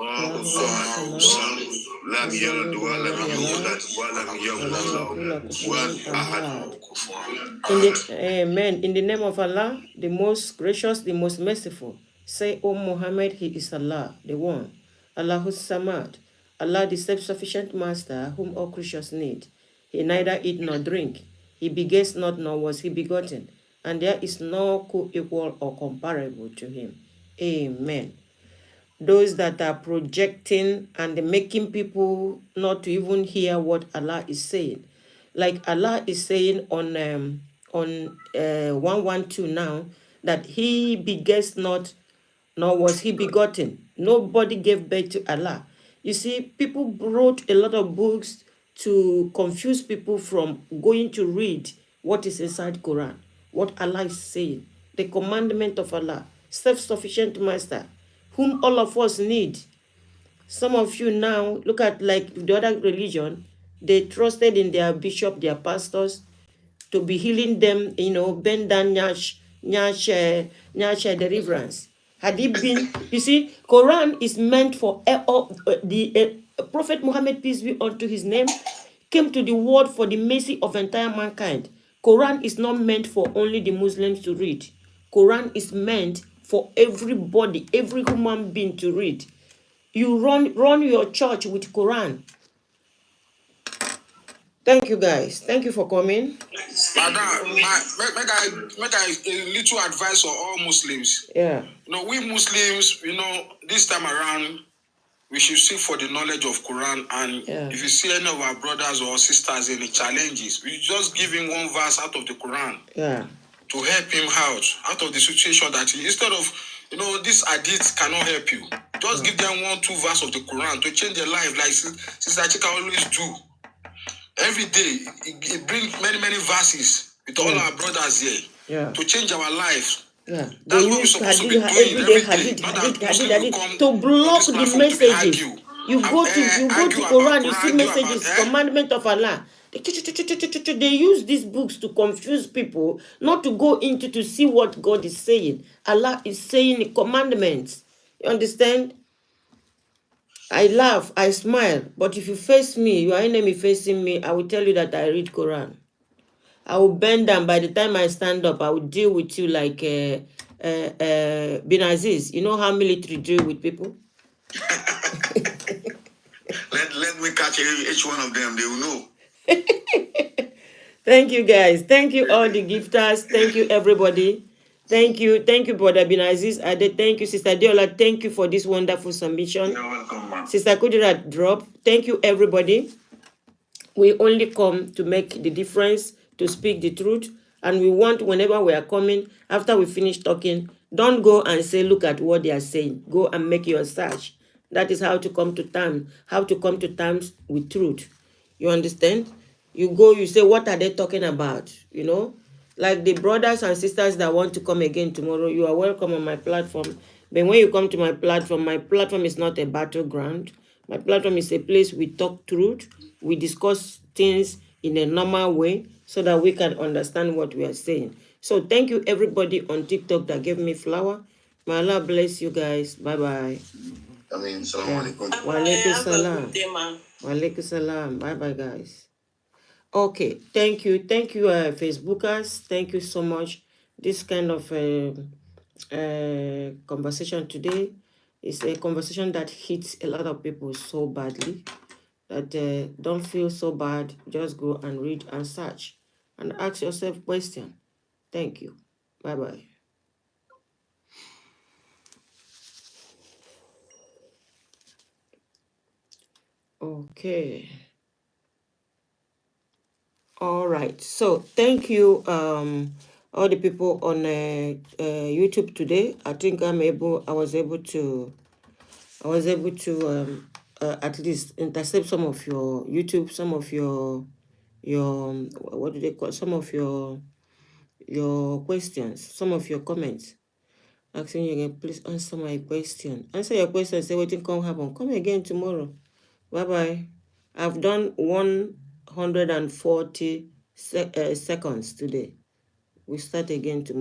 الله الصمد لم يلد ولم يولد ولم يكن له كفوا أحد. Amen. In the name of Allah, the most gracious, the most merciful, say, O Muhammad, He is Allah, the One. Allahus Samad, Allah, the self-sufficient Master, whom all creatures need. He neither eat nor drink. He begets not, nor was He begotten, and there is no co-equal or comparable to Him. Amen. Those that are projecting and making people not to even hear what Allah is saying. Like Allah is saying on 112 now, that He begets not, nor was He begotten. Nobody gave birth to Allah. You see, people wrote a lot of books to confuse people from going to read what is inside Quran, what Allah is saying, the commandment of Allah, self-sufficient Master, whom all of us need. Some of you now, look at like the other religion, they trusted in their bishop, their pastors, to be healing them, bend down nyash deliverance. Had it been, you see, Quran is meant for the Prophet Muhammad, peace be unto his name, came to the world for the mercy of entire mankind. Quran is not meant for only the Muslims to read. Quran is meant for everybody, every human being to read. You run your church with Quran. Thank you, guys. Thank you for coming. Madam, make I a little advice for all Muslims. Yeah. We Muslims, this time around, we should seek for the knowledge of Quran. And if you see any of our brothers or sisters in the challenges, we just give him one verse out of the Quran. Yeah. To help him out of the situation that he, instead of, this hadith cannot help you. Just give them 1-2 verse of the Quran to change their life, like Sister Chika always do. Every day, he bring many verses with all our brothers here to change our life. Yeah. That's what we're supposed to be doing every day. Hadith, to block the messages. You go to Quran, you see messages, commandment of Allah. They use these books to confuse people, not to go into to see what God is saying. Allah is saying commandments. You understand? I laugh, I smile, but if you face me, your enemy facing me, I will tell you that I read Quran. I will bend down. By the time I stand up, I will deal with you like Bin Aziz. You know how military deal with people? Let me catch each one of them. They will know. Thank you, guys. Thank you, all the gifters. Thank you, everybody. Thank you, Brother Binaziz Ade. Thank you, Sister Diola. Thank you for this wonderful submission. You're welcome, ma'am. Sister Kudira drop. Thank you, everybody. We only come to make the difference, to speak the truth, and we want, whenever we are coming, after we finish talking, don't go and say, look at what they are saying. Go and make your search. That is how to come to terms, with truth. You understand? You go, you say, what are they talking about? You know, like the brothers and sisters that want to come again tomorrow, you are welcome on my platform. But when you come to my platform is not a battleground. My platform is a place we talk truth, we discuss things in a normal way so that we can understand what we are saying. So thank you everybody on TikTok that gave me flower. May Allah bless you guys. Bye-bye. Salam alaikum. Wa alaikum salam. Wa alaikum salam. Bye-bye, guys. Okay, thank you, Facebookers. Thank you so much. This kind of conversation today is a conversation that hits a lot of people so badly that don't feel so bad. Just go and read and search and ask yourself questions. Thank you. Bye-bye. Okay. All right. So thank you, all the people on YouTube today. I think I was able to at least intercept some of your YouTube, some of your what do they call, some of your questions, some of your comments. Asking you again, please answer my question. Answer your question. Say what can happen. Come again tomorrow. Bye bye. I've done 140 seconds today. We start again tomorrow.